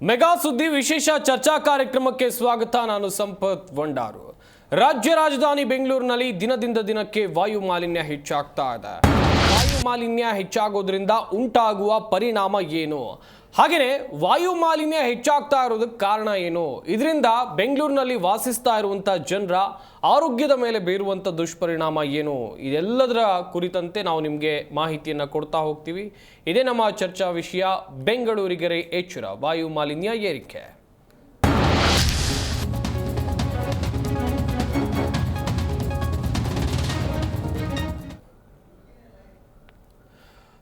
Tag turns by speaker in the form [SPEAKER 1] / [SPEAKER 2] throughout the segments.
[SPEAKER 1] Mega ಸುದ್ದಿ ವಿಶೇಷ ಚರ್ಚಾ ಕಾರ್ಯಕ್ರಮಕ್ಕೆ ಸ್ವಾಗತ. ನಾನು ಸಂಪತ್ ವಂಡಾರು. ರಾಜ್ಯ ರಾಜಧಾನಿ ಬೆಂಗಳೂರಿನಲ್ಲಿ ದಿನದಿಂದ ದಿನಕ್ಕೆ ವಾಯು ಮಾಲಿನ್ಯ ಹೆಚ್ಚಾಗ್ತಾ ಇದೆ. ವಾಯು ಮಾಲಿನ್ಯ ಹೆಚ್ಚಾಗೋದ್ರಿಂದ ಉಂಟಾಗುವ ಪರಿಣಾಮ ಏನು, ಹಾಗೆಯೇ ವಾಯು ಮಾಲಿನ್ಯ ಹೆಚ್ಚಾಗ್ತಾ ಇರೋದಕ್ಕೆ ಕಾರಣ ಏನು, ಇದರಿಂದ ಬೆಂಗಳೂರಿನಲ್ಲಿ ವಾಸಿಸ್ತಾ ಇರುವಂಥ ಜನರ ಆರೋಗ್ಯದ ಮೇಲೆ ಬೀರುವಂಥ ದುಷ್ಪರಿಣಾಮ ಏನು, ಇದೆಲ್ಲದರ ಕುರಿತಂತೆ ನಾವು ನಿಮಗೆ ಮಾಹಿತಿಯನ್ನು ಕೊಡ್ತಾ ಹೋಗ್ತೀವಿ. ಇದೇ ನಮ್ಮ ಚರ್ಚಾ ವಿಷಯ. ಬೆಂಗಳೂರಿಗೆ ಎಚ್ಚರ, ವಾಯು ಮಾಲಿನ್ಯ ಏರಿಕೆ.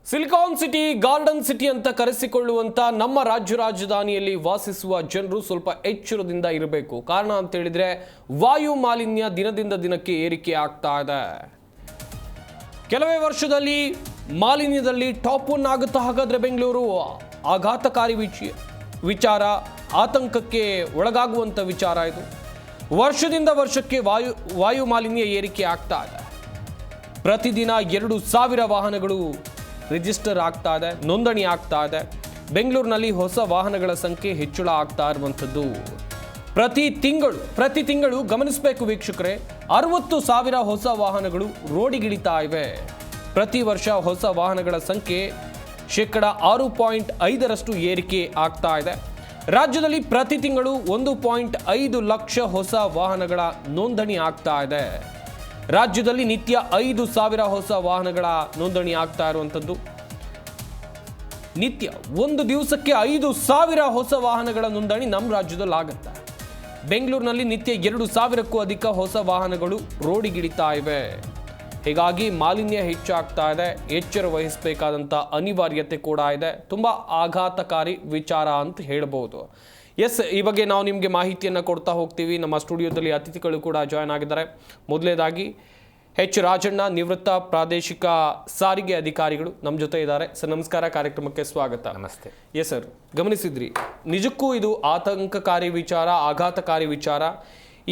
[SPEAKER 1] ಸಿಲಿಕಾನ್ ಸಿಟಿ, ಗಾರ್ಡನ್ ಸಿಟಿ ಅಂತ ಕರೆಸಿಕೊಳ್ಳುವಂತ ನಮ್ಮ ರಾಜ್ಯ ರಾಜಧಾನಿಯಲ್ಲಿ ವಾಸಿಸುವ ಜನರು ಸ್ವಲ್ಪ ಎಚ್ಚರದಿಂದ ಇರಬೇಕು. ಕಾರಣ ಅಂತ ಹೇಳಿದ್ರೆ ವಾಯು ಮಾಲಿನ್ಯ ದಿನದಿಂದ ದಿನಕ್ಕೆ ಏರಿಕೆ ಆಗ್ತಾ ಇದೆ. ಕೆಲವೇ ವರ್ಷದಲ್ಲಿ ಮಾಲಿನ್ಯದಲ್ಲಿ ಟಾಪ್ 1 ಆಗುತ್ತಾ ಹಾಗಾದ್ರೆ ಬೆಂಗಳೂರು? ಆಘಾತಕಾರಿ ವಿಚಾರ, ಆತಂಕಕ್ಕೆ ಒಳಗಾಗುವಂತ ವಿಚಾರ ಇದು. ವರ್ಷದಿಂದ ವರ್ಷಕ್ಕೆ ವಾಯು ಮಾಲಿನ್ಯ ಏರಿಕೆ ಆಗ್ತಾ ಇದೆ. ಪ್ರತಿದಿನ 2,000 ವಾಹನಗಳು ರಿಜಿಸ್ಟರ್ ಆಗ್ತಾ ಇದೆ, ನೋಂದಣಿ ಆಗ್ತಾ ಇದೆ. ಬೆಂಗಳೂರಿನಲ್ಲಿ ಹೊಸ ವಾಹನಗಳ ಸಂಖ್ಯೆ ಹೆಚ್ಚಳ ಆಗ್ತಾ ಇರುವಂಥದ್ದು. ಪ್ರತಿ ತಿಂಗಳು ಗಮನಿಸಬೇಕು ವೀಕ್ಷಕರೇ, 60,000 ಹೊಸ ವಾಹನಗಳು ರೋಡಿಗಿಳಿತಾ ಇವೆ. ಪ್ರತಿ ವರ್ಷ ಹೊಸ ವಾಹನಗಳ ಸಂಖ್ಯೆ 6.5% ಏರಿಕೆ ಆಗ್ತಾ ಇದೆ. ರಾಜ್ಯದಲ್ಲಿ ಪ್ರತಿ ತಿಂಗಳು 1.5 ಲಕ್ಷ ಹೊಸ ವಾಹನಗಳ ನೋಂದಣಿ ಆಗ್ತಾ ಇದೆ. ರಾಜ್ಯದಲ್ಲಿ ನಿತ್ಯ 5,000 ಹೊಸ ವಾಹನಗಳ ನೋಂದಣಿ ಆಗ್ತಾ ಇರುವಂಥದ್ದು. ನಿತ್ಯ ಒಂದು ದಿವಸಕ್ಕೆ 5,000 ಹೊಸ ವಾಹನಗಳ ನೋಂದಣಿ ನಮ್ಮ ರಾಜ್ಯದಲ್ಲಿ ಆಗುತ್ತೆ. ಬೆಂಗಳೂರಿನಲ್ಲಿ ನಿತ್ಯ 2,000ಕ್ಕೂ ಅಧಿಕ ಹೊಸ ವಾಹನಗಳು ರೋಡಿಗಿಳಿತಾ ಇವೆ. ಹೀಗಾಗಿ ಮಾಲಿನ್ಯ ಹೆಚ್ಚಾಗ್ತಾ ಇದೆ. ಎಚ್ಚರ ವಹಿಸಬೇಕಾದಂಥ ಅನಿವಾರ್ಯತೆ ಕೂಡ ಇದೆ. ತುಂಬ ಆಘಾತಕಾರಿ ವಿಚಾರ ಅಂತ ಹೇಳ್ಬೋದು. ಎಸ್, ಈ ಬಗ್ಗೆ ನಾವು ನಿಮಗೆ ಮಾಹಿತಿಯನ್ನು ಕೊಡ್ತಾ ಹೋಗ್ತೀವಿ. ನಮ್ಮ ಸ್ಟುಡಿಯೋದಲ್ಲಿ ಅತಿಥಿಗಳು ಕೂಡ ಜಾಯ್ನ್ ಆಗಿದ್ದಾರೆ. ಮೊದಲನೇದಾಗಿ ಎಚ್ ರಾಜಣ್ಣ, ನಿವೃತ್ತ ಪ್ರಾದೇಶಿಕ ಸಾರಿಗೆ ಅಧಿಕಾರಿಗಳು ನಮ್ಮ ಜೊತೆ ಇದ್ದಾರೆ. ಸರ್ ನಮಸ್ಕಾರ, ಕಾರ್ಯಕ್ರಮಕ್ಕೆ ಸ್ವಾಗತ.
[SPEAKER 2] ನಮಸ್ತೆ.
[SPEAKER 1] ಎಸ್ ಸರ್, ಗಮನಿಸಿದ್ರಿ, ನಿಜಕ್ಕೂ ಇದು ಆತಂಕಕಾರಿ ವಿಚಾರ, ಆಘಾತಕಾರಿ ವಿಚಾರ.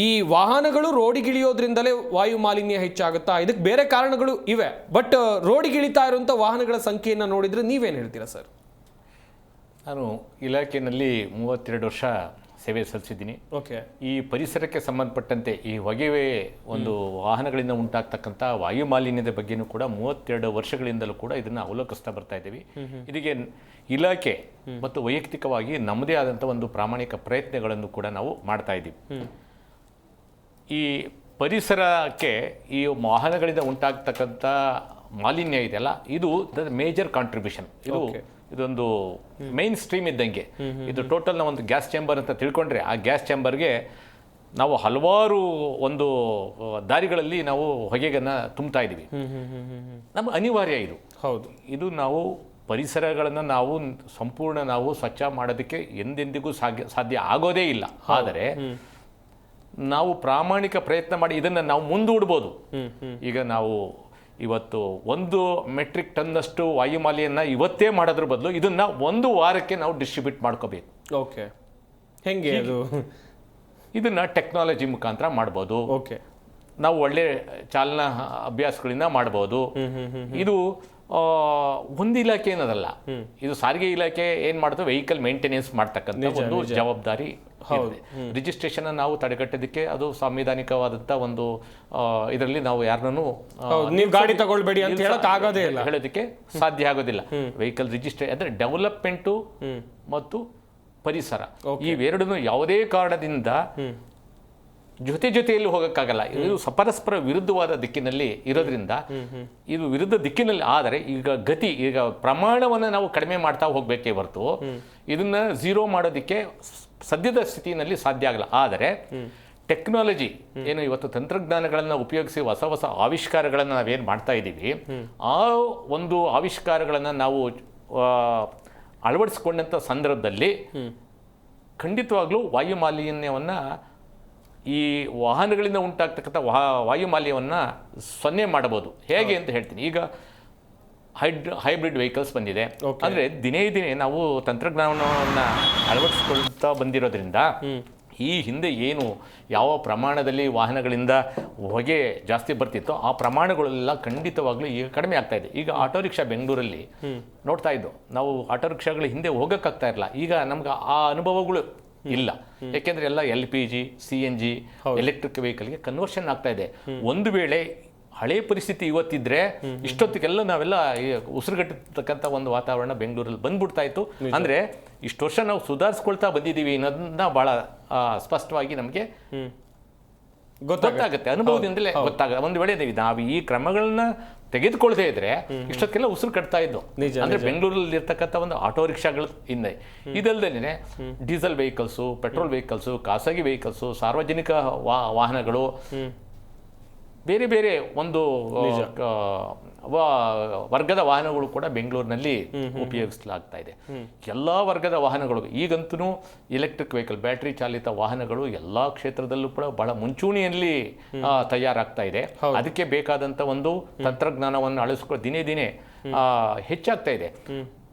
[SPEAKER 1] ಈ ವಾಹನಗಳು ರೋಡಿಗಿಳಿಯೋದ್ರಿಂದಲೇ ವಾಯು ಮಾಲಿನ್ಯ ಹೆಚ್ಚಾಗುತ್ತಾ? ಇದಕ್ಕೆ ಬೇರೆ ಕಾರಣಗಳು ಇವೆ, ಬಟ್ ರೋಡಿಗಿಳಿತಾ ಇರುವಂಥ ವಾಹನಗಳ ಸಂಖ್ಯೆಯನ್ನು ನೋಡಿದರೆ ನೀವೇನು ಹೇಳ್ತೀರಾ ಸರ್?
[SPEAKER 2] ನಾನು ಇಲಾಖೆಯಲ್ಲಿ 32 ವರ್ಷ ಸೇವೆ ಸಲ್ಲಿಸಿದ್ದೀನಿ.
[SPEAKER 1] ಓಕೆ.
[SPEAKER 2] ಈ ಪರಿಸರಕ್ಕೆ ಸಂಬಂಧಪಟ್ಟಂತೆ ಈ ಹೊಗೆ ಒಂದು ವಾಹನಗಳಿಂದ ಉಂಟಾಗ್ತಕ್ಕಂಥ ವಾಯು ಮಾಲಿನ್ಯದ ಬಗ್ಗೆನೂ ಕೂಡ 32 ವರ್ಷಗಳಿಂದಲೂ ಕೂಡ ಇದನ್ನು ಅವಲೋಕಿಸ್ತಾ ಬರ್ತಾ ಇದ್ದೀವಿ. ಇದಕ್ಕೆ ಇಲಾಖೆ ಮತ್ತು ವೈಯಕ್ತಿಕವಾಗಿ ನಮ್ಮದೇ ಆದಂಥ ಒಂದು ಪ್ರಾಮಾಣಿಕ ಪ್ರಯತ್ನಗಳನ್ನು ಕೂಡ ನಾವು ಮಾಡ್ತಾ ಇದ್ದೀವಿ. ಈ ಪರಿಸರಕ್ಕೆ ಈ ವಾಹನಗಳಿಂದ ಉಂಟಾಗ್ತಕ್ಕಂಥ ಮಾಲಿನ್ಯ ಇದೆಯಲ್ಲ, ಇದು ಮೇಜರ್ ಕಾಂಟ್ರಿಬ್ಯೂಷನ್. ಇದೊಂದು ಮೈನ್ ಸ್ಟ್ರೀಮ್ ಇದ್ದಂಗೆ. ಇದು ಟೋಟಲ್ ನಾವು ಒಂದು ಗ್ಯಾಸ್ ಚೇಂಬರ್ ಅಂತ ತಿಳ್ಕೊಂಡ್ರೆ, ಆ ಗ್ಯಾಸ್ ಚೇಂಬರ್ಗೆ ನಾವು ಹಲವಾರು ಒಂದು ದಾರಿಗಳಲ್ಲಿ ನಾವು ಹೊಗೆಗನ್ನು ತುಂಬ್ತಾ ಇದ್ದೀವಿ. ನಮ್ಗೆ ಅನಿವಾರ್ಯ ಇದು.
[SPEAKER 1] ಹೌದು.
[SPEAKER 2] ಇದು ನಾವು ಪರಿಸರಗಳನ್ನು ನಾವು ಸಂಪೂರ್ಣ ನಾವು ಸ್ವಚ್ಛ ಮಾಡೋದಕ್ಕೆ ಎಂದೆಂದಿಗೂ ಸಾಧ್ಯ ಆಗೋದೇ ಇಲ್ಲ. ಆದರೆ ನಾವು ಪ್ರಾಮಾಣಿಕ ಪ್ರಯತ್ನ ಮಾಡಿ ಇದನ್ನು ನಾವು ಮುಂದೂಡ್ಬೋದು. ಈಗ ನಾವು ಇವತ್ತು 1 ಮೆಟ್ರಿಕ್ ಟನ್ನಷ್ಟು ವಾಯುಮಾಲಿನ್ಯ ಇವತ್ತೇ ಮಾಡೋದ್ರ ಬದಲು ಇದನ್ನ 1 ವಾರಕ್ಕೆ ನಾವು ಡಿಸ್ಟ್ರಿಬ್ಯೂಟ್ ಮಾಡ್ಕೋಬೇಕು.
[SPEAKER 1] ಓಕೆ. ಹೆಂಗೆ ಅದು?
[SPEAKER 2] ಇದನ್ನ ಟೆಕ್ನಾಲಜಿ ಮುಖಾಂತರ ಮಾಡ್ಬೋದು.
[SPEAKER 1] ಓಕೆ.
[SPEAKER 2] ನಾವು ಒಳ್ಳೆ ಚಾಲನಾ ಅಭ್ಯಾಸಗಳಿಂದ ಮಾಡ್ಬೋದು. ಇದು ಒಂದು ಇಲಾಖೆ ಏನದಲ್ಲ, ಇದು ಸಾರಿಗೆ ಇಲಾಖೆ ಏನ್ ಮಾಡುತ್ತೆ, ವೆಹಿಕಲ್ ಮೇಂಟೆನೆನ್ಸ್ ಮಾಡ್ತಕ್ಕಂಥ ಒಂದು ಜವಾಬ್ದಾರಿ. ರಿಜಿಸ್ಟ್ರೇಷನ್ ನಾವು ತಡೆಗಟ್ಟೋದಕ್ಕೆ ಅದು ಸಾಂವಿಧಾನಿಕವಾದಂಥ ಒಂದು ಇದರಲ್ಲಿ ನಾವು ಯಾರನ್ನೂ
[SPEAKER 1] ನೀವು ಗಾಡಿ ತಗೊಳ್ಬೇಡಿ ಅಂತ ಹೇಳಕ್ ಆಗೋದೇ ಇಲ್ಲ,
[SPEAKER 2] ಹೇಳೋದಕ್ಕೆ ಸಾಧ್ಯ ಆಗೋದಿಲ್ಲ. ವೆಹಿಕಲ್ ರಿಜಿಸ್ಟ್ರೇ ಅಂದ್ರೆ ಡೆವಲಪ್ಮೆಂಟು ಮತ್ತು ಪರಿಸರ ಇವೆರಡನ್ನು ಯಾವುದೇ ಕಾರಣದಿಂದ ಜೊತೆಯಲ್ಲಿ ಹೋಗಕ್ಕಾಗಲ್ಲ. ಇದು ಪರಸ್ಪರ ವಿರುದ್ಧವಾದ ದಿಕ್ಕಿನಲ್ಲಿ ಇರೋದ್ರಿಂದ ಇದು ವಿರುದ್ಧ ದಿಕ್ಕಿನಲ್ಲಿ. ಆದರೆ ಈಗ ಪ್ರಮಾಣವನ್ನು ನಾವು ಕಡಿಮೆ ಮಾಡ್ತಾ ಹೋಗ್ಬೇಕೇ ಹೊರತು ಇದನ್ನ ಝೀರೋ ಮಾಡೋದಕ್ಕೆ ಸದ್ಯದ ಸ್ಥಿತಿಯಲ್ಲಿ ಸಾಧ್ಯ ಆಗಲ್ಲ. ಆದರೆ ಟೆಕ್ನಾಲಜಿ ಏನು ಇವತ್ತು ತಂತ್ರಜ್ಞಾನಗಳನ್ನು ಉಪಯೋಗಿಸಿ ಹೊಸ ಹೊಸ ಆವಿಷ್ಕಾರಗಳನ್ನು ನಾವೇನು ಮಾಡ್ತಾ ಇದ್ದೀವಿ, ಆ ಒಂದು ಆವಿಷ್ಕಾರಗಳನ್ನು ನಾವು ಅಳವಡಿಸ್ಕೊಂಡಂಥ ಸಂದರ್ಭದಲ್ಲಿ ಖಂಡಿತವಾಗ್ಲೂ ವಾಯು ಮಾಲಿನ್ಯವನ್ನು, ಈ ವಾಹನಗಳಿಂದ ಉಂಟಾಗ್ತಕ್ಕಂಥ ವಾಯು ಮಾಲಿನ್ಯವನ್ನು 0 ಮಾಡಬಹುದು. ಹೇಗೆ ಅಂತ ಹೇಳ್ತೀನಿ. ಈಗ ಹೈಬ್ರಿಡ್ ವೆಹಿಕಲ್ಸ್ ಬಂದಿದೆ. ಅಂದರೆ ದಿನೇ ನಾವು ತಂತ್ರಜ್ಞಾನವನ್ನು ಅಳವಡಿಸ್ಕೊಳ್ತಾ ಬಂದಿರೋದ್ರಿಂದ ಈ ಹಿಂದೆ ಏನು ಯಾವ ಪ್ರಮಾಣದಲ್ಲಿ ವಾಹನಗಳಿಂದ ಹೊಗೆ ಜಾಸ್ತಿ ಬರ್ತಿತ್ತೋ ಆ ಪ್ರಮಾಣಗಳೆಲ್ಲ ಖಂಡಿತವಾಗ್ಲೂ ಈಗ ಕಡಿಮೆ ಆಗ್ತಾ ಇದೆ. ಈಗ ಆಟೋ ರಿಕ್ಷಾ ಬೆಂಗಳೂರಲ್ಲಿ ನೋಡ್ತಾ ಇದ್ದು ನಾವು, ಆಟೋ ರಿಕ್ಷಾಗಳ ಹಿಂದೆ ಹೋಗೋಕ್ಕಾಗ್ತಾ ಇರಲ್ಲ. ಈಗ ನಮ್ಗೆ ಆ ಅನುಭವಗಳು ಇಲ್ಲ, ಯಾಕೆಂದ್ರೆ ಎಲ್ಲ LPG CNG ಎಲೆಕ್ಟ್ರಿಕ್ ವೆಹಿಕಲ್ಗೆ ಕನ್ವರ್ಷನ್ ಆಗ್ತಾ ಇದೆ. ಒಂದು ವೇಳೆ ಹಳೆ ಪರಿಸ್ಥಿತಿ ಇವತ್ತಿದ್ರೆ ಇಷ್ಟೊತ್ತಿಗೆಲ್ಲ ನಾವೆಲ್ಲ ಉಸಿರುಗಟ್ಟತಕ್ಕಂಥ ಒಂದು ವಾತಾವರಣ ಬೆಂಗಳೂರಲ್ಲಿ ಬಂದ್ಬಿಡ್ತಾ ಇತ್ತು. ಅಂದ್ರೆ ಇಷ್ಟು ವರ್ಷ ನಾವು ಸುಧಾರಿಸ್ಕೊಳ್ತಾ ಬಂದಿದ್ದೀವಿ ಅನ್ನೋದನ್ನ ಬಹಳ ಸ್ಪಷ್ಟವಾಗಿ ನಮಗೆ ಗೊತ್ತಾಗುತ್ತೆ, ಅನುಭವದಿಂದಲೇ ಒಂದು ವೇಳೆ ನಾವು ಈ ಕ್ರಮಗಳನ್ನ ತೆಗೆದುಕೊಳ್ಳದೆ ಇದ್ರೆ ಇಷ್ಟೊತ್ತಿಗೆಲ್ಲ ಉಸಿರು ಕಟ್ತಾ ಇದ್ದು. ಅಂದ್ರೆ ಬೆಂಗಳೂರಲ್ಲಿ ಇರ್ತಕ್ಕಂಥ ಒಂದು ಆಟೋ ರಿಕ್ಷಾಗಳ ಹಿಂದೆ ಇದಲ್ದೇನೆ ಡೀಸೆಲ್ ವೆಹಿಕಲ್ಸು, ಪೆಟ್ರೋಲ್ ವೆಹಿಕಲ್ಸು, ಖಾಸಗಿ ವೆಹಿಕಲ್ಸು, ಸಾರ್ವಜನಿಕ ವಾಹನಗಳು, ಬೇರೆ ಬೇರೆ ಒಂದು ವರ್ಗದ ವಾಹನಗಳು ಕೂಡ ಬೆಂಗಳೂರಿನಲ್ಲಿ ಉಪಯೋಗಿಸಲಾಗ್ತಾ ಇದೆ. ಎಲ್ಲ ವರ್ಗದ ವಾಹನಗಳು ಈಗಂತೂ ಎಲೆಕ್ಟ್ರಿಕ್ ವೆಹಿಕಲ್, ಬ್ಯಾಟರಿ ಚಾಲಿತ ವಾಹನಗಳು ಎಲ್ಲ ಕ್ಷೇತ್ರದಲ್ಲೂ ಕೂಡ ಬಹಳ ಮುಂಚೂಣಿಯಲ್ಲಿ ತಯಾರಾಗ್ತಾ ಇದೆ. ಅದಕ್ಕೆ ಬೇಕಾದಂಥ ಒಂದು ತಂತ್ರಜ್ಞಾನವನ್ನು ಅಳಿಸ್ಕೊಂಡು ದಿನೇ ದಿನೇ ಹೆಚ್ಚಾಗ್ತಾ ಇದೆ.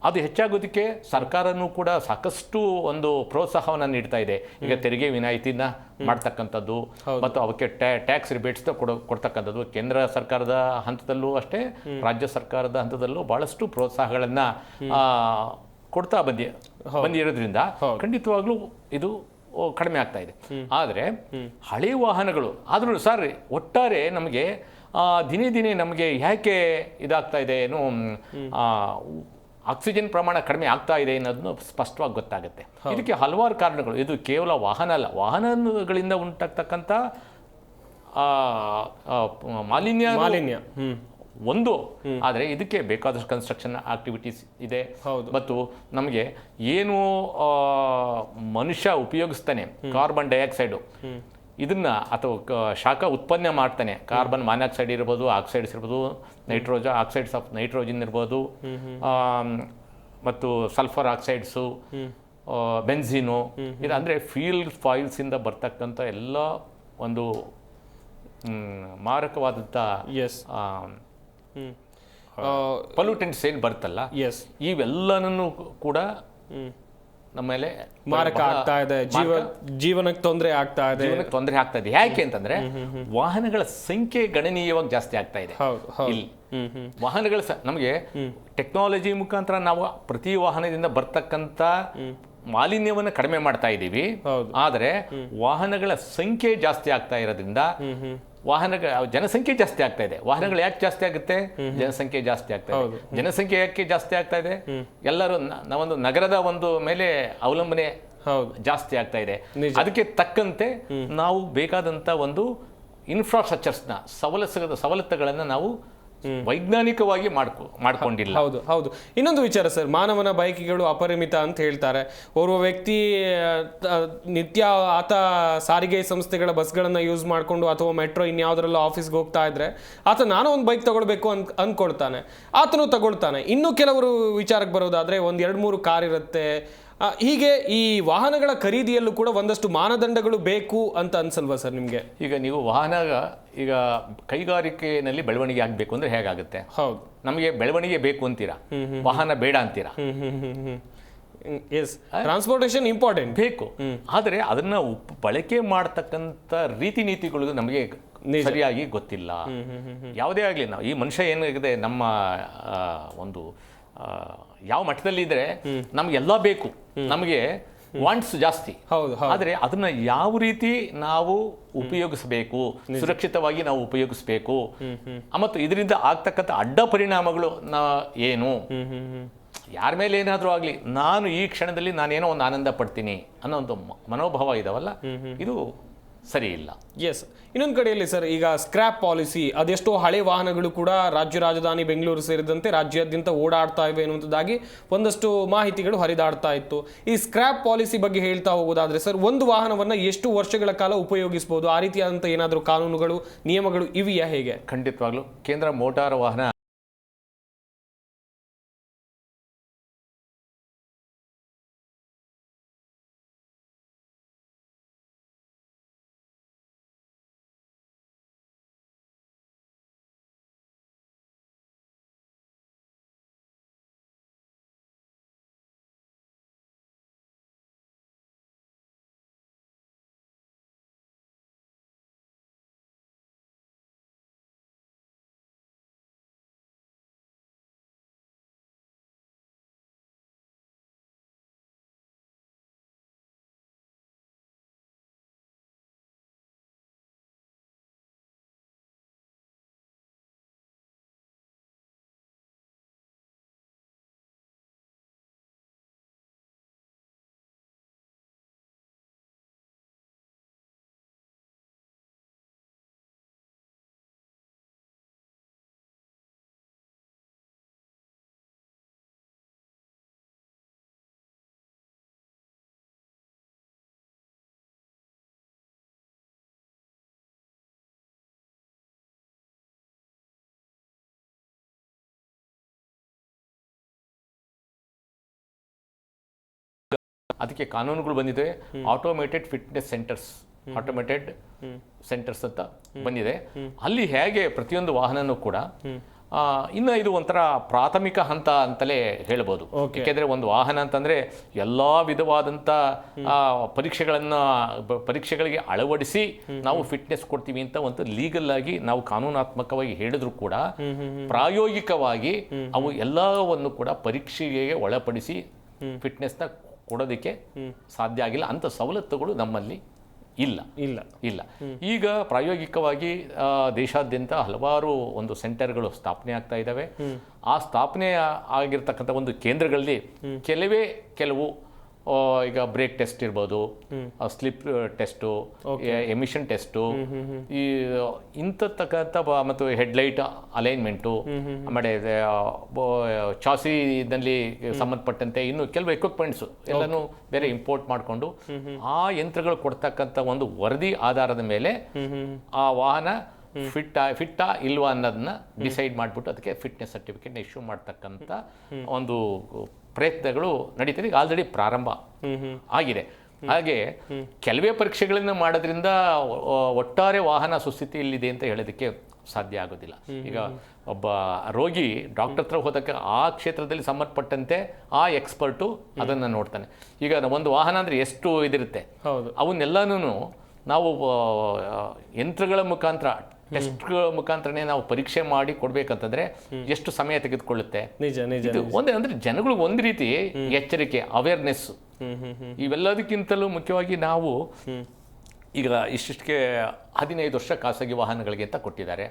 [SPEAKER 2] ಅದು ಹೆಚ್ಚಾಗೋದಕ್ಕೆ ಸರ್ಕಾರನೂ ಕೂಡ ಸಾಕಷ್ಟು ಒಂದು ಪ್ರೋತ್ಸಾಹವನ್ನು ನೀಡ್ತಾ ಇದೆ. ಈಗ ತೆರಿಗೆ ವಿನಾಯಿತಿನ ಮಾಡ್ತಕ್ಕಂಥದ್ದು ಮತ್ತು ಅವಕ್ಕೆ ಟ್ಯಾಕ್ಸ್ ರಿಬೇಟ್ಸ್ ಕೊಡ್ತಕ್ಕಂಥದ್ದು ಕೇಂದ್ರ ಸರ್ಕಾರದ ಹಂತದಲ್ಲೂ ಅಷ್ಟೇ, ರಾಜ್ಯ ಸರ್ಕಾರದ ಹಂತದಲ್ಲೂ ಬಹಳಷ್ಟು ಪ್ರೋತ್ಸಾಹಗಳನ್ನು ಕೊಡ್ತಾ ಬಂದಿರೋದ್ರಿಂದ ಖಂಡಿತವಾಗ್ಲೂ ಇದು ಕಡಿಮೆ ಆಗ್ತಾ ಇದೆ. ಆದರೆ ಹಳೆ ವಾಹನಗಳು ಆದರೂ ಸರ್ ಒಟ್ಟಾರೆ ನಮಗೆ ದಿನೇ ದಿನೇ ನಮಗೆ ಯಾಕೆ ಇದಾಗ್ತಾ ಇದೆ, ಏನು ಆಕ್ಸಿಜನ್ ಪ್ರಮಾಣ ಕಡಿಮೆ ಆಗ್ತಾ ಇದೆ ಅನ್ನೋದನ್ನು ಸ್ಪಷ್ಟವಾಗಿ ಗೊತ್ತಾಗುತ್ತೆ. ಇದಕ್ಕೆ ಹಲವಾರು ಕಾರಣಗಳು. ಇದು ಕೇವಲ ವಾಹನ ಅಲ್ಲ, ವಾಹನಗಳಿಂದ ಉಂಟಾಗ್ತಕ್ಕಂಥ ಮಾಲಿನ್ಯ ಒಂದು. ಆದರೆ ಇದಕ್ಕೆ ಬೇಕಾದಷ್ಟು ಕನ್ಸ್ಟ್ರಕ್ಷನ್ ಆಕ್ಟಿವಿಟೀಸ್ ಇದೆ. ಮತ್ತು ನಮಗೆ ಏನು ಮನುಷ್ಯ ಉಪಯೋಗಿಸ್ತಾನೆ ಕಾರ್ಬನ್ ಡೈಆಕ್ಸೈಡು ಇದನ್ನ ಅಥವಾ ಶಾಖ ಉತ್ಪನ್ನ ಮಾಡ್ತಾನೆ, ಕಾರ್ಬನ್ ಮಾನಾಕ್ಸೈಡ್ ಇರ್ಬೋದು, ಆಕ್ಸೈಡ್ಸ್ ಇರ್ಬೋದು, ಆಕ್ಸೈಡ್ಸ್ ಆಫ್ ನೈಟ್ರೋಜನ್ ಇರ್ಬೋದು, ಮತ್ತು ಸಲ್ಫರ್ ಆಕ್ಸೈಡ್ಸು, ಬೆನ್ಝೀನು, ಇದು ಅಂದರೆ ಫಾಯಿಲ್ಸಿಂದ ಬರ್ತಕ್ಕಂಥ ಎಲ್ಲ ಒಂದು ಮಾರಕವಾದಂಥ ಪೊಲ್ಯೂಟೆಂಟ್ಸ್ ಏನು ಬರ್ತಲ್ಲ, ಇವೆಲ್ಲನೂ ಕೂಡ ನಮ್ಮ ಮೇಲೆ
[SPEAKER 3] ಮಾರಕ ಆಗ್ತಾ ಇದೆ, ಜೀವನಕ್ಕೆ ತೊಂದರೆ ಆಗ್ತಾ ಇದೆ.
[SPEAKER 2] ಯಾಕೆ ಅಂತಂದ್ರೆ ವಾಹನಗಳ ಸಂಖ್ಯೆ ಗಣನೀಯವಾಗಿ ಜಾಸ್ತಿ ಆಗ್ತಾ ಇದೆ. ಇಲ್ಲಿ ವಾಹನಗಳ ನಮಗೆ ಟೆಕ್ನಾಲಜಿ ಮುಖಾಂತರ ನಾವು ಪ್ರತಿ ವಾಹನದಿಂದ ಬರ್ತಕ್ಕಂಥ ಮಾಲಿನ್ಯವನ್ನು ಕಡಿಮೆ ಮಾಡ್ತಾ ಇದ್ದೀವಿ. ಆದರೆ ವಾಹನಗಳ ಸಂಖ್ಯೆ ಜಾಸ್ತಿ ಆಗ್ತಾ ಇರೋದ್ರಿಂದ ಜನಸಂಖ್ಯೆ ಜಾಸ್ತಿ ಆಗ್ತಾ ಇದೆ. ವಾಹನಗಳು ಯಾಕೆ ಜಾಸ್ತಿ ಆಗುತ್ತೆ? ಜನಸಂಖ್ಯೆ ಜಾಸ್ತಿ ಆಗ್ತಾ ಇದೆ. ಜನಸಂಖ್ಯೆ ಯಾಕೆ ಜಾಸ್ತಿ ಆಗ್ತಾ ಇದೆ? ಎಲ್ಲರೂ ನಾವೊಂದು ನಗರದ ಒಂದು ಮೇಲೆ ಅವಲಂಬನೆ ಜಾಸ್ತಿ ಆಗ್ತಾ ಇದೆ. ಅದಕ್ಕೆ ತಕ್ಕಂತೆ ನಾವು ಬೇಕಾದಂತ ಒಂದು ಇನ್ಫ್ರಾಸ್ಟ್ರಕ್ಚರ್ಸ್ನ ಸವಲತ್ತುಗಳನ್ನು ನಾವು ವೈಜ್ಞಾನಿಕವಾಗಿ ಮಾಡ್ಕೊಂಡಿಲ್ಲ.
[SPEAKER 3] ಹೌದು. ಇನ್ನೊಂದು ವಿಚಾರ ಸರ್, ಮಾನವನ ಬಯಕೆಗಳು ಅಪರಿಮಿತ ಅಂತ ಹೇಳ್ತಾರೆ. ಓರ್ವ ವ್ಯಕ್ತಿ ನಿತ್ಯ ಆತ ಸಾರಿಗೆ ಸಂಸ್ಥೆಗಳ ಬಸ್ಗಳನ್ನು ಯೂಸ್ ಮಾಡಿಕೊಂಡು ಅಥವಾ ಮೆಟ್ರೋ ಇನ್ಯಾವುದರಲ್ಲೂ ಆಫೀಸ್ಗೆ ಹೋಗ್ತಾ ಇದ್ರೆ ಆತ ನಾನು ಒಂದು ಬೈಕ್ ತಗೊಳ್ಬೇಕು ಅನ್ಕೊಳ್ತಾನೆ, ಆತನು ತಗೊಳ್ತಾನೆ. ಇನ್ನು ಕೆಲವರು ವಿಚಾರಕ್ಕೆ ಬರೋದಾದ್ರೆ 1-2-3 ಕಾರ್ ಇರುತ್ತೆ. ಹೀಗೆ ಈ ವಾಹನಗಳ ಖರೀದಿಯಲ್ಲೂ ಕೂಡ ಒಂದಷ್ಟು ಮಾನದಂಡಗಳು ಬೇಕು ಅಂತ ಅನ್ಸಲ್ವಾ ಸರ್ ನಿಮಗೆ?
[SPEAKER 2] ಈಗ ನೀವು ಈಗ ಕೈಗಾರಿಕೆಯಲ್ಲಿ ಬೆಳವಣಿಗೆ ಆಗಬೇಕು ಅಂದ್ರೆ ಹೇಗಾಗುತ್ತೆ?
[SPEAKER 3] ಹೌದು,
[SPEAKER 2] ನಮಗೆ ಬೆಳವಣಿಗೆ ಬೇಕು ಅಂತೀರಾ, ವಾಹನ ಬೇಡ ಅಂತೀರಾ?
[SPEAKER 3] ಟ್ರಾನ್ಸ್ಪೋರ್ಟೇಷನ್ ಇಂಪಾರ್ಟೆಂಟ್
[SPEAKER 2] ಬೇಕು, ಆದರೆ ಅದನ್ನ ಬಳಕೆ ಮಾಡತಕ್ಕಂಥ ರೀತಿ ನೀತಿಗಳು ನಮಗೆ ಸರಿಯಾಗಿ ಗೊತ್ತಿಲ್ಲ. ಯಾವುದೇ ಆಗಲಿ, ನಾವು ಈ ಮನುಷ್ಯ ಏನಾಗಿದೆ, ನಮ್ಮ ಒಂದು ಯಾವ ಮಟ್ಟದಲ್ಲಿ ಇದ್ರೆ ನಮ್ಗೆಲ್ಲ ಬೇಕು, ನಮಗೆ ವಾಂಟ್ಸ್ ಜಾಸ್ತಿ. ಆದರೆ ಅದನ್ನ ಯಾವ ರೀತಿ ನಾವು ಉಪಯೋಗಿಸಬೇಕು, ಸುರಕ್ಷಿತವಾಗಿ ನಾವು ಉಪಯೋಗಿಸಬೇಕು, ಮತ್ತು ಇದರಿಂದ ಆಗ್ತಕ್ಕಂಥ ಅಡ್ಡ ಪರಿಣಾಮಗಳು ಏನು, ಯಾರ ಮೇಲೆ ಏನಾದರೂ ಆಗಲಿ ನಾನು ಈ ಕ್ಷಣದಲ್ಲಿ ನಾನೇನೋ ಒಂದು ಆನಂದ ಪಡ್ತೀನಿ ಅನ್ನೋ ಒಂದು ಮನೋಭಾವ ಇದಾವಲ್ಲ, ಇದು ಸರಿ ಇಲ್ಲ.
[SPEAKER 3] ಎಸ್. ಇನ್ನೊಂದು ಕಡೆಯಲ್ಲಿ ಸರ್, ಈಗ ಸ್ಕ್ರ್ಯಾಪ್ ಪಾಲಿಸಿ, ಅದೆಷ್ಟೋ ಹಳೆ ವಾಹನಗಳು ಕೂಡ ರಾಜ್ಯ ರಾಜಧಾನಿ ಬೆಂಗಳೂರು ಸೇರಿದಂತೆ ರಾಜ್ಯಾದ್ಯಂತ ಓಡಾಡ್ತಾ ಇವೆ ಎನ್ನುವುದಾಗಿ ಒಂದಷ್ಟು ಮಾಹಿತಿಗಳು ಹರಿದಾಡ್ತಾ ಇತ್ತು. ಈ ಸ್ಕ್ರ್ಯಾಪ್ ಪಾಲಿಸಿ ಬಗ್ಗೆ ಹೇಳ್ತಾ ಹೋಗೋದಾದ್ರೆ ಸರ್, ಒಂದು ವಾಹನವನ್ನ ಎಷ್ಟು ವರ್ಷಗಳ ಕಾಲ ಉಪಯೋಗಿಸಬಹುದು, ಆ ರೀತಿಯಾದಂಥ ಏನಾದರೂ ಕಾನೂನುಗಳು ನಿಯಮಗಳು ಇವೆಯಾ, ಹೇಗೆ?
[SPEAKER 2] ಖಂಡಿತವಾಗ್ಲೂ ಕೇಂದ್ರ ಮೋಟಾರ್ ವಾಹನ ಅದಕ್ಕೆ ಕಾನೂನುಗಳು ಬಂದಿದೆ. ಆಟೋಮೇಟೆಡ್ ಫಿಟ್ನೆಸ್ ಸೆಂಟರ್ಸ್ ಅಂತ ಬಂದಿದೆ. ಅಲ್ಲಿ ಹೇಗೆ ಪ್ರತಿಯೊಂದು ವಾಹನನೂ ಕೂಡ ಇನ್ನು ಇದು ಒಂಥರ ಪ್ರಾಥಮಿಕ ಹಂತ ಅಂತಲೇ ಹೇಳ್ಬೋದು. ಯಾಕೆಂದರೆ ಒಂದು ವಾಹನ ಅಂತಂದರೆ ಎಲ್ಲ ವಿಧವಾದಂಥ ಪರೀಕ್ಷೆಗಳಿಗೆ ಅಳವಡಿಸಿ ನಾವು ಫಿಟ್ನೆಸ್ ಕೊಡ್ತೀವಿ ಅಂತ ಒಂದು ಲೀಗಲ್ ಆಗಿ ನಾವು ಕಾನೂನಾತ್ಮಕವಾಗಿ ಹೇಳಿದ್ರು ಕೂಡ ಪ್ರಾಯೋಗಿಕವಾಗಿ ಅವು ಎಲ್ಲವನ್ನು ಕೂಡ ಪರೀಕ್ಷೆಗೆ ಒಳಪಡಿಸಿ ಫಿಟ್ನೆಸ್ನ ಕೊಡೋದಕ್ಕೆ ಸಾಧ್ಯ ಆಗಿಲ್ಲ. ಅಂಥ ಸವಲತ್ತುಗಳು ನಮ್ಮಲ್ಲಿ ಇಲ್ಲ. ಈಗ ಪ್ರಾಯೋಗಿಕವಾಗಿ ದೇಶಾದ್ಯಂತ ಹಲವಾರು ಒಂದು ಸೆಂಟರ್ಗಳು ಸ್ಥಾಪನೆ ಆಗ್ತಾ ಇದ್ದಾವೆ. ಆ ಸ್ಥಾಪನೆ ಆಗಿರ್ತಕ್ಕಂಥ ಒಂದು ಕೇಂದ್ರಗಳಲ್ಲಿ ಕೆಲವು ಈಗ ಬ್ರೇಕ್ ಟೆಸ್ಟ್ ಇರ್ಬೋದು, ಸ್ಲಿಪ್ ಟೆಸ್ಟು, ಎಮಿಷನ್ ಟೆಸ್ಟು, ಈ ಇಂಥಕ್ಕಂಥ ಮತ್ತು ಹೆಡ್ಲೈಟ್ ಅಲೈನ್ಮೆಂಟು, ಆಮೇಲೆ ಚಾಸಿನಲ್ಲಿ ಸಂಬಂಧಪಟ್ಟಂತೆ ಇನ್ನು ಕೆಲವು ಎಕ್ವಿಪ್ಮೆಂಟ್ಸು ಎಲ್ಲನೂ ಬೇರೆ ಇಂಪೋರ್ಟ್ ಮಾಡಿಕೊಂಡು ಆ ಯಂತ್ರಗಳು ಕೊಡ್ತಕ್ಕಂಥ ಒಂದು ವರದಿ ಆಧಾರದ ಮೇಲೆ ಆ ವಾಹನ ಫಿಟ್ಟಾ ಇಲ್ವಾ ಅನ್ನೋದನ್ನ ಡಿಸೈಡ್ ಮಾಡಿಬಿಟ್ಟು ಅದಕ್ಕೆ ಫಿಟ್ನೆಸ್ ಸರ್ಟಿಫಿಕೇಟ್ ಇಶ್ಯೂ ಮಾಡ್ತಕ್ಕಂಥ ಒಂದು ಪ್ರಯತ್ನಗಳು ನಡೀತದೆ. ಈಗ ಆಲ್ರೆಡಿ ಪ್ರಾರಂಭ ಆಗಿದೆ. ಹಾಗೆ ಕೆಲವೇ ಪರೀಕ್ಷೆಗಳನ್ನು ಮಾಡೋದ್ರಿಂದ ಒಟ್ಟಾರೆ ವಾಹನ ಸುಸ್ಥಿತಿಯಲ್ಲಿದೆ ಅಂತ ಹೇಳೋದಕ್ಕೆ ಸಾಧ್ಯ ಆಗೋದಿಲ್ಲ. ಈಗ ಒಬ್ಬ ರೋಗಿ ಡಾಕ್ಟರ್ ಹತ್ರ ಹೋದಾಗ ಆ ಕ್ಷೇತ್ರದಲ್ಲಿ ಸಂಬಂಧಪಟ್ಟಂತೆ ಆ ಎಕ್ಸ್ಪರ್ಟು ಅದನ್ನು ನೋಡ್ತಾನೆ. ಈಗ ಒಂದು ವಾಹನ ಅಂದರೆ ಎಷ್ಟು ಇದಿರುತ್ತೆ, ಅವನ್ನೆಲ್ಲನೂ ನಾವು ಯಂತ್ರಗಳ ಮುಖಾಂತರ ಟೆಸ್ಟ್ಗಳ ಮುಖಾಂತರನೇ ನಾವು ಪರೀಕ್ಷೆ ಮಾಡಿ ಕೊಡ್ಬೇಕಂತಂದ್ರೆ ಎಷ್ಟು ಸಮಯ ತೆಗೆದುಕೊಳ್ಳುತ್ತೆ. ಒಂದೇ ಅಂದ್ರೆ ಜನಗಳಿಗೆ ಒಂದು ರೀತಿ ಎಚ್ಚರಿಕೆ, ಅವೇರ್ನೆಸ್. ಇವೆಲ್ಲದಕ್ಕಿಂತಲೂ ಮುಖ್ಯವಾಗಿ ನಾವು ಈಗ ಇಷ್ಟಿಷ್ಟಕ್ಕೆ 15 ವರ್ಷ ಖಾಸಗಿ ವಾಹನಗಳಿಗೆ ಅಂತ ಕೊಟ್ಟಿದ್ದಾರೆ,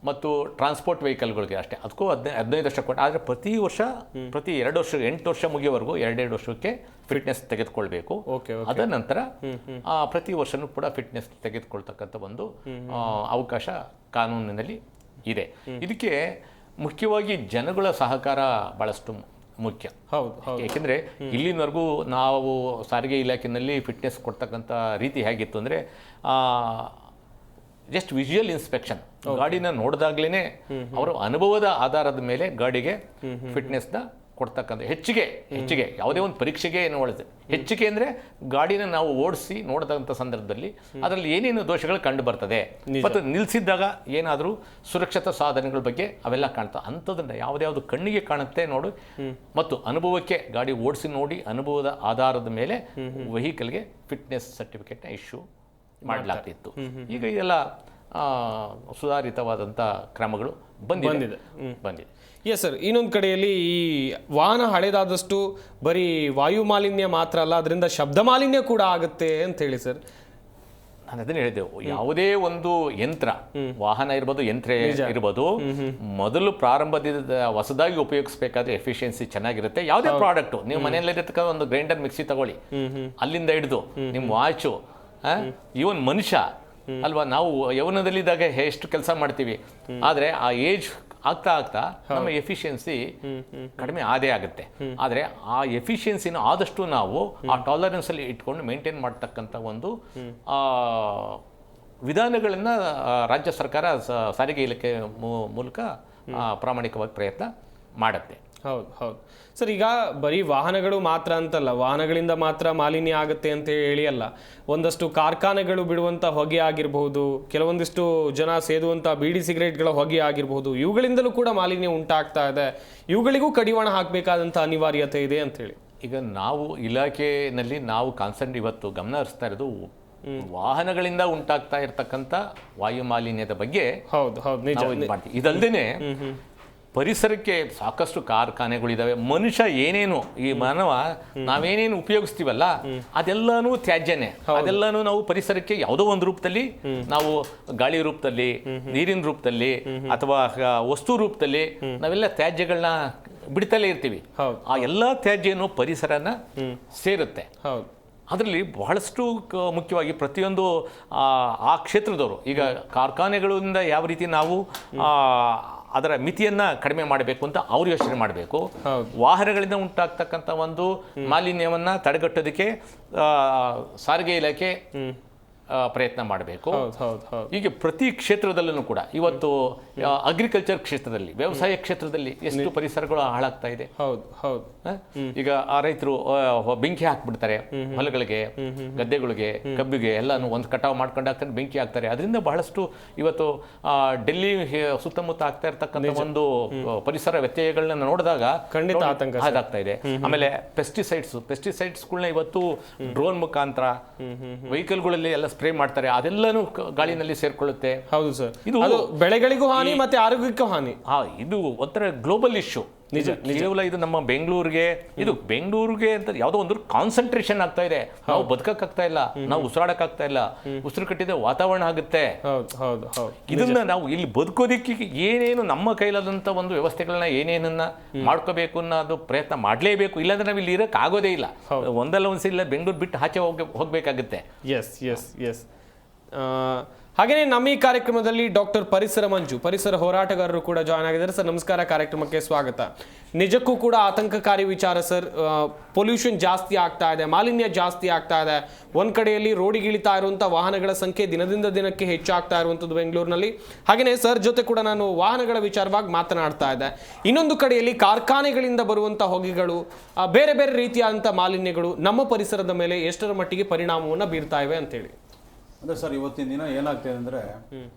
[SPEAKER 2] ಮತ್ತು ಟ್ರಾನ್ಸ್ಪೋರ್ಟ್ ವೆಹಿಕಲ್ಗಳಿಗೆ ಅಷ್ಟೇ, ಅದಕ್ಕೂ 15 ವರ್ಷ ಕೊಟ್ಟು. ಆದರೆ ಪ್ರತಿ 2 ವರ್ಷ 8 ವರ್ಷ ಮುಗಿಯೋವರೆಗೂ 2 ವರ್ಷಕ್ಕೆ ಫಿಟ್ನೆಸ್ ತೆಗೆದುಕೊಳ್ಬೇಕು. ಅದ ನಂತರ ಪ್ರತಿ ವರ್ಷನೂ ಕೂಡ ಫಿಟ್ನೆಸ್ ತೆಗೆದುಕೊಳ್ತಕ್ಕಂಥ ಒಂದು ಅವಕಾಶ ಕಾನೂನಿನಲ್ಲಿ ಇದೆ. ಇದಕ್ಕೆ ಮುಖ್ಯವಾಗಿ ಜನಗಳ ಸಹಕಾರ ಬಹಳಷ್ಟು ಮುಖ್ಯ. ಏಕೆಂದರೆ ಇಲ್ಲಿನವರೆಗೂ ನಾವು ಸಾರಿಗೆ ಇಲಾಖೆಯಲ್ಲಿ ಫಿಟ್ನೆಸ್ ಕೊಡ್ತಕ್ಕಂಥ ರೀತಿ ಹೇಗಿತ್ತು ಅಂದರೆ ಜಸ್ಟ್ ವಿಜುವಲ್ ಇನ್ಸ್ಪೆಕ್ಷನ್, ಗಾಡಿನ ನೋಡಿದಾಗ್ಲೇ ಅವರ ಅನುಭವದ ಆಧಾರದ ಮೇಲೆ ಗಾಡಿಗೆ ಫಿಟ್ನೆಸ್ನ ಕೊಡ್ತಕ್ಕಂಥ ಹೆಚ್ಚಿಗೆ ಯಾವುದೇ ಒಂದು ಪರೀಕ್ಷೆಗೆ ನೋಡಿದೆ ಹೆಚ್ಚಿಗೆ ಅಂದರೆ ಗಾಡಿನ ನಾವು ಓಡಿಸಿ ನೋಡಿದಂಥ ಸಂದರ್ಭದಲ್ಲಿ ಅದರಲ್ಲಿ ಏನೇನು ದೋಷಗಳು ಕಂಡು ಬರ್ತದೆ ಮತ್ತು ನಿಲ್ಲಿಸಿದ್ದಾಗ ಏನಾದರೂ ಸುರಕ್ಷತಾ ಸಾಧನಗಳ ಬಗ್ಗೆ ಅವೆಲ್ಲ ಕಾಣ್ತವೆ. ಅಂಥದ್ದನ್ನು ಯಾವುದ್ಯಾವುದು ಕಣ್ಣಿಗೆ ಕಾಣುತ್ತೆ ನೋಡು ಮತ್ತು ಅನುಭವಕ್ಕೆ ಗಾಡಿ ಓಡಿಸಿ ನೋಡಿ ಅನುಭವದ ಆಧಾರದ ಮೇಲೆ ವೆಹಿಕಲ್ಗೆ ಫಿಟ್ನೆಸ್ ಸರ್ಟಿಫಿಕೇಟ್ನ ಇಶ್ಯೂ ಮಾಡಲಾಗ್ತಿತ್ತು. ಈಗ ಇದೆಲ್ಲ ಸುಧಾರಿತವಾದಂಥ ಕ್ರಮಗಳು ಬಂದಿದೆ.
[SPEAKER 3] ಎಸ್ ಸರ್, ಇನ್ನೊಂದು ಕಡೆಯಲ್ಲಿ ಈ ವಾಹನ ಹಳೆದಾದಷ್ಟು ಬರೀ ವಾಯು ಮಾಲಿನ್ಯ ಮಾತ್ರ ಅಲ್ಲ, ಅದರಿಂದ ಶಬ್ದ ಮಾಲಿನ್ಯ ಕೂಡ ಆಗುತ್ತೆ ಅಂತ ಹೇಳಿ ಸರ್.
[SPEAKER 2] ನಾನು ಅದನ್ನ ಹೇಳಿದೆವು, ಯಾವುದೇ ಒಂದು ಯಂತ್ರ, ವಾಹನ ಇರ್ಬೋದು, ಯಂತ್ರ ಇರ್ಬೋದು, ಮೊದಲು ಪ್ರಾರಂಭದಿಂದ ಹೊಸದಾಗಿ ಉಪಯೋಗಿಸಬೇಕಾದ್ರೆ ಎಫಿಷಿಯನ್ಸಿ ಚೆನ್ನಾಗಿರುತ್ತೆ. ಯಾವುದೇ ಪ್ರಾಡಕ್ಟು, ನೀವು ಮನೆಯಲ್ಲಿರತಕ್ಕ ಒಂದು ಗ್ರೈಂಡರ್ ಮಿಕ್ಸಿ ತಗೊಳ್ಳಿ, ಅಲ್ಲಿಂದ ಹಿಡಿದು ನಿಮ್ಮ ವಾಚು, ಇವನ್ ಮನುಷ್ಯ ಅಲ್ವಾ, ನಾವು ಯೌವನದಲ್ಲಿದ್ದಾಗ ಎಷ್ಟು ಕೆಲಸ ಮಾಡ್ತೀವಿ, ಆದರೆ ಆ ಏಜ್ ಆಗ್ತಾ ನಮ್ಮ ಎಫಿಷಿಯನ್ಸಿ ಕಡಿಮೆ ಆದೇ ಆಗುತ್ತೆ. ಆದರೆ ಆ ಎಫಿಷಿಯನ್ಸಿನ ಆದಷ್ಟು ನಾವು ಆ ಟಾಲರೆನ್ಸಲ್ಲಿ ಇಟ್ಕೊಂಡು ಮೇಂಟೈನ್ ಮಾಡ್ತಕ್ಕಂಥ ಒಂದು ವಿಧಾನಗಳನ್ನು ರಾಜ್ಯ ಸರ್ಕಾರ ಸಾರಿಗೆ ಇಲಾಖೆ ಮೂಲಕ ಪ್ರಾಮಾಣಿಕವಾಗಿ ಪ್ರಯತ್ನ ಮಾಡುತ್ತೆ.
[SPEAKER 3] ಹೌದು ಸರ್, ಈಗ ಬರೀ ವಾಹನಗಳು ಮಾತ್ರ ಅಂತಲ್ಲ, ವಾಹನಗಳಿಂದ ಮಾತ್ರ ಮಾಲಿನ್ಯ ಆಗುತ್ತೆ ಅಂತ ಹೇಳಿ ಅಲ್ಲ, ಒಂದಷ್ಟು ಕಾರ್ಖಾನೆಗಳು ಬಿಡುವಂಥ ಹೊಗೆ ಆಗಿರಬಹುದು, ಕೆಲವೊಂದಿಷ್ಟು ಜನ ಸೇದುವಂಥ ಬೀಡಿ ಸಿಗರೇಟ್ಗಳ ಹೊಗೆ ಆಗಿರಬಹುದು, ಇವುಗಳಿಂದಲೂ ಕೂಡ ಮಾಲಿನ್ಯ ಉಂಟಾಗ್ತಾ ಇದೆ. ಇವುಗಳಿಗೂ ಕಡಿವಾಣ ಹಾಕಬೇಕಾದಂಥ ಅನಿವಾರ್ಯತೆ ಇದೆ ಅಂತ ಹೇಳಿ
[SPEAKER 2] ಈಗ ನಾವು ಇಲಾಖೆಯಲ್ಲಿ ನಾವು ಕಾನ್ಸಂಟ್ ಇವತ್ತು ಗಮನ ಹರಿಸ್ತಾ ಇರೋದು ವಾಹನಗಳಿಂದ ಉಂಟಾಗ್ತಾ ಇರತಕ್ಕಂಥ ವಾಯು ಮಾಲಿನ್ಯದ ಬಗ್ಗೆ. ಇದಲ್ದೇನೆ ಪರಿಸರಕ್ಕೆ ಸಾಕಷ್ಟು ಕಾರ್ಖಾನೆಗಳಿದ್ದಾವೆ. ಮನುಷ್ಯ ಏನೇನು, ಈ ಮಾನವ ನಾವೇನೇನು ಉಪಯೋಗಿಸ್ತೀವಲ್ಲ ಅದೆಲ್ಲನೂ ತ್ಯಾಜ್ಯನೇ. ಅದೆಲ್ಲನೂ ನಾವು ಪರಿಸರಕ್ಕೆ ಯಾವುದೋ ಒಂದು ರೂಪದಲ್ಲಿ, ನಾವು ಗಾಳಿ ರೂಪದಲ್ಲಿ, ನೀರಿನ ರೂಪದಲ್ಲಿ ಅಥವಾ ವಸ್ತು ರೂಪದಲ್ಲಿ ನಾವೆಲ್ಲ ತ್ಯಾಜ್ಯಗಳನ್ನ ಬಿಡ್ತಲೇ ಇರ್ತೀವಿ. ಆ ಎಲ್ಲ ತ್ಯಾಜ್ಯನೂ ಪರಿಸರನ ಸೇರುತ್ತೆ. ಅದರಲ್ಲಿ ಬಹಳಷ್ಟು ಮುಖ್ಯವಾಗಿ ಪ್ರತಿಯೊಂದು ಆ ಕ್ಷೇತ್ರದವರು, ಈಗ ಕಾರ್ಖಾನೆಗಳಿಂದ ಯಾವ ರೀತಿ ನಾವು ಅದರ ಮಿತಿಯನ್ನು ಕಡಿಮೆ ಮಾಡಬೇಕು ಅಂತ ಅವ್ರು ಯೋಚನೆ ಮಾಡಬೇಕು. ವಾಹನಗಳಿಂದ ಉಂಟಾಗ್ತಕ್ಕಂಥ ಒಂದು ಮಾಲಿನ್ಯವನ್ನು ತಡೆಗಟ್ಟೋದಕ್ಕೆ ಸಾರಿಗೆ ಇಲಾಖೆ ಪ್ರಯತ್ನ ಮಾಡಬೇಕು.
[SPEAKER 3] ಹೌದು ಹೌದು ಹೌದು.
[SPEAKER 2] ಹೀಗೆ ಪ್ರತಿ ಕ್ಷೇತ್ರದಲ್ಲೂ ಕೂಡ ಇವತ್ತು ಅಗ್ರಿಕಲ್ಚರ್ ಕ್ಷೇತ್ರದಲ್ಲಿ, ವ್ಯವಸಾಯ ಕ್ಷೇತ್ರದಲ್ಲಿ ಎಷ್ಟು ಪರಿಸರಗಳು ಹಾಳಾಗ್ತಾ ಇದೆ.
[SPEAKER 3] ಹೌದು ಹೌದು.
[SPEAKER 2] ಈಗ ಆ ರೈತರು ಬೆಂಕಿ ಹಾಕ್ಬಿಡ್ತಾರೆ ಹೊಲಗಳಿಗೆ, ಗದ್ದೆಗಳಿಗೆ, ಕಬ್ಬಿಗೆ ಎಲ್ಲಾನು ಒಂದು ಕಟಾವು ಮಾಡ್ಕೊಂಡು ಹಾಕ್ತಾರೆ, ಬೆಂಕಿ ಹಾಕ್ತಾರೆ. ಅದರಿಂದ ಬಹಳಷ್ಟು ಇವತ್ತು ಡೆಲ್ಲಿ ಸುತ್ತಮುತ್ತ ಆಗ್ತಾ ಇರ್ತಕ್ಕಂಥ ಒಂದು ಪರಿಸರ ವ್ಯತ್ಯಯಗಳನ್ನ ನೋಡಿದಾಗ
[SPEAKER 3] ಖಂಡಿತ ಆತಂಕ
[SPEAKER 2] ಆಗ್ತಾ ಇದೆ. ಆಮೇಲೆ ಪೆಸ್ಟಿಸೈಡ್ಸ್ಗಳನ್ನ ಇವತ್ತು ಡ್ರೋನ್ ಮುಖಾಂತರ ವೆಹಿಕಲ್ಗಳಲ್ಲಿ ಎಲ್ಲ ಸ್ಪ್ರೇ ಮಾಡ್ತಾರೆ, ಅದೆಲ್ಲನೂ ಗಾಳಿನಲ್ಲಿ ಸೇರ್ಕೊಳ್ಳುತ್ತೆ.
[SPEAKER 3] ಹೌದು ಸರ್.
[SPEAKER 2] ಇದು
[SPEAKER 3] ಬೆಳೆಗಳಿಗೂ ಹಾನಿ ಮತ್ತೆ ಆರೋಗ್ಯಕ್ಕೂ ಹಾನಿ.
[SPEAKER 2] ಇದು ಒಂಥರ ಗ್ಲೋಬಲ್ ಇಶ್ಯೂ.
[SPEAKER 3] ನಿಜ.
[SPEAKER 2] ಕೇವಲ ಇದು ನಮ್ಮ ಬೆಂಗಳೂರಿಗೆ ಅಂತ ಯಾವುದೋ ಒಂದು ಕಾನ್ಸಂಟ್ರೇಷನ್ ಆಗ್ತಾ ಇದೆ. ನಾವು ಬದುಕಕ್ಕಾಗ್ತಾ ಇಲ್ಲ, ನಾವು ಉಸಿರಾಡಕ್ಕಾಗ್ತಾ ಇಲ್ಲ, ಉಸಿರು ಕಟ್ಟಿದ ವಾತಾವರಣ ಆಗುತ್ತೆ. ಇದನ್ನ ನಾವು ಇಲ್ಲಿ ಬದುಕೋದಿಕ್ಕೆ ಏನೇನು ನಮ್ಮ ಕೈಲಾದಂತ ಒಂದು ವ್ಯವಸ್ಥೆಗಳನ್ನ ಏನೇನನ್ನ ಮಾಡ್ಕೋಬೇಕು ಅನ್ನೋದು ಪ್ರಯತ್ನ ಮಾಡಲೇಬೇಕು. ಇಲ್ಲಾಂದ್ರೆ ನಾವು ಇಲ್ಲಿ ಇರಕ್ ಆಗೋದೇ ಇಲ್ಲ. ಒಂದಲ್ಲ ಒಂದ್ಸಲ ಬೆಂಗಳೂರು ಬಿಟ್ಟು ಆಚೆ ಹೋಗ್ಬೇಕಾಗುತ್ತೆ.
[SPEAKER 3] Yes yes yes. ಹಾಗೆಯೇ ನಮ್ಮ ಈ ಕಾರ್ಯಕ್ರಮದಲ್ಲಿ ಡಾಕ್ಟರ್ ಪರಿಸರ ಮಂಜು, ಪರಿಸರ ಹೋರಾಟಗಾರರು ಕೂಡ ಜಾಯ್ನ್ ಆಗಿದ್ದಾರೆ. ಸರ್ ನಮಸ್ಕಾರ, ಕಾರ್ಯಕ್ರಮಕ್ಕೆ ಸ್ವಾಗತ. ನಿಜಕ್ಕೂ ಕೂಡ ಆತಂಕಕಾರಿ ವಿಚಾರ ಸರ್. ಪೊಲ್ಯೂಷನ್ ಜಾಸ್ತಿ ಆಗ್ತಾ ಇದೆ, ಮಾಲಿನ್ಯ ಜಾಸ್ತಿ ಆಗ್ತಾ ಇದೆ. ಒಂದ್ ಕಡೆಯಲ್ಲಿ ರೋಡಿಗಿಳಿತಾ ಇರುವಂಥ ವಾಹನಗಳ ಸಂಖ್ಯೆ ದಿನದಿಂದ ದಿನಕ್ಕೆ ಹೆಚ್ಚಾಗ್ತಾ ಇರುವಂಥದ್ದು ಬೆಂಗಳೂರಿನಲ್ಲಿ. ಹಾಗೆಯೇ ಸರ್ ಜೊತೆ ಕೂಡ ನಾನು ವಾಹನಗಳ ವಿಚಾರವಾಗಿ ಮಾತನಾಡ್ತಾ ಇದ್ದೆ. ಇನ್ನೊಂದು ಕಡೆಯಲ್ಲಿ ಕಾರ್ಖಾನೆಗಳಿಂದ ಬರುವಂಥ ಹೊಗೆಗಳು, ಬೇರೆ ಬೇರೆ ರೀತಿಯಾದಂಥ ಮಾಲಿನ್ಯಗಳು ನಮ್ಮ ಪರಿಸರದ ಮೇಲೆ ಎಷ್ಟರ ಮಟ್ಟಿಗೆ ಪರಿಣಾಮವನ್ನು ಬೀರ್ತಾ ಇವೆ ಅಂತೇಳಿ.
[SPEAKER 4] ಅಂದರೆ ಸರ್ ಇವತ್ತಿನ ದಿನ ಏನಾಗ್ತಿದೆ ಅಂದರೆ,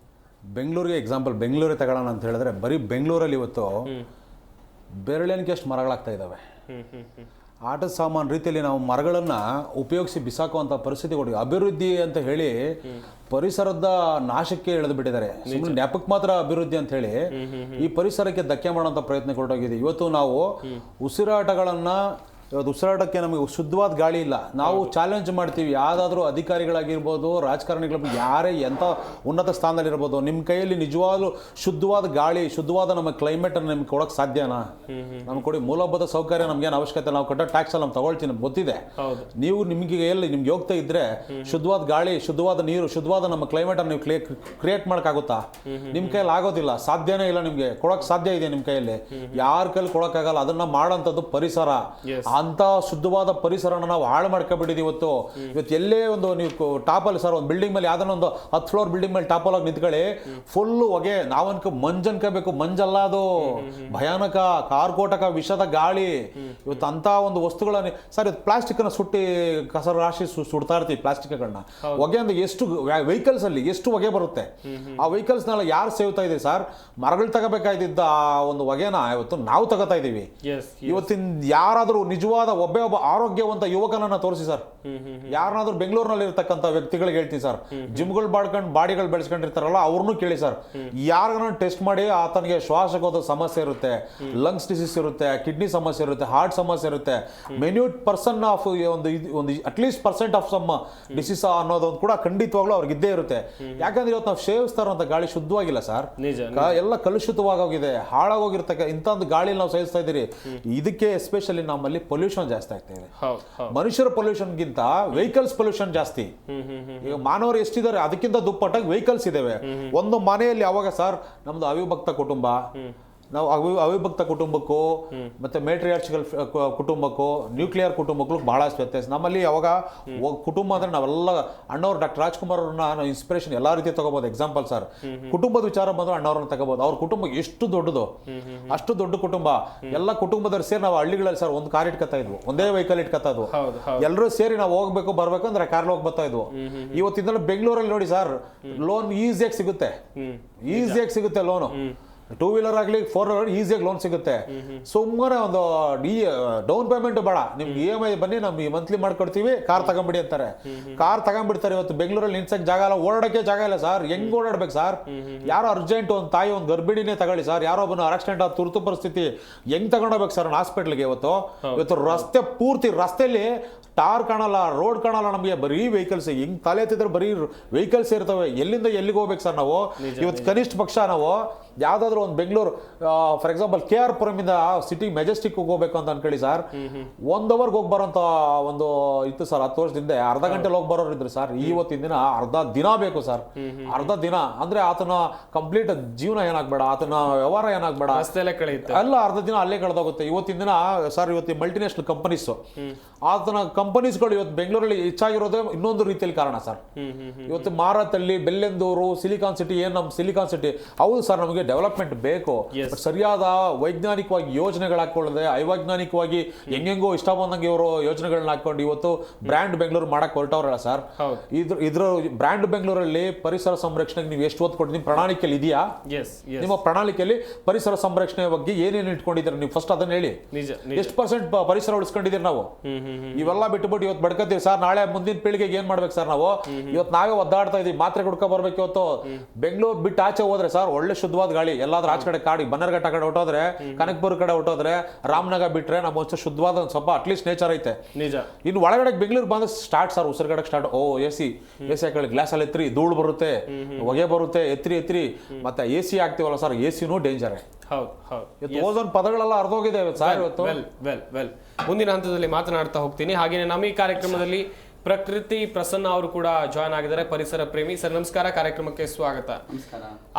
[SPEAKER 4] ಬೆಂಗಳೂರಿಗೆ ಎಕ್ಸಾಂಪಲ್ ಬೆಂಗಳೂರೇ ತಗೊಳ್ಳೋಣ ಅಂತ ಹೇಳಿದ್ರೆ, ಬರೀ ಬೆಂಗಳೂರಲ್ಲಿ ಇವತ್ತು ಬೆರಳೆಣಿಕೆ ಅಷ್ಟು ಮರಗಳಾಗ್ತಾ ಇದ್ದಾವೆ. ಆಟದ ಸಾಮಾನು ರೀತಿಯಲ್ಲಿ ನಾವು ಮರಗಳನ್ನು ಉಪಯೋಗಿಸಿ ಬಿಸಾಕುವಂಥ ಪರಿಸ್ಥಿತಿ ಕೊಟ್ಟಿದೆ. ಅಭಿವೃದ್ಧಿ ಅಂತ ಹೇಳಿ ಪರಿಸರದ ನಾಶಕ್ಕೆ ಎಳೆದು ಬಿಟ್ಟಿದ್ದಾರೆ. ಸುಮ್ಮನೆ ನೆಪಕ್ಕೆ ಮಾತ್ರ ಅಭಿವೃದ್ಧಿ ಅಂತ ಹೇಳಿ ಈ ಪರಿಸರಕ್ಕೆ ಧಕ್ಕೆ ಮಾಡುವಂಥ ಪ್ರಯತ್ನ ಕೊಟ್ಟೋಗಿದೆ. ಇವತ್ತು ನಾವು ಉಸಿರಾಟಕ್ಕೆ ನಮಗೆ ಶುದ್ಧವಾದ ಗಾಳಿ ಇಲ್ಲ. ನಾವು ಚಾಲೆಂಜ್ ಮಾಡ್ತೀವಿ, ಯಾವುದಾದ್ರೂ ಅಧಿಕಾರಿಗಳಾಗಿರ್ಬೋದು, ರಾಜಕಾರಣಿಗಳು, ಯಾರೇ ಎಂಥ ಉನ್ನತ ಸ್ಥಾನದಲ್ಲಿರ್ಬೋದು, ನಿಮ್ಮ ಕೈಯಲ್ಲಿ ನಿಜವಾಗ್ಲೂ ಶುದ್ಧವಾದ ಗಾಳಿ, ಶುದ್ಧವಾದ ನಮ್ಮ ಕ್ಲೈಮೇಟನ್ನು ನಿಮ್ಗೆ ಕೊಡೋಕೆ ಸಾಧ್ಯನಾ? ನಮ್ಗೆ ಕೊಡಿ. ಮೂಲಭೂತ ಸೌಕರ್ಯ ನಮ್ಗೇನು ಅವಶ್ಯಕತೆ, ನಾವು ಕಟ್ಟೋ ಟ್ಯಾಕ್ಸಲ್ಲಿ ನಾವು ತಗೊಳ್ತೀನಿ, ಗೊತ್ತಿದೆ. ನೀವು ನಿಮ್ಗೆ ಹೋಗ್ತಾ ಇದ್ರೆ ಶುದ್ಧವಾದ ಗಾಳಿ, ಶುದ್ಧವಾದ ನೀರು, ಶುದ್ಧವಾದ ನಮ್ಮ ಕ್ಲೈಮೇಟನ್ನು ನೀವು ಕ್ರಿಯೇಟ್ ಮಾಡೋಕ್ಕಾಗುತ್ತಾ? ನಿಮ್ಮ ಕೈಯಲ್ಲಿ ಆಗೋದಿಲ್ಲ, ಸಾಧ್ಯನೇ ಇಲ್ಲ. ನಿಮಗೆ ಕೊಡೋಕೆ ಸಾಧ್ಯ ಇದೆ ನಿಮ್ಮ ಕೈಯಲ್ಲಿ, ಯಾರ ಕೈಯಲ್ಲಿ ಕೊಡೋಕ್ಕಾಗಲ್ಲ. ಅದನ್ನ ಮಾಡೋಂಥದ್ದು ಪರಿಸರ. ಅಂತ ಶುದ್ಧವಾದ ಪರಿಸರನ ನಾವು ಹಾಳು ಮಾಡ್ಕೊಬಿಟ್ಟಿದ್ದೀವಿ. ಇವತ್ತು ಎಲ್ಲೇ ಒಂದು ನೀವು ಟಾಪಲ್ಲಿ ಸರ್ ಒಂದು ಬಿಲ್ಡಿಂಗ್ ಮೇಲೆ ಯಾವ್ದಾನ ಒಂದು 10 ಫ್ಲೋರ್ ಬಿಲ್ಡಿಂಗ್ ಮೇಲೆ ಟಾಪಲ್ಲಿ ನಿಂತ್ಕೊಳ್ಳಿ, ಫುಲ್ಲು ಹೊಗೆ. ಮಂಜ್ ಅನ್ಕೋಬೇಕು, ಮಂಜಲ್ಲ ಅದು, ಭಯಾನಕ ಕಾರ್ಕೋಟಕ ವಿಷದ ಗಾಳಿ. ಇವತ್ತು ಅಂತ ಒಂದು ವಸ್ತುಗಳನ್ನ ಸರ್ ಪ್ಲಾಸ್ಟಿಕ್ ಅನ್ನ ಸುಟ್ಟಿ ಕಸರ ರಾಶಿ ಸುಡ್ತಾ ಇರ್ತೀವಿ ಪ್ಲಾಸ್ಟಿಕ್ಗಳನ್ನ. ಹೊಗೆ ಅಂದ್ರೆ ಎಷ್ಟು ವೆಹಿಕಲ್ಸ್ ಅಲ್ಲಿ ಎಷ್ಟು ಹೊಗೆ ಬರುತ್ತೆ. ಆ ವೆಹಿಕಲ್ಸ್ನೆಲ್ಲ ಯಾರು ಸೇವ್ತಾ ಇದೆ ಸರ್? ಮರಗಳು ತಗೋಬೇಕಾಯ್ತಿದ್ದ ಆ ಒಂದು ಹೊಗೆನ ಇವತ್ತು ನಾವು ತಗೋತಾ ಇದೀವಿ. ಇವತ್ತಿನ ಯಾರಾದ್ರೂ ನಿಜವಾದ ಒಬ್ಬ ಆರೋಗ್ಯವಂತ ಯುವಕನನ್ನ ತೋರಿಸಿ ಸರ್. ಯಾರನ್ನಾದ್ರೂ ಬೆಂಗಳೂರಿನಲ್ಲಿ ಇರ್ತಕ್ಕಂಥ ವ್ಯಕ್ತಿಗಳಿಗೆ ಹೇಳ್ತೀನಿ ಸರ್, ಜಿಮ್ಗಳು ಬಾಡ್ಕೊಂಡು ಬಾಡಿಗಳು ಬೆಳೆಸ್ಕೊಂಡಿರ್ತಾರಲ್ಲ ಅವ್ರನ್ನೂ ಕೇಳಿ ಸರ್. ಯಾರನ್ನ ಟೆಸ್ಟ್ ಮಾಡಿ ಆತನಿಗೆ ಶ್ವಾಸಕೋಶದ ಸಮಸ್ಯೆ ಇರುತ್ತೆ, ಲಂಗ್ಸ್ ಡಿಸೀಸ್ ಇರುತ್ತೆ, ಕಿಡ್ನಿ ಸಮಸ್ಯೆ ಇರುತ್ತೆ, ಹಾರ್ಟ್ ಸಮಸ್ಯೆ ಇರುತ್ತೆ, ಮೆನ್ಯೂಟ್ ಪರ್ಸನ್ ಆಫ್ ಒಂದು ಅಟ್ಲೀಸ್ಟ್ % ಆಫ್ ಸಮ್ ಡಿಸೀಸ್ ಅನ್ನೋದೊಂದು ಕೂಡ ಖಂಡಿತವಾಗ್ಲೂ ಅವ್ರಿಗೆ ಇದ್ದೇ ಇರುತ್ತೆ. ಯಾಕಂದ್ರೆ ಇವತ್ತು ನಾವು ಸೇವಿಸ್ತಾ ಇರುವಂತ ಗಾಳಿ ಶುದ್ಧವಾಗಿಲ್ಲ ಸರ್. ಎಲ್ಲ ಕಲುಷಿತವಾಗೋಗಿದೆ, ಹಾಳಾಗೋಗಿರ್ತಕ್ಕ ಇಂಥ ಒಂದು ಗಾಳಿ ನಾವು ಸೇವಿಸ್ತಾ ಇದ್ದೀರಿ. ಇದಕ್ಕೆ ಎಸ್ಪೆಷಲಿ ನಮ್ಮಲ್ಲಿ ಪೊಲ್ಯೂಷನ್ ಜಾಸ್ತಿ ಆಗ್ತಾ ಇದೆ. ಮನುಷ್ಯರ ಪೊಲ್ಯೂಷನ್ಗಿಂತ ವೆಹಿಕಲ್ಸ್ ಪೊಲ್ಯೂಷನ್ ಜಾಸ್ತಿ. ಈಗ ಮಾನವರು ಎಷ್ಟಿದ್ದಾರೆ ಅದಕ್ಕಿಂತ ದುಪ್ಪಟ್ಟಾಗಿ ವೆಹಿಕಲ್ಸ್ ಇದಾವೆ. ಒಂದು ಮನೆಯಲ್ಲಿ ಯಾವಾಗ ಸರ್ ನಮ್ದು ಅವಿಭಕ್ತ ಕುಟುಂಬ, ನಾವು ಅವಿಭಕ್ತ ಕುಟುಂಬಕ್ಕೂ ಮತ್ತೆ ಮೇಟ್ರಿಯಾರ್ಚಿಕಲ್ ಕುಟುಂಬಕ್ಕೂ ನ್ಯೂಕ್ಲಿಯರ್ ಕುಟುಂಬಕ್ಕೂ ಬಹಳಷ್ಟು ವ್ಯತ್ಯಾಸ. ನಮ್ಮಲ್ಲಿ ಯಾವಾಗ ಕುಟುಂಬ ಅಂದ್ರೆ ನಾವೆಲ್ಲ ಅಣ್ಣವ್ರು ಡಾಕ್ಟರ್ ರಾಜ್ಕುಮಾರ್ ಅವ್ರನ್ನ ನಾವು ಇನ್ಸ್ಪಿರೇಷನ್ ಎಲ್ಲಾ ರೀತಿ ತಗೋಬಹುದು. ಎಕ್ಸಾಂಪಲ್ ಸರ್, ಕುಟುಂಬದ ವಿಚಾರ ಬಂದ್ರೆ ಅಣ್ಣವ್ರನ್ನ ತಗೋಬಹುದು. ಅವ್ರ ಕುಟುಂಬ ಎಷ್ಟು ದೊಡ್ಡದು, ಅಷ್ಟು ದೊಡ್ಡ ಕುಟುಂಬ. ಎಲ್ಲ ಕುಟುಂಬದವ್ರು ಸೇರಿ ನಾವು ಹಳ್ಳಿಗಳಲ್ಲಿ ಸರ್ ಒಂದು ಕಾರ್ ಇಟ್ಕೊತಾ ಇದ್ವು, ಒಂದೇ ವೆಹಿಕಲ್ ಇಟ್ಕೊತಾ ಇದ್ವು. ಎಲ್ಲರೂ ಸೇರಿ ನಾವು ಹೋಗ್ಬೇಕು ಬರ್ಬೇಕು ಅಂದ್ರೆ ಕಾರ್ಲಿ ಹೋಗಿ ಬರ್ತಾ ಇದ್ವು. ಇವತ್ತಿಂದ ಬೆಂಗಳೂರಲ್ಲಿ ನೋಡಿ ಸರ್, ಲೋನ್ ಈಸಿಯಾಗಿ ಸಿಗುತ್ತೆ ಲೋನು. 2 ವೀಲರ್ ಆಗಲಿ 4 ವೀಲರ್ ಈಸಿಯಾಗಿ ಲೋನ್ ಸಿಗುತ್ತೆ. ಸುಮ್ಮನೆ ಒಂದು ಡೌನ್ ಪೇಮೆಂಟ್ ಬೇಡ, ನಿಮ್ಗೆ EMI ಬನ್ನಿ ನಮ್ಗೆ ಮಂತ್ಲಿ ಮಾಡ್ಕೊಡ್ತೀವಿ, ಕಾರ್ ತಗೊಂಬಿಡಿ ಅಂತಾರೆ. ಕಾರ್ ತಗೊಂಡ್ಬಿಡ್ತಾರೆ. ಇವತ್ತು ಬೆಂಗಳೂರಲ್ಲಿ ನಿಲ್ಸಕ್ ಜಾಗ ಇಲ್ಲ, ಓಡಾಡಕ್ಕೆ ಜಾಗ ಇಲ್ಲ ಸರ್. ಹೆಂಗ್ ಓಡಾಡ್ಬೇಕು ಸರ್? ಯಾರೋ ಅರ್ಜೆಂಟ್ ಒಂದು ತಾಯಿ ಒಂದು ಗರ್ಭಿಣಿನೇ ತಗೊಳ್ಳಿ ಸರ್, ಯಾರೋ ಒಬ್ಬನ ಆಕ್ಸಿಡೆಂಟ್ ಆದ ತುರ್ತು ಪರಿಸ್ಥಿತಿ, ಹೆಂಗ್ ತಗೊಂಡೋಗ್ಬೇಕು ಸರ್ ಹಾಸ್ಪಿಟ್ಲ್ಗೆ? ಇವತ್ತು ರಸ್ತೆ ಪೂರ್ತಿ, ರಸ್ತೆಯಲ್ಲಿ ಟಾರ್ ಕಾಣಲ್ಲ, ರೋಡ್ ಕಾಣಲ್ಲ, ನಮಗೆ ಬರೀ ವೆಹಿಕಲ್ಸ್. ಹೆಂಗ್ ತಲೆ ಎತ್ತಿದ್ರೆ ಬರೀ ವೆಹಿಕಲ್ಸ್ ಇರ್ತವೆ. ಎಲ್ಲಿಂದ ಎಲ್ಲಿಗೆ ಹೋಗ್ಬೇಕು ಸರ್ ನಾವು? ಇವತ್ತು ಕನಿಷ್ಠ ಪಕ್ಷ ನಾವು ಯಾವ್ದಾದ್ರು ಒಂದು ಬೆಂಗಳೂರು ಫಾರ್ ಎಕ್ಸಾಂಪಲ್ KR ಪುರಮಿಂದ ಸಿಟಿ ಮೆಜೆಸ್ಟಿಕ್ ಹೋಗ್ಬೇಕು ಅಂತ ಅನ್ಕೊಳ್ಳಿ ಸರ್, 1 ಅವರ್ಗೆ ಹೋಗಿ ಬರೋಂತ ಒಂದು ಇತ್ತು ಸರ್. 10 ವರ್ಷದಿಂದ ಅರ್ಧ ಗಂಟೆಲಿ ಹೋಗಿ ಬರೋರು ಇದ್ರು ಸರ್. ಇವತ್ತಿನ ದಿನ ಅರ್ಧ ದಿನ ಬೇಕು ಸರ್. ಅರ್ಧ ದಿನ ಅಂದ್ರೆ ಆತನ ಕಂಪ್ಲೀಟ್ ಜೀವನ ಏನಾಗ್ಬೇಡ, ಆತನ ವ್ಯವಹಾರ ಏನಾಗ್ಬೇಡ, ಎಲ್ಲ ಅರ್ಧ ದಿನ ಅಲ್ಲೇ ಕಳೆದೋಗುತ್ತೆ. ಇವತ್ತಿನ ದಿನ ಸರ್, ಇವತ್ತು ಮಲ್ಟಿನ್ಯಾಷನಲ್ ಕಂಪನೀಸ್ ಆತನ ಕಂಪನೀಸ್ಗಳು ಇವತ್ತು ಬೆಂಗಳೂರಲ್ಲಿ ಹೆಚ್ಚಾಗಿರೋದೇ ಇನ್ನೊಂದು ರೀತಿಯಲ್ಲಿ ಕಾರಣ ಸರ್. ಇವತ್ತು ಮಾರತಳ್ಳಿ, ಬೆಲ್ಲೆಂದೂರು, ಸಿಲಿಕಾನ್ ಸಿಟಿ, ಏನು ನಮ್ಮ ಸಿಲಿಕಾನ್ ಸಿಟಿ, ಹೌದು ಸರ್, ನಮಗೆ ಡೆವಲಪ್ಮೆಂಟ್ ಬೇಕು. ಬಟ್ ಸರಿಯಾದ ವೈಜ್ಞಾನಿಕವಾಗಿ ಯೋಜನೆಗಳು ಹಾಕೊಳ್ಳದೆ ಅವೈಜ್ಞಾನಿಕವಾಗಿ ಹೆಂಗೆಂಗೋ ಇಷ್ಟ ಬಂದಂಗೆ ಇವರು ಯೋಜನೆಗಳನ್ನ ಹಾಕೊಂಡು ಇವತ್ತು ಬ್ರ್ಯಾಂಡ್ ಬೆಂಗಳೂರು ಮಾಡಕ್ ಹೊರಟವ್ರಲ್ಲ ಸರ್. ಇದ್ರ ಬ್ರ್ಯಾಂಡ್ ಬೆಂಗಳೂರಲ್ಲಿ ಪರಿಸರ ಸಂರಕ್ಷಣೆಗೆ ನೀವು ಎಷ್ಟು ಒತ್ತು ಕೊಟ್ಟು ನಿಮ್ಮ ಪ್ರಣಾಳಿಕೆಯಲ್ಲಿ ಇದೆಯಾ? ನಿಮ್ಮ ಪ್ರಣಾಳಿಕೆಯಲ್ಲಿ ಪರಿಸರ ಸಂರಕ್ಷಣೆ ಬಗ್ಗೆ ಏನೇನು ಇಟ್ಕೊಂಡಿದ್ದೀರಾ ನೀವು ಫಸ್ಟ್ ಅದನ್ನ ಹೇಳಿ. ಎಷ್ಟು % ಪರಿಸರ ಉಳಿಸ್ಕೊಂಡಿದ್ದೀರಿ ನಾವು? ಇವೆಲ್ಲ ಬಿಟ್ಟುಬಿಟ್ಟು ಇವತ್ತು ಬಡ್ಕತ್ತೀವಿ ಸರ್. ನಾಳೆ ಮುಂದಿನ ಪೀಳಿಗೆಗೆ ಏನ್ ಮಾಡ್ಬೇಕು ಸರ್ ನಾವು? ಇವತ್ತು ನಾವೇ ಒದ್ದಾಡ್ತಾ ಇದೀವಿ, ಮಾತ್ರೆ ಕುಡ್ಕೊ ಬರ್ಬೇಕು. ಇವತ್ತು ಬೆಂಗಳೂರು ಬಿಟ್ಟು ಆಚೆ ಹೋದ್ರೆ ಸರ್ ಒಳ್ಳೆ ಶುದ್ಧವಾದ ಗಾಳಿ. ಎಲ್ಲಾದ್ರೂ ಆಚೆ ಕಡೆ ಕಾಡಿ ಬನ್ನರ್ಘಟ್ಟ ಕಡೆ ಹೊಟ್ಟೋದ್ರೆ, ಕನಕಪುರ ಕಡೆ ಹೊಟ್ಟೋದ್ರೆ, ರಾಮನಗರ ಬಿಟ್ರೆ ನಮ್ಮ ಒಂದು ಶುದ್ಧವಾದ ಒಂದು ಸ್ವಲ್ಪ ಅಟ್ಲೀಸ್ಟ್ ನೇಚರ್ ಐತೆ.
[SPEAKER 3] ನಿಜ.
[SPEAKER 4] ಇನ್ನು ಒಳಗಡೆ ಬೆಂಗಳೂರು ಬಂದ ಸ್ಟಾರ್ಟ್ ಸರ್, ಉಸಿರುಗಡಕ್ಕೆ ಸ್ಟಾರ್ಟ್. ಎಸಿ ಹಾಕಿ ಗ್ಲಾಸ್ ಅಲ್ಲಿ ಎತ್ರಿ, ಧೂಳು ಬರುತ್ತೆ, ಹೊಗೆ ಬರುತ್ತೆ, ಎತ್ರಿ ಮತ್ತೆ ಎಸಿ ಹಾಕ್ತಿವಲ್ಲ ಸರ್, ಎಸಿನೂ ಡೇಂಜರ್. ಓಝೋನ್ ಪದಗಳೆಲ್ಲ ಅರ್ಧೋಗಿದೆ ಸರ್ ಇವತ್ತು.
[SPEAKER 3] ಮುಂದಿನ ಹಂತದಲ್ಲಿ ಮಾತನಾಡ್ತಾ ಹೋಗ್ತೀನಿ. ಹಾಗೇನೆ ನಮ್ಮ ಈ ಕಾರ್ಯಕ್ರಮದಲ್ಲಿ ಪ್ರಕೃತಿ ಪ್ರಸನ್ನ ಅವರು ಕೂಡ ಜಾಯ್ನ್ ಆಗಿದ್ದಾರೆ, ಪರಿಸರ ಪ್ರೇಮಿ. ಸರ್ ನಮಸ್ಕಾರ, ಕಾರ್ಯಕ್ರಮಕ್ಕೆ ಸ್ವಾಗತ.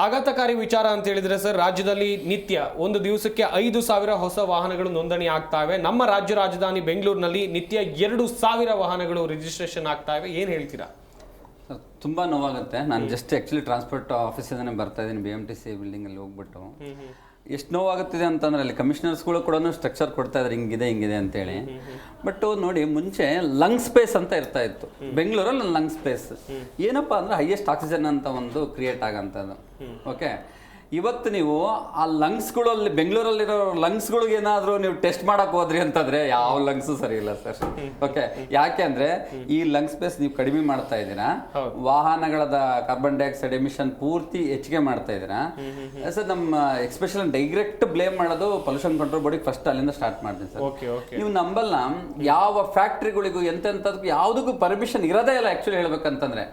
[SPEAKER 3] ಆಘಾತಕಾರಿ ವಿಚಾರ ಅಂತ ಹೇಳಿದ್ರೆ ಸರ್, ರಾಜ್ಯದಲ್ಲಿ ನಿತ್ಯ ಒಂದು ದಿವಸಕ್ಕೆ 5,000 ಹೊಸ ವಾಹನಗಳು ನೋಂದಣಿ ಆಗ್ತಾ ಇವೆ. ನಮ್ಮ ರಾಜ್ಯ ರಾಜಧಾನಿ ಬೆಂಗಳೂರಿನಲ್ಲಿ ನಿತ್ಯ 2,000 ವಾಹನಗಳು ರಿಜಿಸ್ಟ್ರೇಷನ್ ಆಗ್ತಾ ಇವೆ. ಏನ್ ಹೇಳ್ತೀರಾ?
[SPEAKER 5] ತುಂಬ ನೋವಾಗುತ್ತೆ. ನಾನು ಜಸ್ಟ್ ಆ್ಯಕ್ಚುಲಿ ಟ್ರಾನ್ಸ್ಪೋರ್ಟ್ ಆಫೀಸಿಂದನೇ ಬರ್ತಾ ಇದ್ದೀನಿ, BMTC ಬಿಲ್ಡಿಂಗಲ್ಲಿ ಹೋಗ್ಬಿಟ್ಟು. ಎಷ್ಟು ನೋವಾಗುತ್ತಿದೆ ಅಂತಂದರೆ ಅಲ್ಲಿ ಕಮಿಷನರ್ಸ್ಗಳು ಕೂಡ ಸ್ಟ್ರಕ್ಚರ್ ಕೊಡ್ತಾ ಇದ್ದಾರೆ, ಹಿಂಗಿದೆ ಅಂತೇಳಿ. ಬಟ್ ನೋಡಿ, ಮುಂಚೆ ಲಂಗ್ ಸ್ಪೇಸ್ ಅಂತ ಇರ್ತಾ ಇತ್ತು ಬೆಂಗಳೂರಲ್ಲಿ. ಲಂಗ್ ಸ್ಪೇಸ್ ಏನಪ್ಪ ಅಂದರೆ ಹೈಯೆಸ್ಟ್ ಆಕ್ಸಿಜನ್ ಅಂತ ಒಂದು ಕ್ರಿಯೇಟ್ ಆಗೋಂಥದ್ದು. ಓಕೆ, ಇವತ್ತು ನೀವು ಆ ಲಂಗ್ಸ್ಗಳಲ್ಲಿ ಬೆಂಗಳೂರಲ್ಲಿರೋ ಲಂಗ್ಸ್ಗಳಿಗೆ ಏನಾದರೂ ನೀವು ಟೆಸ್ಟ್ ಮಾಡಕ್ಕೆ ಹೋದ್ರಿ ಅಂತಂದರೆ ಯಾವ ಲಂಗ್ಸು ಸರಿ ಇಲ್ಲ ಸರ್. ಓಕೆ, ಯಾಕೆ ಅಂದರೆ ಈ ಲಂಗ್ ಸ್ಪೇಸ್ ನೀವು ಕಡಿಮೆ ಮಾಡ್ತಾ ಇದ್ದೀರಾ, ವಾಹನಗಳದ ಕಾರ್ಬನ್ ಡೈಆಕ್ಸೈಡ್ ಎಮಿಷನ್ ಪೂರ್ತಿ ಹೆಚ್ಚಿಗೆ ಮಾಡ್ತಾ ಇದ್ದೀರಾ ಸರ್. ನಮ್ಮ ಎಕ್ಸ್ಪೆಷಲ್ ಡೈರೆಕ್ಟ್ ಬ್ಲೇಮ್ ಮಾಡೋದು ಪೊಲ್ಯೂಷನ್ ಕಂಟ್ರೋಲ್ ಬೋರ್ಡಿಗೆ ಫಸ್ಟ್ ಅಲ್ಲಿಂದ ಸ್ಟಾರ್ಟ್ ಮಾಡ್ತೀನಿ ಸರ್. ನೀವು ನಂಬಲ್ಲ, ಯಾವ ಫ್ಯಾಕ್ಟ್ರಿಗಳಿಗೂ ಎಂತೆಂಥದಕ್ಕೂ ಯಾವುದಕ್ಕೂ ಪರ್ಮಿಷನ್ ಇರೋದೇ ಇಲ್ಲ ಆ್ಯಕ್ಚುಲಿ ಹೇಳ್ಬೇಕಂತಂದ್ರೆ.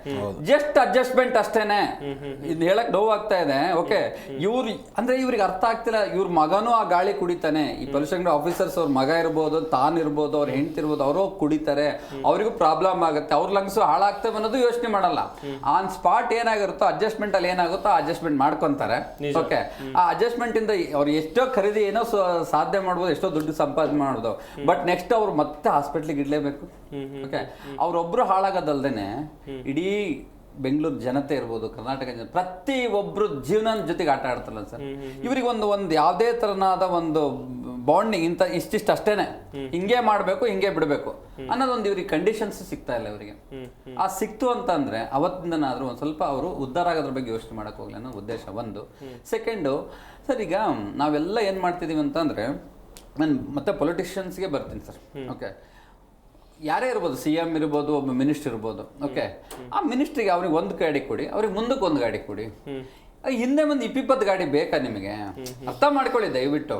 [SPEAKER 5] ಜಸ್ಟ್ ಅಡ್ಜಸ್ಟ್ಮೆಂಟ್ ಅಷ್ಟೇನೆ. ಇದು ಹೇಳಕ್ ನೋವಾಗ್ತಾ ಇದೆ. ಓಕೆ, ಇವ್ರಿಗೆ ಅರ್ಥ ಆಗ್ತಿಲ್ಲ. ಇವ್ರ ಮಗನೂ ಆ ಗಾಳಿ ಕುಡಿತಾನೆ. ಈ ಪೊಲ್ಯೂಷನ್ ಆಫೀಸರ್ಸ್ ಅವ್ರ ಮಗ ಇರ್ಬೋದು, ತಾನಿರ್ಬೋದು, ಅವ್ರ ಹೆಂಡತಿ ಇರ್ಬೋದು, ಅವರು ಕುಡಿತಾರೆ, ಅವ್ರಿಗೂ ಪ್ರಾಬ್ಲಮ್ ಆಗುತ್ತೆ, ಅವ್ರ ಲಂಗ್ಸ್ ಹಾಳಾಗ್ತವೆ ಅನ್ನೋದು ಯೋಚನೆ ಮಾಡಲ್ಲ. ಆನ್ ಸ್ಪಾಟ್ ಏನಾಗಿರುತ್ತೋ ಅಡ್ಜಸ್ಟ್ಮೆಂಟ್ ಅಲ್ಲಿ ಏನಾಗುತ್ತೋ ಅಡ್ಜಸ್ಟ್ಮೆಂಟ್ ಮಾಡ್ಕೊಂತಾರೆ. ಓಕೆ, ಆ ಅಡ್ಜಸ್ಟ್ಮೆಂಟ್ ಇಂದ ಅವ್ರು ಎಷ್ಟೋ ಖರೀದಿ ಏನೋ ಸಾಧ್ಯ ಮಾಡ್ಬೋದು, ಎಷ್ಟೋ ದುಡ್ಡು ಸಂಪಾದನೆ ಮಾಡ್ಬೋದು. ಬಟ್ ನೆಕ್ಸ್ಟ್ ಅವ್ರು ಮತ್ತೆ ಹಾಸ್ಪಿಟ್ಲಿಗೆ ಇಡ್ಲೇಬೇಕು. ಓಕೆ, ಅವ್ರೊಬ್ರು ಹಾಳಾಗೋದಲ್ದೇನೆ ಇಡೀ ಬೆಂಗಳೂರು ಜನತೆ ಇರ್ಬೋದು, ಕರ್ನಾಟಕ ಜನ ಪ್ರತಿ ಒಬ್ರು ಜೀವನ ಜೊತೆಗೆ ಆಟ ಆಡ್ತಾರಲ್ಲ ಸರ್. ಇವ್ರಿಗೆ ಒಂದು ಯಾವುದೇ ತರನಾದ ಒಂದು ಬಾಂಡಿಂಗ್ ಇಂಥ ಇಷ್ಟಿಷ್ಟು ಅಷ್ಟೇನೆ, ಹಿಂಗೆ ಮಾಡಬೇಕು ಹಿಂಗೆ ಬಿಡಬೇಕು ಅನ್ನೋದೊಂದು ಇವ್ರಿಗೆ ಕಂಡೀಷನ್ಸ್ ಸಿಗ್ತಾ ಇಲ್ಲ ಇವರಿಗೆ. ಆ ಸಿಕ್ತು ಅಂತಂದ್ರೆ ಅವತ್ತಿಂದನಾದ್ರೂ ಒಂದು ಸ್ವಲ್ಪ ಅವರು ಉದ್ಧಾರ ಆಗೋದ್ರ ಬಗ್ಗೆ ಯೋಚನೆ ಮಾಡಕ್ ಹೋಗ್ಲಿ ಅನ್ನೋ ಉದ್ದೇಶ ಒಂದು. ಸೆಕೆಂಡು ಸರ್, ಈಗ ನಾವೆಲ್ಲ ಏನು ಮಾಡ್ತಿದ್ದೀವಿ ಅಂತಂದ್ರೆ, ನಾನು ಮತ್ತೆ ಪೊಲಿಟಿಷಿಯನ್ಸ್ಗೆ ಬರ್ತೀನಿ ಸರ್. ಓಕೆ, ಯಾರೇ ಇರ್ಬೋದು, CM ಇರ್ಬೋದು, ಒಬ್ಬ ಮಿನಿಸ್ಟರ್ ಇರ್ಬೋದು. ಓಕೆ, ಆ ಮಿನಿಸ್ಟ್ರಿಗೆ ಅವ್ರಿಗೆ ಒಂದು ಗಾಡಿ ಕೊಡಿ, ಅವ್ರಿಗೆ ಮುಂದಕ್ಕೆ ಒಂದು ಗಾಡಿ ಕೊಡಿ. ಹಿಂದೆ ಮುಂದೆ 20 ಗಾಡಿ ಬೇಕಾ ನಿಮಗೆ? ಅರ್ಥ ಮಾಡ್ಕೊಳ್ಳಿ ದಯವಿಟ್ಟು.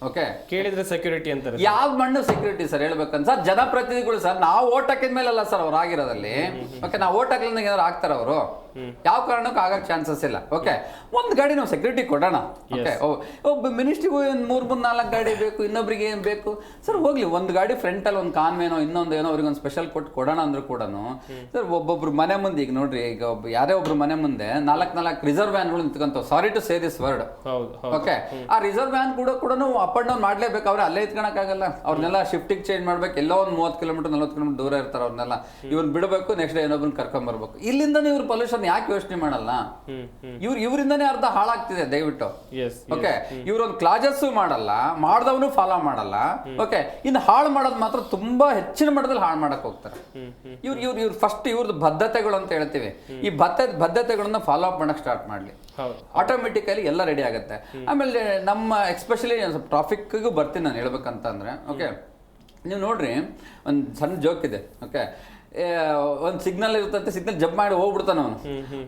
[SPEAKER 5] ಓಕೆ,
[SPEAKER 3] ಕೇಳಿದ್ರೆ ಸೆಕ್ಯೂರಿಟಿ ಅಂತಾರೆ.
[SPEAKER 5] ಯಾವ ಮಣ್ಣು ಸೆಕ್ಯೂರಿಟಿ ಸರ್ ಹೇಳ್ಬೇಕಂತ ಸರ್? ಜನಪ್ರತಿನಿಧಿಗಳು ಸರ್, ನಾವು ಓಟ್ ಹಾಕಿದ ಮೇಲಲ್ಲ ಸರ್ ಅವ್ರು ಆಗಿರೋದಲ್ಲಿ. ಓಕೆ, ನಾವು ಓಟ್ ಹಾಕಿದ ಏನಾದ್ರು ಆಗ್ತಾರ ಅವರು? ಯಾವ ಕಾರಣಕ್ಕೂ ಆಗಕ್ಕೆ ಚಾನ್ಸಸ್ ಇಲ್ಲ. ಓಕೆ, ಒಂದು ಗಾಡಿ ನಾವು ಸೆಕ್ಯೂರಿಟಿ ಕೊಡೋಣ. ಓಕೆ, ಒಬ್ಬ ಮಿನಿಸ್ಟ್ರಿಗೂ ಒಂದು 3-4 ಗಾಡಿ ಬೇಕು, ಇನ್ನೊಬ್ರಿಗೆ ಏನು ಬೇಕು ಸರ್? ಹೋಗ್ಲಿ, ಒಂದು ಗಾಡಿ ಫ್ರಂಟಲ್ಲಿ ಒಂದು ಕಾನ್ವೇನೋ ಇನ್ನೊಂದೇನೋ ಅವ್ರಿಗೆ ಒಂದು ಸ್ಪೆಷಲ್ ಕೊಟ್ಟು ಕೊಡೋಣ ಅಂದ್ರೂ ಕೂಡ ಸರ್, ಒಬ್ಬೊಬ್ರು ಮನೆ ಮುಂದೆ ಈಗ ನೋಡ್ರಿ, ಈಗ ಯಾರೇ ಒಬ್ರು ಮನೆ ಮುಂದೆ 4 ರಿಸರ್ವ್ ವ್ಯಾನ್ಗಳು ನಿಂತ್ಕೊಂತ. Sorry to say this word. Okay, ಆ ರಿಸರ್ವ್ ವ್ಯಾನ್ ಕೂಡ ಅಪ್ ಅಂಡ್ ಡೌನ್ ಮಾಡ್ಲೇಬೇಕು. ಅವ್ರೆ ಅಲ್ಲೇ ಇತ್ಕೊಳಕ್ಕಾಗಲ್ಲ. ಅವ್ರನ್ನೆಲ್ಲ ಶಿಫ್ಟಿಗೆ ಚೇಂಜ್ ಮಾಡ್ಬೇಕು. ಎಲ್ಲೋ ಒಂದು 30 ಕಿಲೋಮೀಟರ್ 40 ಕಿಲೋಮೀಟರ್ ದೂರ ಇರ್ತಾರೆ. ಅವ್ರನ್ನೆಲ್ಲ ಇವ್ರನ್ನ ಬಿಡಬೇಕು, ನೆಕ್ಸ್ಟ್ ಡೇ ಇನ್ನೊಬ್ಬರನ್ನ ಕರ್ಕೊಂಡ್ ಬರ್ಬೇಕು. ಇಲ್ಲಿಂದನೇ ಇವ್ರ ಪೊಲ್ಯೂಷನ್ ಯಾಕೆ ಯೋಚನೆ ಮಾಡಲ್ಲ? ಇವರಿಂದನೇ ಅರ್ಧ ಹಾಳಾಗ್ತಿದೆ ದಯವಿಟ್ಟು. ಓಕೆ, ಇವ್ರೊಂದು ಕ್ಲಾಜಸ್ ಮಾಡಲ್ಲ, ಮಾಡ್ದವನು ಫಾಲೋ ಮಾಡಲ್ಲ. ಓಕೆ, ಇನ್ನು ಹಾಳು ಮಾಡೋದು ಮಾತ್ರ ತುಂಬಾ ಹೆಚ್ಚಿನ ಮಟ್ಟದಲ್ಲಿ ಹಾಳು ಮಾಡಕ್ ಹೋಗ್ತಾರೆ. ಇವ್ರು ಫಸ್ಟ್ ಇವ್ರದ್ದು ಬದ್ಧತೆಗಳು ಅಂತ ಹೇಳ್ತೀವಿ, ಈ ಬದ್ಧತೆಗಳನ್ನ ಫಾಲೋ ಅಪ್ ಮಾಡಕ್ ಸ್ಟಾರ್ಟ್ ಮಾಡ್ಲಿ, ಆಟೋಮೆಟಿಕಲಿ ಎಲ್ಲ ರೆಡಿ ಆಗುತ್ತೆ. ಆಮೇಲೆ ನಮ್ಮ ಎಕ್ಸ್ಪೆಷಲಿ ಟ್ರಾಫಿಕ್ಗೂ ಬರ್ತೀನಿ ನಾನು ಹೇಳ್ಬೇಕಂತ ಅಂದ್ರೆ. ಓಕೆ, ನೀವು ನೋಡ್ರಿ, ಒಂದು ಸಣ್ಣ ಜೋಕ್ ಇದೆ. ಓಕೆ, ಒಂದು ಸಿಗ್ನಲ್ ಇರುತ್ತಂತೆ, ಸಿಗ್ನಲ್ ಜಂಪ್ ಮಾಡಿ ಹೋಗ್ಬಿಡ್ತಾನ ಅವನು.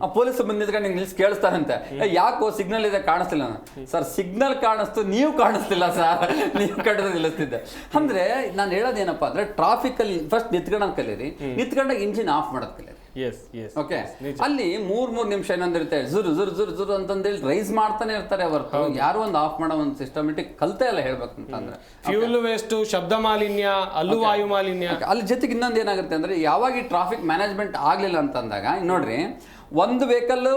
[SPEAKER 5] ಆ ಪೊಲೀಸ್ ಬಂದು ನಿಂತ್ಕೊಂಡು ನಿಲ್ಸಿ ಕೇಳಿಸ್ತಾನಂತೆ, ಯಾಕೋ ಸಿಗ್ನಲ್ ಇದೆ ಕಾಣಿಸ್ತಿಲ್ಲ. ಸರ್, ಸಿಗ್ನಲ್ ಕಾಣಿಸ್ತು, ನೀವು ಕಾಣಿಸ್ತಿಲ್ಲ ಸರ್, ನೀವು ಕಟ್ಟದ ನಿಲ್ಲಿಸ್ತಿದ್ದೆ. ಅಂದ್ರೆ ನಾನು ಹೇಳೋದೇನಪ್ಪ ಅಂದ್ರೆ, ಟ್ರಾಫಿಕ್ ಅಲ್ಲಿ ಫಸ್ಟ್ ನಿಂತ್ಕೊಳ್ಳೋದು ಕಲೀರಿ, ನಿಂತ್ಕೊಂಡಾಗ ಇಂಜಿನ್ ಆಫ್ ಮಾಡೋದು ಕಲೀರಿ. ಓಕೆ, ಅಲ್ಲಿ 3 ನಿಮಿಷ ಏನಂದಿರುತ್ತೆ, ಜುರು ಜುರು ಜುರು ಜುರು ಅಂತಂದೇಳಿ ರೈಸ್ ಮಾಡ್ತಾನೆ ಇರ್ತಾರೆ ಹೊರತು ಯಾರು ಒಂದು ಆಫ್ ಮಾಡೋ ಒಂದು ಸಿಸ್ಟಮೆಟಿಕ್ ಕಲ್ತೆ ಇಲ್ಲ ಹೇಳ್ಬೇಕಂತಂದ್ರೆ.
[SPEAKER 3] ಫ್ಯೂಲ್ ವೇಸ್ಟ್, ಶಬ್ದ ಮಾಲಿನ್ಯ, ಅಲ್ಲೂ ವಾಯು ಮಾಲಿನ್ಯ.
[SPEAKER 5] ಅಲ್ಲಿ ಜೊತೆಗೆ ಇನ್ನೊಂದು ಏನಾಗುತ್ತೆ ಅಂದ್ರೆ, ಯಾವಾಗ ಈ ಟ್ರಾಫಿಕ್ ಮ್ಯಾನೇಜ್ಮೆಂಟ್ ಆಗ್ಲಿಲ್ಲ ಅಂತಂದಾಗ ನೋಡ್ರಿ, ಒಂದು ವೆಹಿಕಲ್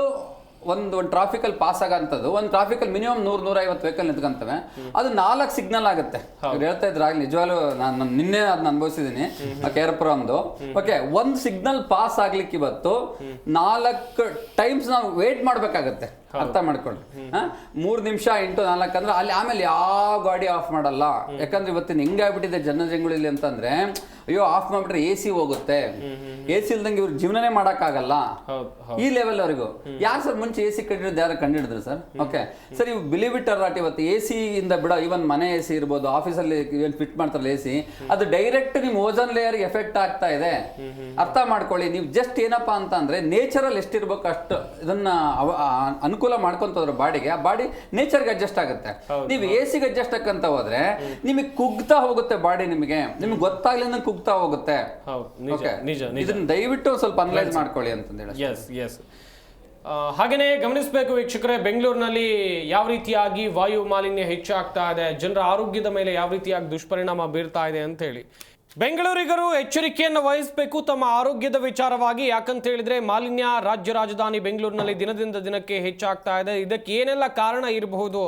[SPEAKER 5] ಒಂದು ಟ್ರಾಫಿಕಲ್ಲಿ ಪಾಸ್ ಆಗಂತದ್ದು ಒಂದು ಟ್ರಾಫಿಕಲ್ಲಿ ಮಿನಿಮಮ್ 100-150 ವೆಹಿಕಲ್ ನಿಂತ್ಕೊಂತವೆ. ಅದು 4 ಸಿಗ್ನಲ್ ಆಗುತ್ತೆ. ಇವ್ರು ಹೇಳ್ತಾ ಇದ್ರು ಆಗ್ಲಿ, ನಿಜವಾಗ್ಲೂ ನಾನು ನಿನ್ನೆ ಅದನ್ನ ಅನುಭವಿಸಿದ್ದೀನಿ ಕೇರಪುರಮ್ದು. ಓಕೆ, ಒಂದು ಸಿಗ್ನಲ್ ಪಾಸ್ ಆಗ್ಲಿಕ್ಕೆ ಇವತ್ತು 4 ಟೈಮ್ಸ್ ನಾವು ವೇಟ್ ಮಾಡ್ಬೇಕಾಗತ್ತೆ. ಅರ್ಥ ಮಾಡ್ಕೊಳ್ಳಿ. 3 ನಿಮಿಷ ಇಂಟು 4 ಅಂದ್ರೆ ಅಲ್ಲಿ ಆಮೇಲೆ ಯಾವ ಗಾಡಿ ಆಫ್ ಮಾಡಲ್ಲ. ಯಾಕಂದ್ರೆ ಇವತ್ತಿನ ಹೆಂಗಾಗ್ಬಿಟ್ಟಿದೆ ಜನಜಂಗುಳಿಲಿ ಅಂತಂದ್ರೆ, ಅಯ್ಯೋ ಆಫ್ ಮಾಡ್ಬಿಟ್ರೆ AC ಹೋಗುತ್ತೆ, AC ಇಲ್ದಂಗೆ ಇವ್ರು ಜೀವನನೇ ಮಾಡಕ್ಕಾಗಲ್ಲ, ಈ ಲೆವೆಲ್ ವರೆಗೂ. ಯಾರು ಸರ್ ಮುಂಚೆ AC ಕಂಡಿಡಿದ್ರು? ಯಾರು ಕಂಡಿಡಿದ್ರು ಸರ್? ಓಕೆ ಸರ್, ಇವು ಬಿಲೀವ್ ಇಟ್ ಆರ್ ನಾಟ್, ಇವತ್ತು AC ಇಂದ ಬಿಡೋ ಇವನ್ ಮನೆ AC ಇರ್ಬೋದು, ಆಫೀಸಲ್ಲಿ ಏನು ಫಿಟ್ ಮಾಡ್ತಾರಲ್ಲ AC, ಅದು ಡೈರೆಕ್ಟ್ ನಿಮ್ ಓಜನ್ ಲೇಯರ್ ಎಫೆಕ್ಟ್ ಆಗ್ತಾ ಇದೆ. ಅರ್ಥ ಮಾಡ್ಕೊಳ್ಳಿ. ನೀವು ಜಸ್ಟ್ ಏನಪ್ಪಾ ಅಂತ ಅಂದ್ರೆ ನೇಚರಲ್ಲಿ ಎಷ್ಟಿರ್ಬೇಕು ಅಷ್ಟು ಇದನ್ನ ಅನುಕೂಲ ಮಾಡ್ಕೊಂತೋದ್ರ ಬಾಡಿಗೆ, ಆ ಬಾಡಿ ನೇಚರ್ಗೆ ಅಡ್ಜಸ್ಟ್ ಆಗುತ್ತೆ. ನೀವು AC ಗೆ ಅಡ್ಜಸ್ಟ್ ಆಕಂತ ಹೋದ್ರೆ ನಿಮಗೆ ಕುಗ್ತಾ ಹೋಗುತ್ತೆ ಬಾಡಿ, ನಿಮಗೆ ಗೊತ್ತಾಗ್ಲಿಂದ ಕುಗ್ತಾ ಹೋಗುತ್ತೆ. ಇದನ್ನ ದಯವಿಟ್ಟು ಸ್ವಲ್ಪ ಅನಲೈಸ್ ಮಾಡ್ಕೊಳ್ಳಿ ಅಂತಂದೇಳಿ.
[SPEAKER 1] ಹಾಗೇನೆ ಗಮನಿಸಬೇಕು ವೀಕ್ಷಕರೇ, ಬೆಂಗಳೂರಿನಲ್ಲಿ ಯಾವ ರೀತಿಯಾಗಿ ವಾಯು ಮಾಲಿನ್ಯ ಹೆಚ್ಚಾಗ್ತಾ ಇದೆ, ಜನರ ಆರೋಗ್ಯದ ಮೇಲೆ ಯಾವ ರೀತಿಯಾಗಿ ದುಷ್ಪರಿಣಾಮ ಬೀರ್ತಾ ಇದೆ ಅಂತ ಹೇಳಿ ಬೆಂಗಳೂರಿಗರು ಎಚ್ಚರಿಕೆಯನ್ನು ವಹಿಸಬೇಕು ತಮ್ಮ ಆರೋಗ್ಯದ ವಿಚಾರವಾಗಿ. ಯಾಕಂತ ಹೇಳಿದ್ರೆ ಮಾಲಿನ್ಯ ರಾಜ್ಯ ರಾಜಧಾನಿ ಬೆಂಗಳೂರಿನಲ್ಲಿ ದಿನದಿಂದ ದಿನಕ್ಕೆ ಹೆಚ್ಚಾಗ್ತಾ ಇದೆ. ಇದಕ್ಕೆ ಏನೆಲ್ಲ ಕಾರಣ ಇರಬಹುದು?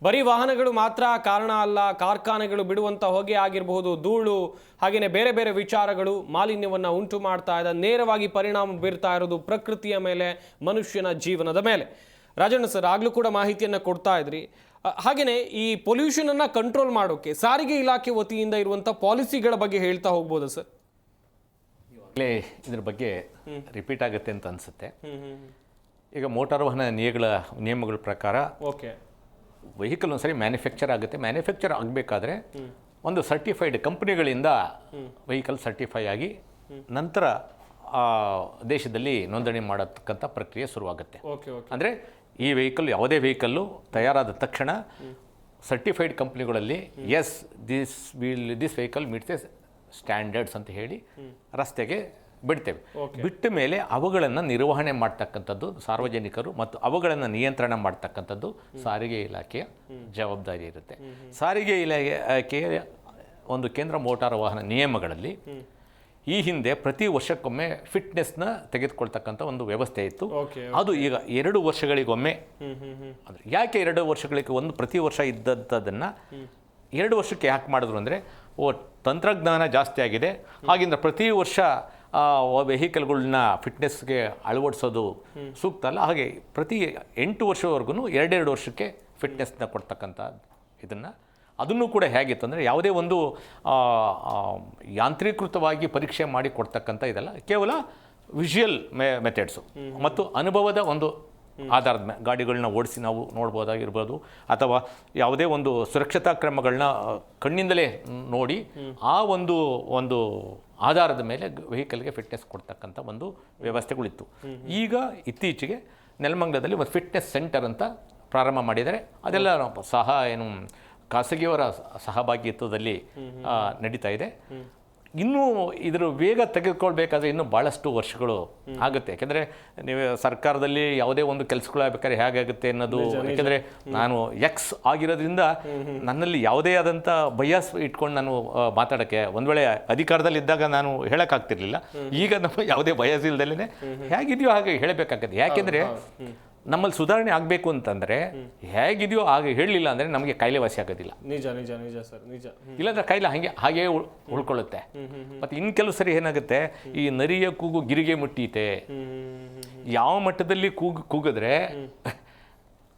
[SPEAKER 1] ಬರೀ ವಾಹನಗಳು ಮಾತ್ರ ಕಾರಣ ಅಲ್ಲ, ಕಾರ್ಖಾನೆಗಳು ಬಿಡುವಂಥ ಹೊಗೆ ಆಗಿರಬಹುದು, ಧೂಳು, ಹಾಗೆಯೇ ಬೇರೆ ಬೇರೆ ವಿಚಾರಗಳು ಮಾಲಿನ್ಯವನ್ನು ಉಂಟು ಮಾಡ್ತಾ ಇದೆ. ನೇರವಾಗಿ ಪರಿಣಾಮ ಬೀರ್ತಾ ಇರೋದು ಪ್ರಕೃತಿಯ ಮೇಲೆ, ಮನುಷ್ಯನ ಜೀವನದ ಮೇಲೆ. ರಾಜಣ್ಣ ಸರ್ ಆಗಲೂ ಕೂಡ ಮಾಹಿತಿಯನ್ನು ಕೊಡ್ತಾ ಇದ್ರಿ. ಹಾಗೆಯೇ ಈ ಪೊಲ್ಯೂಷನನ್ನು ಕಂಟ್ರೋಲ್ ಮಾಡೋಕ್ಕೆ ಸಾರಿಗೆ ಇಲಾಖೆ ವತಿಯಿಂದ ಇರುವಂಥ ಪಾಲಿಸಿಗಳ ಬಗ್ಗೆ ಹೇಳ್ತಾ ಹೋಗ್ಬೋದಾ ಸರ್?
[SPEAKER 2] ಇದ್ರ ಬಗ್ಗೆ ರಿಪೀಟ್ ಆಗುತ್ತೆ ಅಂತ ಅನಿಸುತ್ತೆ. ಈಗ ಮೋಟಾರ್ ವಾಹನ ನಿಯಮಗಳ ಪ್ರಕಾರ ವೆಹಿಕಲ್ ಒಂದ್ಸರಿ ಮ್ಯಾನುಫ್ಯಾಕ್ಚರ್ ಆಗುತ್ತೆ. ಮ್ಯಾನುಫ್ಯಾಕ್ಚರ್ ಆಗಬೇಕಾದ್ರೆ ಒಂದು ಸರ್ಟಿಫೈಡ್ ಕಂಪ್ನಿಗಳಿಂದ ವೆಹಿಕಲ್ ಸರ್ಟಿಫೈ ಆಗಿ ನಂತರ ದೇಶದಲ್ಲಿ ನೋಂದಣಿ ಮಾಡತಕ್ಕಂಥ ಪ್ರಕ್ರಿಯೆ ಶುರುವಾಗುತ್ತೆ. ಅಂದರೆ ಈ ವೆಹಿಕಲ್, ಯಾವುದೇ ವೆಹಿಕಲ್ಲು ತಯಾರಾದ ತಕ್ಷಣ ಸರ್ಟಿಫೈಡ್ ಕಂಪ್ನಿಗಳಲ್ಲಿ this vehicle meets a standards ಅಂತ ಹೇಳಿ ರಸ್ತೆಗೆ ಬಿಡ್ತೇವೆ. ಬಿಟ್ಟ ಮೇಲೆ ಅವುಗಳನ್ನು ನಿರ್ವಹಣೆ ಮಾಡ್ತಕ್ಕಂಥದ್ದು ಸಾರ್ವಜನಿಕರು ಮತ್ತು ಅವುಗಳನ್ನು ನಿಯಂತ್ರಣ ಮಾಡ್ತಕ್ಕಂಥದ್ದು ಸಾರಿಗೆ ಇಲಾಖೆಯ ಜವಾಬ್ದಾರಿ ಇರುತ್ತೆ. ಸಾರಿಗೆ ಇಲಾಖೆಯ ಒಂದು ಕೇಂದ್ರ ಮೋಟಾರು ವಾಹನ ನಿಯಮಗಳಲ್ಲಿ ಈ ಹಿಂದೆ ಪ್ರತಿ ವರ್ಷಕ್ಕೊಮ್ಮೆ ಫಿಟ್ನೆಸ್ನ ತೆಗೆದುಕೊಳ್ತಕ್ಕಂಥ ಒಂದು ವ್ಯವಸ್ಥೆ ಇತ್ತು. ಅದು ಈಗ 2 ವರ್ಷಗಳಿಗೊಮ್ಮೆ, ಅಂದರೆ ಯಾಕೆ 2 ವರ್ಷಗಳಿಗೆ ಒಂದು ಪ್ರತಿ ವರ್ಷ ಇದ್ದಂಥದ್ದನ್ನು 2 ವರ್ಷಕ್ಕೆ ಯಾಕೆ ಮಾಡಿದ್ರು ಅಂದರೆ, ತಂತ್ರಜ್ಞಾನ ಜಾಸ್ತಿ ಆಗಿದೆ, ಹಾಗಿಂದ ಪ್ರತಿ ವರ್ಷ ವೆಹಿಕಲ್ಗಳನ್ನ ಫಿಟ್ನೆಸ್ಗೆ ಅಳವಡಿಸೋದು ಸೂಕ್ತ ಅಲ್ಲ. ಹಾಗೆ ಪ್ರತಿ 8 ವರ್ಷವರೆಗೂ 2 ವರ್ಷಕ್ಕೆ ಫಿಟ್ನೆಸ್ನ ಕೊಡ್ತಕ್ಕಂಥ ಇದನ್ನು, ಅದನ್ನು ಕೂಡ ಹೇಗಿತ್ತು ಅಂದರೆ ಯಾವುದೇ ಒಂದು ಯಾಂತ್ರೀಕೃತವಾಗಿ ಪರೀಕ್ಷೆ ಮಾಡಿ ಕೊಡ್ತಕ್ಕಂಥ ಇದಲ್ಲ, ಕೇವಲ ವಿಷುವಲ್ ಮೆಥಡ್ಸು ಮತ್ತು ಅನುಭವದ ಒಂದು ಆಧಾರದ ಮೇಲೆ ಗಾಡಿಗಳನ್ನ ಓಡಿಸಿ ನಾವು ನೋಡ್ಬೋದಾಗಿರ್ಬೋದು, ಅಥವಾ ಯಾವುದೇ ಒಂದು ಸುರಕ್ಷತಾ ಕ್ರಮಗಳನ್ನ ಕಣ್ಣಿಂದಲೇ ನೋಡಿ ಆ ಒಂದು ಆಧಾರದ ಮೇಲೆ ವೆಹಿಕಲ್ಗೆ ಫಿಟ್ನೆಸ್ ಕೊಡ್ತಕ್ಕಂಥ ಒಂದು ವ್ಯವಸ್ಥೆಗಳಿತ್ತು. ಈಗ ಇತ್ತೀಚೆಗೆ ನೆಲಮಂಗಲದಲ್ಲಿ ಒಂದು ಫಿಟ್ನೆಸ್ ಸೆಂಟರ್ ಅಂತ ಪ್ರಾರಂಭ ಮಾಡಿದ್ದಾರೆ. ಅದೆಲ್ಲ ಖಾಸಗಿಯವರ ಸಹಭಾಗಿತ್ವದಲ್ಲಿ ನಡೀತಾ ಇದೆ. ಇನ್ನೂ ಇದರ ವೇಗ ತೆಗೆದುಕೊಳ್ಬೇಕಾದ್ರೆ ಇನ್ನೂ ಭಾಳಷ್ಟು ವರ್ಷಗಳು ಆಗುತ್ತೆ. ಯಾಕೆಂದರೆ ನೀವು ಸರ್ಕಾರದಲ್ಲಿ ಯಾವುದೇ ಒಂದು ಕೆಲಸಗಳಾಗಬೇಕಾದ್ರೆ ಹೇಗಾಗುತ್ತೆ ಅನ್ನೋದು, ಯಾಕೆಂದರೆ ನಾನು ಎಕ್ಸ್ ಆಗಿರೋದ್ರಿಂದ ನನ್ನಲ್ಲಿ ಯಾವುದೇ ಆದಂಥ ಬಯಾಸ್ ಇಟ್ಕೊಂಡು ನಾನು ಮಾತಾಡೋಕ್ಕೆ, ಒಂದು ವೇಳೆ ಅಧಿಕಾರದಲ್ಲಿದ್ದಾಗ ನಾನು ಹೇಳೋಕ್ಕಾಗ್ತಿರ್ಲಿಲ್ಲ. ಈಗ ನಮ್ಮ ಯಾವುದೇ ಬಯಾಸ್ ಇಲ್ದಲೇ ಹೇಗಿದೆಯೋ ಹಾಗೆ ಹೇಳಬೇಕಾಗತ್ತೆ. ಯಾಕೆಂದರೆ ನಮ್ಮಲ್ಲಿ ಸುಧಾರಣೆ ಆಗಬೇಕು ಅಂತಂದರೆ ಹೇಗಿದೆಯೋ ಹಾಗೆ ಹೇಳಲಿಲ್ಲ ಅಂದರೆ ನಮಗೆ ಕಾಯಿಲೆ ವಾಸಿ ಆಗೋದಿಲ್ಲ.
[SPEAKER 1] ನಿಜ ನಿಜ ನಿಜ ಸರ್, ನಿಜ.
[SPEAKER 2] ಇಲ್ಲಾಂದ್ರೆ ಕಾಯಿಲೆ ಹಾಗೇ ಉಳ್ಕೊಳ್ಳುತ್ತೆ. ಮತ್ತು ಇನ್ನು ಕೆಲವು ಸರಿ ಏನಾಗುತ್ತೆ, ಈ ನರಿಯ ಕೂಗು ಗಿರಿಗೆ ಮುಟ್ಟೀತೆ, ಯಾವ ಮಟ್ಟದಲ್ಲಿ ಕೂಗಿದ್ರೆ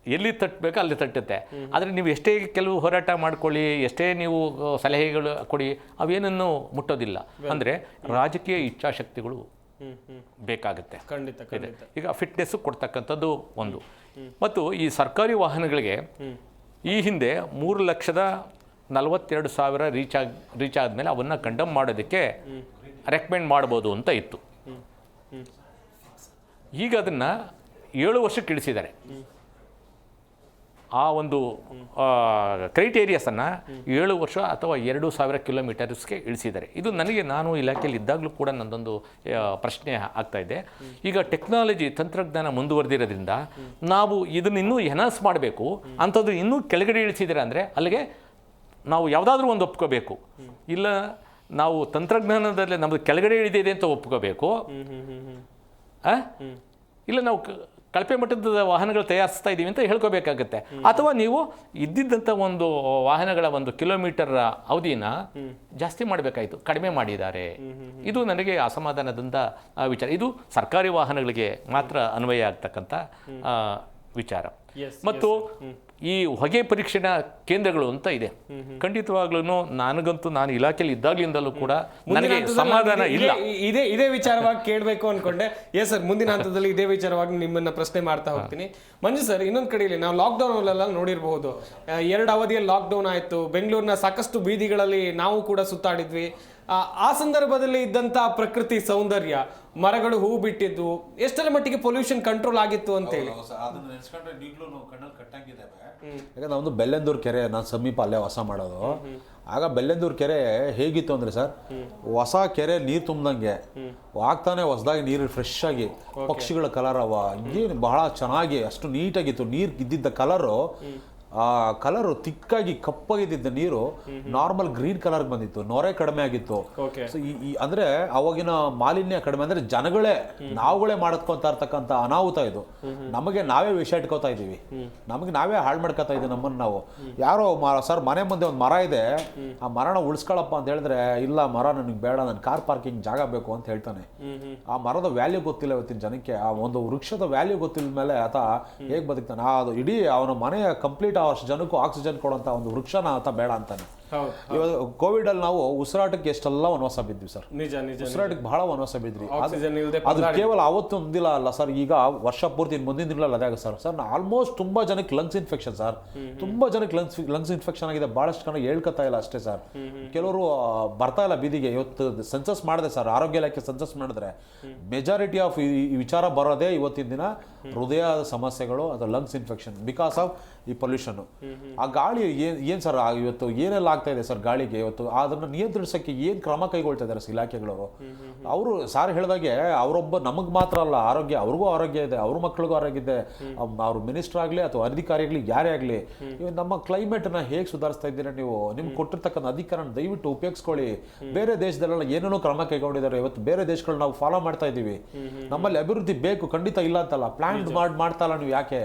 [SPEAKER 2] ಎಲ್ಲಿ ತಟ್ಟಬೇಕು ಅಲ್ಲಿ ತಟ್ಟುತ್ತೆ. ಆದರೆ ನೀವು ಎಷ್ಟೇ ಕೆಲವು ಹೋರಾಟ ಮಾಡ್ಕೊಳ್ಳಿ, ಎಷ್ಟೇ ನೀವು ಸಲಹೆಗಳು ಕೊಡಿ, ಅವೇನನ್ನು ಮುಟ್ಟೋದಿಲ್ಲ. ಅಂದರೆ ರಾಜಕೀಯ ಇಚ್ಛಾಶಕ್ತಿಗಳು ಬೇಕಾಗುತ್ತೆ. ಈಗ ಫಿಟ್ನೆಸ್ ಕೊಡ್ತಕ್ಕಂಥದ್ದು ಒಂದು. ಮತ್ತು ಈ ಸರ್ಕಾರಿ ವಾಹನಗಳಿಗೆ ಈ ಹಿಂದೆ 3,42,000 ರೀಚ್ ಆದಮೇಲೆ ಅವನ್ನು ಕಂಡಮ್ ಮಾಡೋದಕ್ಕೆ ರೆಕಮೆಂಡ್ ಮಾಡ್ಬೋದು ಅಂತ ಇತ್ತು. ಈಗ ಅದನ್ನು 7 ವರ್ಷಕ್ಕೆ ಇಳಿಸಿದ್ದಾರೆ. ಆ ಒಂದು ಕ್ರೈಟೇರಿಯಸನ್ನು 7 ವರ್ಷ ಅಥವಾ 2,000 ಕಿಲೋಮೀಟರ್ಸ್ಗೆ ಇಳಿಸಿದ್ದಾರೆ. ಇದು ನನಗೆ, ನಾನು ಇಲಾಖೆಯಲ್ಲಿ ಇದ್ದಾಗಲೂ ಕೂಡ ನನ್ನದೊಂದು ಪ್ರಶ್ನೆ ಆಗ್ತಾ ಇದೆ. ಈಗ ಟೆಕ್ನಾಲಜಿ, ತಂತ್ರಜ್ಞಾನ ಮುಂದುವರೆದಿರೋದ್ರಿಂದ ನಾವು ಇದನ್ನು ಇನ್ನೂ ಎನ್ಹಾನ್ಸ್ ಮಾಡಬೇಕು ಅಂಥದ್ದು ಇನ್ನೂ ಕೆಳಗಡೆ ಇಳಿಸಿದ್ದಾರೆ ಅಂದರೆ ಅಲ್ಲಿಗೆ ನಾವು ಯಾವುದಾದ್ರೂ ಒಂದು ಒಪ್ಕೋಬೇಕು. ಇಲ್ಲ ನಾವು ತಂತ್ರಜ್ಞಾನದಲ್ಲಿ ನಮ್ಮದು ಕೆಳಗಡೆ ಇಳಿದಿದೆ ಅಂತ ಒಪ್ಕೋಬೇಕು, ಇಲ್ಲ ನಾವು ಕಳಪೆ ಮಟ್ಟದ ವಾಹನಗಳು ತಯಾರಿಸ್ತಾ ಇದ್ದೀವಿ ಅಂತ ಹೇಳ್ಕೋಬೇಕಾಗತ್ತೆ. ಅಥವಾ ನೀವು ಇದ್ದಿದ್ದಂಥ ಒಂದು ವಾಹನಗಳ ಒಂದು ಕಿಲೋಮೀಟರ್ ಅವಧಿನ ಜಾಸ್ತಿ ಮಾಡಬೇಕಾಯಿತು, ಕಡಿಮೆ ಮಾಡಿದ್ದಾರೆ. ಇದು ನನಗೆ ಅಸಮಾಧಾನದಿಂದ ವಿಚಾರ. ಇದು ಸರ್ಕಾರಿ ವಾಹನಗಳಿಗೆ ಮಾತ್ರ ಅನ್ವಯ ಆಗ್ತಕ್ಕಂಥ ವಿಚಾರ. ಮತ್ತು ಈ ಹೊಗೆ ಪರೀಕ್ಷಣಾ ಕೇಂದ್ರಗಳು ಅಂತ ಇದೆ. ಖಂಡಿತವಾಗ್ಲೂ ನನಗಂತೂ ನಾನು ಇಲಾಖೆಯಲ್ಲಿ ಇದ್ದಾಗಲಿಂದಲೂ ಕೂಡ ನನಗೆ ಸಮಾಧಾನ ಇಲ್ಲ.
[SPEAKER 3] ಇದೇ ವಿಚಾರವಾಗಿ ಕೇಳಬೇಕು ಅನ್ಕೊಂಡೆ. ಎಸ್ ಸರ್, ಮುಂದಿನ ಹಂತದಲ್ಲಿ ಇದೇ ವಿಚಾರವಾಗಿ ನಿಮ್ಮನ್ನ ಪ್ರಶ್ನೆ ಮಾಡ್ತಾ ಹೋಗ್ತೀನಿ. ಮಂಜು ಸರ್, ಇನ್ನೊಂದು ಕಡೆಯಲ್ಲಿ ನಾವು ಲಾಕ್ಡೌನ್ ಅಲ್ಲೆಲ್ಲ ನೋಡಿರಬಹುದು, 2 ಅವಧಿಯಲ್ಲಿ ಲಾಕ್ಡೌನ್ ಆಯ್ತು. ಬೆಂಗಳೂರಿನ ಸಾಕಷ್ಟು ಬೀದಿಗಳಲ್ಲಿ ನಾವು ಕೂಡ ಸುತ್ತಾಡಿದ್ವಿ. ಆ ಸಂದರ್ಭದಲ್ಲಿ ಇದ್ದಂತ ಪ್ರಕೃತಿ ಸೌಂದರ್ಯ, ಮರಗಳು ಹೂ ಬಿಟ್ಟಿದ್ದು, ಎಷ್ಟರ ಮಟ್ಟಿಗೆ ಪೊಲ್ಯೂಷನ್ ಕಂಟ್ರೋಲ್ ಆಗಿತ್ತು ಅಂತ ಹೇಳಿ
[SPEAKER 4] ಯಾಕಂದ್ರೆ ನಾವೊಂದು ಬೆಲ್ಲೆಂದೂರು ಕೆರೆ ನಾನು ಸಮೀಪ ಅಲ್ಲೇ ವಾಸ ಮಾಡೋದು. ಆಗ ಬೆಲ್ಲೆಂದೂರು ಕೆರೆ ಹೇಗಿತ್ತು ಅಂದರೆ ಸರ್, ಹೊಸ ಕೆರೆ ನೀರು ತುಂಬ್ದಂಗೆ ಆಗ್ತಾನೆ ಹೊಸದಾಗಿ ನೀರು ಫ್ರೆಶ್ ಆಗಿ ಪಕ್ಷಿಗಳ ಕಲರ್ ಏನು ಬಹಳ ಚೆನ್ನಾಗಿ ಅಷ್ಟು ನೀಟಾಗಿತ್ತು. ನೀರು ಇದ್ದಿದ್ದ ಕಲರು, ಆ ಕಲರು ತಿಕ್ಕಾಗಿ ಕಪ್ಪಾಗಿದ್ದ ನೀರು ನಾರ್ಮಲ್ ಗ್ರೀನ್ ಕಲರ್ ಬಂದಿತ್ತು. ನೊರೆ ಕಡಿಮೆ ಆಗಿತ್ತು. ಸೊ ಅಂದ್ರೆ ಅವಾಗಿನ ಮಾಲಿನ್ಯ ಕಡಿಮೆ ಅಂದ್ರೆ ಜನಗಳೇ ನಾವುಗಳೇ ಮಾಡ್ಕೊಂತ ಇರ್ತಕ್ಕಂಥ ಅನಾಹುತ ಇದು. ನಮಗೆ ನಾವೇ ವಿಷ ಇಟ್ಕೋತಾ ಇದೀವಿ, ನಮಗೆ ನಾವೇ ಹಾಳು ಮಾಡ್ಕೋತಾ ಇದೀವಿ ನಮ್ಮನ್ನು ನಾವು. ಯಾರೋ ಸರ್ ಮನೆ ಮುಂದೆ ಒಂದು ಮರ ಇದೆ, ಆ ಮರನ ಉಳಿಸ್ಕೊಳಪ್ಪ ಅಂತ ಹೇಳಿದ್ರೆ, ಇಲ್ಲ ಮರ ನನಗೆ ಬೇಡ, ನನ್ನ ಕಾರ್ ಪಾರ್ಕಿಂಗ್ ಜಾಗ ಬೇಕು ಅಂತ ಹೇಳ್ತಾನೆ. ಆ ಮರದ ವ್ಯಾಲ್ಯೂ ಗೊತ್ತಿಲ್ಲ ಇವತ್ತಿನ ಜನಕ್ಕೆ. ಆ ಒಂದು ವೃಕ್ಷದ ವ್ಯಾಲ್ಯೂ ಗೊತ್ತಿಲ್ಲ ಮೇಲೆ ಆತ ಹೇಗೆ ಬದುಕ್ತಾನೆ? ಅದು ಇಡೀ ಅವನ ಮನೆಯ ಕಂಪ್ಲೀಟ್ ಅಷ್ಟು ಜನಕ್ಕೂ ಆಕ್ಸಿಜನ್ ಕೊಡುವಂತ ಒಂದು ವೃಕ್ಷನ ಆತ ಬೇಡ ಅಂತಾನೆ. ಇವಾಗ ಕೋವಿಡ್ ಅಲ್ಲಿ ನಾವು ಉಸಿರಾಟಕ್ಕೆ ಎಷ್ಟೆಲ್ಲ ವನವಾಸ ಬಿದ್ವಿ ಸರ್. ಉಸಿರಾಟಕ್ಕೆ ಬಹಳ ವನವಾಸ ಬಿದ್ರಿ. ಅದು ಕೇವಲ ಅವತ್ತು ಒಂದಿಲ್ಲ ಅಲ್ಲ ಸರ್, ಈಗ ವರ್ಷ ಪೂರ್ತಿ ಮುಂದಿನ ದಿನಗಳಲ್ಲಿ ಅದೇ ಆಗುತ್ತೆ ಸರ್. ಆಲ್ಮೋಸ್ಟ್ ತುಂಬಾ ಜನಕ್ಕೆ ಲಂಗ್ಸ್ ಇನ್ಫೆಕ್ಷನ್ ಸರ್, ತುಂಬಾ ಜನಕ್ಕೆ ಲಂಗ್ಸ್ ಇನ್ಫೆಕ್ಷನ್ ಆಗಿದೆ. ಬಹಳಷ್ಟು ಕಣ ಹೇಳ್ಕೊತಾ ಇಲ್ಲ ಅಷ್ಟೇ ಸರ್. ಕೆಲವರು ಬರ್ತಾ ಇಲ್ಲ ಬೀದಿಗೆ. ಇವತ್ತು ಸೆನ್ಸಸ್ ಮಾಡಿದೆ ಸರ್, ಆರೋಗ್ಯ ಇಲಾಖೆ ಸೆನ್ಸಸ್ ಮಾಡಿದ್ರೆ ಮೆಜಾರಿಟಿ ಆಫ್ ಈ ವಿಚಾರ ಬರೋದೇ ಇವತ್ತಿನ ದಿನ ಹೃದಯದ ಸಮಸ್ಯೆಗಳು, ಅದು ಲಂಗ್ಸ್ ಇನ್ಫೆಕ್ಷನ್ ಬಿಕಾಸ್ ಆಫ್ ಈ ಪೊಲ್ಯೂಷನ್. ಆ ಗಾಳಿ ಏನ್ ಸರ್ ಇವತ್ತು ಏನೆಲ್ಲ ಆಗ್ತಾ ಇದೆ ಸರ್ ಗಾಳಿಗೆ. ಇವತ್ತು ಅದನ್ನ ನಿಯಂತ್ರಿಸಕ್ಕೆ ಏನ್ ಕ್ರಮ ಕೈಗೊಳ್ತಾ ಇದ್ದಾರೆ ಇಲಾಖೆಗಳವರು. ಅವರು ಸಾರ್ ಹೇಳಿದಾಗೆ ಅವರೊಬ್ಬ ನಮಗ್ ಮಾತ್ರ ಅಲ್ಲ ಆರೋಗ್ಯ, ಅವ್ರಿಗೂ ಆರೋಗ್ಯ ಇದೆ, ಅವ್ರ ಮಕ್ಕಳಿಗೂ ಆರೋಗ್ಯ ಇದೆ. ಅವ್ರ ಮಿನಿಸ್ಟರ್ ಆಗ್ಲಿ ಅಥವಾ ಅಧಿಕಾರಿಗಳು ಯಾರೇ ಆಗ್ಲಿ, ನಮ್ಮ ಕ್ಲೈಮೇಟ್ ನ ಹೇಗೆ ಸುಧಾರಿಸ್ತಾ ಇದ್ದೀರಾ ನೀವು? ನಿಮ್ಗೆ ಕೊಟ್ಟಿರ್ತಕ್ಕಂಥ ಅಧಿಕಾರ ದಯವಿಟ್ಟು ಉಪಯೋಗಿಸ್ಕೊಳ್ಳಿ. ಬೇರೆ ದೇಶದಲ್ಲೆಲ್ಲ ಏನೇನೋ ಕ್ರಮ ಕೈಗೊಂಡಿದ್ದಾರೆ. ಇವತ್ತು ಬೇರೆ ದೇಶಗಳು ನಾವು ಫಾಲೋ ಮಾಡ್ತಾ ಇದೀವಿ. ನಮ್ಮಲ್ಲಿ ಅಭಿವೃದ್ಧಿ ಬೇಕು, ಖಂಡಿತ ಇಲ್ಲ ಅಂತಲ್ಲ. ಪ್ಲಾನ್ ಮಾಡ್ತಾ ಇಲ್ಲ ನೀವು. ಯಾಕೆ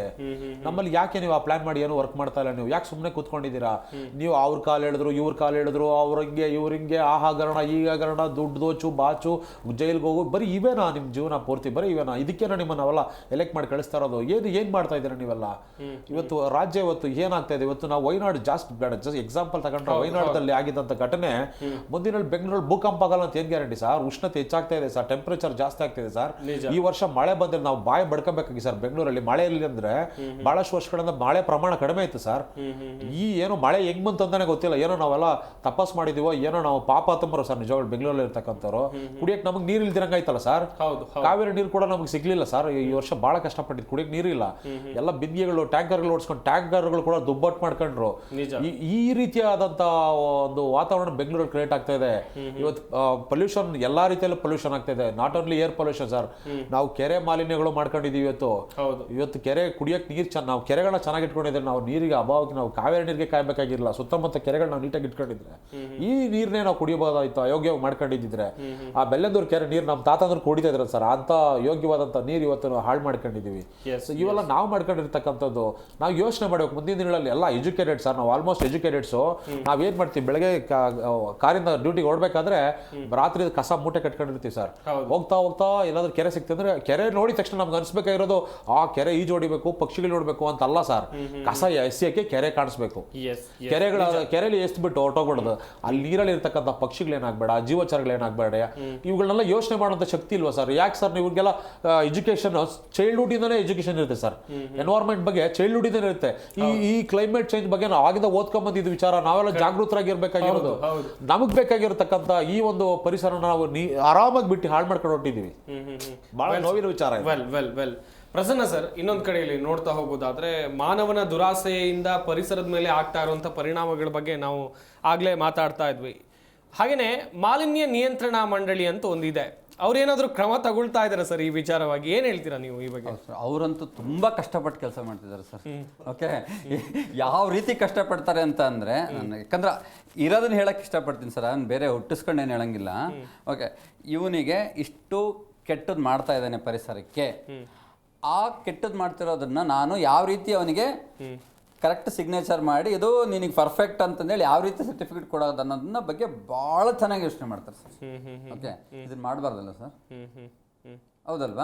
[SPEAKER 4] ನಮ್ಮಲ್ಲಿ ಯಾಕೆ ನೀವು ಆ ಪ್ಲಾನ್ ಮಾಡಿ ಏನು ವರ್ಕ್ ಮಾಡ್ತಾ ಇಲ್ಲ? ನೀವು ಯಾಕೆ ಸುಮ್ಮನೆ ಕೂತ್ಕೊಂಡಿದ್ದೀರಾ? ನೀವು ಅವ್ರ ಕಾಲ್ ಹೇಳಿದ್ರು, ಇವ್ರ ಕಾಲ್ ಹೇಳಿದ್ರು, ಅವ್ರಂಗೆ ಇವ್ರಿಂಗೆ, ಆ ಹಗರಣ ಈ ಹಗರಣ, ದುಡ್ಡು ದೋಚು ಬಾಚು, ಜೈಲ್ಗೆ ಹೋಗು, ಬರೀ ಇವೇನಾ ನಿಮ್ಮ ಜೀವನ ಪೂರ್ತಿ? ಬರೀ ಇವೇನಾ? ಇದಕ್ಕೇನ ನಿಮ್ಮನ್ನ ಅವೆಲ್ಲ ಎಲೆಕ್ಟ್ ಮಾಡಿ ಕಳಿಸ್ತಾ ಇರೋದು? ಏನ್ ಮಾಡ್ತಾ ಇದ್ದೀರಾ ನೀವೆಲ್ಲ? ಇವತ್ತು ರಾಜ್ಯ ಇವತ್ತು ಏನಾಗ್ತಾ ಇದೆ? ಇವತ್ತು ನಾವು ವೈನಾಡು ಜಾಸ್ತಿ ಬೇಡ, ಜಸ್ಟ್ ಎಕ್ಸಾಂಪಲ್ ತಗೊಂಡ್ರೆ ವೈನಾಡದಲ್ಲಿ ಆಗಿದ್ದಂತ ಘಟನೆ ಮುಂದಿನ ಬೆಂಗಳೂರಲ್ಲಿ ಭೂಕಂಪ ಆಗಲ್ಲ ಅಂತ ಏನ್ ಗ್ಯಾರಂಟಿ ಸರ್? ಉಷ್ಣತೆ ಹೆಚ್ಚಾಗ್ತಾ ಇದೆ ಸರ್, ಟೆಂಪರೇಚರ್ ಜಾಸ್ತಿ ಆಗ್ತಿದೆ ಸರ್. ಈ ವರ್ಷ ಮಳೆ ಬಂದ್ರೆ ನಾವು ಬಾಯಿ ಬಡ್ಕೋಬೇಕಾಗಿ ಸರ್. ಬೆಂಗಳೂರಲ್ಲಿ ಮಳೆ ಇಲ್ಲ ಅಂದ್ರೆ ಬಹಳಷ್ಟು ವರ್ಷಗಳಿಂದ ಮಳೆ ಪ್ರಮಾಣ ಕಡಿಮೆ ಇತ್ತು ಸರ್. ಈ ಏನೋ ಮಳೆ ಹೆಂಗ್ ಬಂತು ಅಂತಾನೆ ಗೊತ್ತಿಲ್ಲ. ಏನೋ ನಾವೆಲ್ಲ ತಪಾಸ್ ಮಾಡಿದೀವೋ ಏನೋ, ನಾವು ಪಾಪ ತಂಬರೋ ಸರ್ ನಿಜವಾಗ್ಲೂ ಬೆಂಗಳೂರಲ್ಲಿ ಇರ್ತಕ್ಕಂಥವ್ರು. ಕುಡಿಯಕ್ಕೆ ನಮಗೆ ನೀರು ಇಲ್ದಿರಂಗಾಯ್ತಲ್ಲ ಸರ್. ಕಾವೇರಿ ನೀರು ಕೂಡ ನಮಗೆ ಸಿಗ್ಲಿಲ್ಲ ಸರ್. ಈ ವರ್ಷ ಬಹಳ ಕಷ್ಟಪಟ್ಟಿದ್ದು, ಕುಡಿಯಕ್ಕೆ ನೀರಿಲ್ಲ. ಎಲ್ಲ ಬಿಂದಿಗೆಗಳು, ಟ್ಯಾಂಕರ್ಗಳು ಓಡಿಸ್ಕೊಂಡು ಟ್ಯಾಂಕರ್ಗಳು ಕೂಡ ದುಬ್ಬಟ್ಟು ಮಾಡ್ಕೊಂಡ್ರು. ಈ ರೀತಿಯಾದಂತ ಒಂದು ವಾತಾವರಣ ಬೆಂಗಳೂರಲ್ಲಿ ಕ್ರಿಯೇಟ್ ಆಗ್ತಾ ಇದೆ. ಇವತ್ತು ಪೊಲ್ಯೂಷನ್ ಎಲ್ಲಾ ರೀತಿಯಲ್ಲೂ ಪೊಲ್ಯೂಷನ್ ಆಗ್ತಾ ಇದೆ. Not only air pollution sir. ನಾವು ಕೆರೆ ಮಾಲಿನ್ಯಗಳು ಮಾಡ್ಕೊಂಡಿದೀವಿ ಇವತ್ತು ಕೆರೆ ಕುಡಿಯಕ್ಕೆ ನೀರು ನಾವು ಕೆರೆಗಳನ್ನ ಚೆನ್ನಾಗಿ ಇಟ್ಕೊಂಡಿದ್ರೆ, ನಾವು ನೀರಿಗೆ ಅಭಾವಕ್ಕೆ ನಾವು ಕಾವೇರಿ ನೀರಿಗೆ ಕಾಯಬೇಕಾಗಿರಲಿಲ್ಲ. ಸುತ್ತಮುತ್ತ ಕೆರೆಗಳು ನಾವು ನೀಟಾಗಿ ಇಟ್ಕೊಂಡಿದ್ರೆ ಈ ನೀರನ್ನೇ ನಾವು ಕುಡಿಯಬಹುದಾಯ್ತು. ಅಯೋಗ್ಯವಾಗಿ ಮಾಡ್ಕೊಂಡಿದ್ರೆ ಆ ಬೆಲ್ಲೆಂದೂರು ಕೆರೆ ನೀರು ನಮ್ಮ ತಾತಂದ್ರು ಕುಡಿತಾ ಇದ್ರು ಸರ್. ಅಂತ ಯೋಗ್ಯವಾದಂತ ನೀರು ಇವತ್ತು ನಾವು ಹಾಳು ಮಾಡ್ಕೊಂಡಿದೀವಿ. ಇವೆಲ್ಲ ನಾವು ಮಾಡ್ಕೊಂಡಿರ್ತಕ್ಕಂಥದ್ದು. ನಾವು ಯೋಚನೆ ಮಾಡಬೇಕು ಮುಂದಿನ ದಿನಗಳಲ್ಲಿ. ಎಲ್ಲ ಎಜುಕೇಟೆಡ್ ಸರ್, ನಾವು ಆಲ್ಮೋಸ್ಟ್ ಎಜುಕೇಟೆಡ್ಸು. ನಾವೇನ್ ಮಾಡ್ತೀವಿ, ಬೆಳಗ್ಗೆ ಕಾರಿಂದ ಡ್ಯೂಟಿಗೆ ಹೊರಡ್ಬೇಕಾದ್ರೆ ರಾತ್ರಿ ಕಸ ಮೂಟೆ ಕಟ್ಕೊಂಡಿರ್ತೀವಿ ಸರ್. ಹೋಗ್ತಾ ಎಲ್ಲಾದ್ರೂ ಕೆರೆ ಸಿಕ್ತಂದ್ರೆ ಕೆರೆ ನೋಡಿದ ತಕ್ಷಣ ನಮ್ಗೆ ಅನ್ಸ್ಬೇಕಾಗಿರೋದು ಆ ಕೆರೆ ಈಜು ಹೊಡಿಬೇಕು, ಪಕ್ಷಿಗಳು ನೋಡ್ಬೇಕು ಅಂತ ಅಲ್ಲ ಸರ್. ಕಸ ಎಸ್ಯಕ್ಕೆ ಕೆರೆ ಕಾಣಿಸ್ಬೇಕು. ಕೆರೆಯಲ್ಲಿ ಎಸ್ಬಿಟ್ಟು ಹೊರಟೋಗ್ಬಿಡೋದು. ಅಲ್ಲಿ ನೀರಲ್ಲಿ ಇರ್ತಕ್ಕಂಥ ಪಕ್ಷಿಗಳೇನಾಗ್ಬೇಡ, ಜೀವಚಾರಗಳೇನಾಗ್ಬೇಡ, ಇವುಗಳನ್ನೆಲ್ಲ ಯೋಚನೆ ಮಾಡುವಂತ ಶಕ್ತಿ ಇಲ್ವಾ ಸರ್? ಯಾಕೆ ಸರ್ ಇವ್ರಿಗೆಲ್ಲ ಎಜುಕೇಶನ್ ಚೈಲ್ಡ್ಹುಡ್ ಇಂದಾನೆ ಎಜುಕೇಶನ್ ಇರುತ್ತೆ ಸರ್. ಎನ್ವೈರನ್ಮೆಂಟ್ ಬಗ್ಗೆ ಚೈಲ್ಡ್ಹುಡ್ ಇಂದಾನೆ ಇರುತ್ತೆ. ಈ ಕ್ಲೈಮೇಟ್ ಚೇಂಜ್ ಬಗ್ಗೆ ನಾವು ಆಗಿಂದ ಓದ್ಕೊಂಡ್ ಬಂದಿದ್ದು ವಿಚಾರ. ನಾವೆಲ್ಲ ಜಾಗೃತರಾಗಿರ್ಬೇಕಾಗಿರೋದು. ನಮಗ್ ಬೇಕಾಗಿರತಕ್ಕಂತ ಈ ಒಂದು ಪರಿಸರ ನಾವು ಆರಾಮಾಗಿ ಬಿಟ್ಟು ಹಾಳು ಮಾಡ್ಕೊಂಡು ಹೊಟ್ಟಿದೀವಿ. ಬಹಳ ನೋವಿನ ವಿಚಾರ.
[SPEAKER 3] ಪ್ರಸನ್ನ ಸರ್, ಇನ್ನೊಂದು ಕಡೆಯಲ್ಲಿ ನೋಡ್ತಾ ಹೋಗೋದಾದ್ರೆ ಮಾನವನ ದುರಾಸೆಯಿಂದ ಪರಿಸರದ ಮೇಲೆ ಆಗ್ತಾ ಇರುವಂತ ಪರಿಣಾಮಗಳ ಬಗ್ಗೆ ನಾವು ಆಗ್ಲೇ ಮಾತಾಡ್ತಾ ಇದ್ವಿ. ಹಾಗೇನೆ ಮಾಲಿನ್ಯ ನಿಯಂತ್ರಣ ಮಂಡಳಿ ಅಂತ ಒಂದಿದೆ. ಅವ್ರೇನಾದ್ರೂ ಕ್ರಮ ತಗೊಳ್ತಾ ಇದಾರೆ ಸರ್ ಈ ವಿಚಾರವಾಗಿ? ಏನ್ ಹೇಳ್ತೀರಾ ನೀವು ಈ ಬಗ್ಗೆ?
[SPEAKER 5] ಅವರಂತೂ ತುಂಬಾ ಕಷ್ಟಪಟ್ಟು ಕೆಲಸ ಮಾಡ್ತಿದ್ದಾರೆ ಸರ್. ಓಕೆ, ಯಾವ ರೀತಿ ಕಷ್ಟಪಡ್ತಾರೆ ಅಂತ ಅಂದ್ರೆ, ಯಾಕಂದ್ರೆ ಇರೋದನ್ನ ಹೇಳಕ್ ಇಷ್ಟಪಡ್ತೀನಿ ಸರ್. ನಾನು ಬೇರೆ ಹುಟ್ಟಿಸ್ಕೊಂಡು ಏನು ಹೇಳಂಗಿಲ್ಲ. ಓಕೆ, ಇವನಿಗೆ ಇಷ್ಟು ಕೆಟ್ಟದ್ದು ಮಾಡ್ತಾ ಇದ್ದಾನೆ ಪರಿಸರಕ್ಕೆ, ಆ ಕೆಟ್ಟದ್ದು ಮಾಡ್ತಿರೋದನ್ನ ನಾನು ಯಾವ ರೀತಿ ಅವನಿಗೆ ಕರೆಕ್ಟ್ ಸಿಗ್ನೇಚರ್ ಮಾಡಿ ಇದು ನಿನಗೆ ಪರ್ಫೆಕ್ಟ್ ಅಂತಂದೇಳಿ ಯಾವ ರೀತಿ ಸರ್ಟಿಫಿಕೇಟ್ ಕೊಡೋದು ಅನ್ನೋದನ್ನ ಬಗ್ಗೆ ಭಾಳ ಚೆನ್ನಾಗಿ ಯೋಚನೆ ಮಾಡ್ತಾರೆ ಸರ್. ಓಕೆ, ಇದನ್ನ ಮಾಡಬಾರ್ದಲ್ಲ ಸರ್, ಹೌದಲ್ವಾ?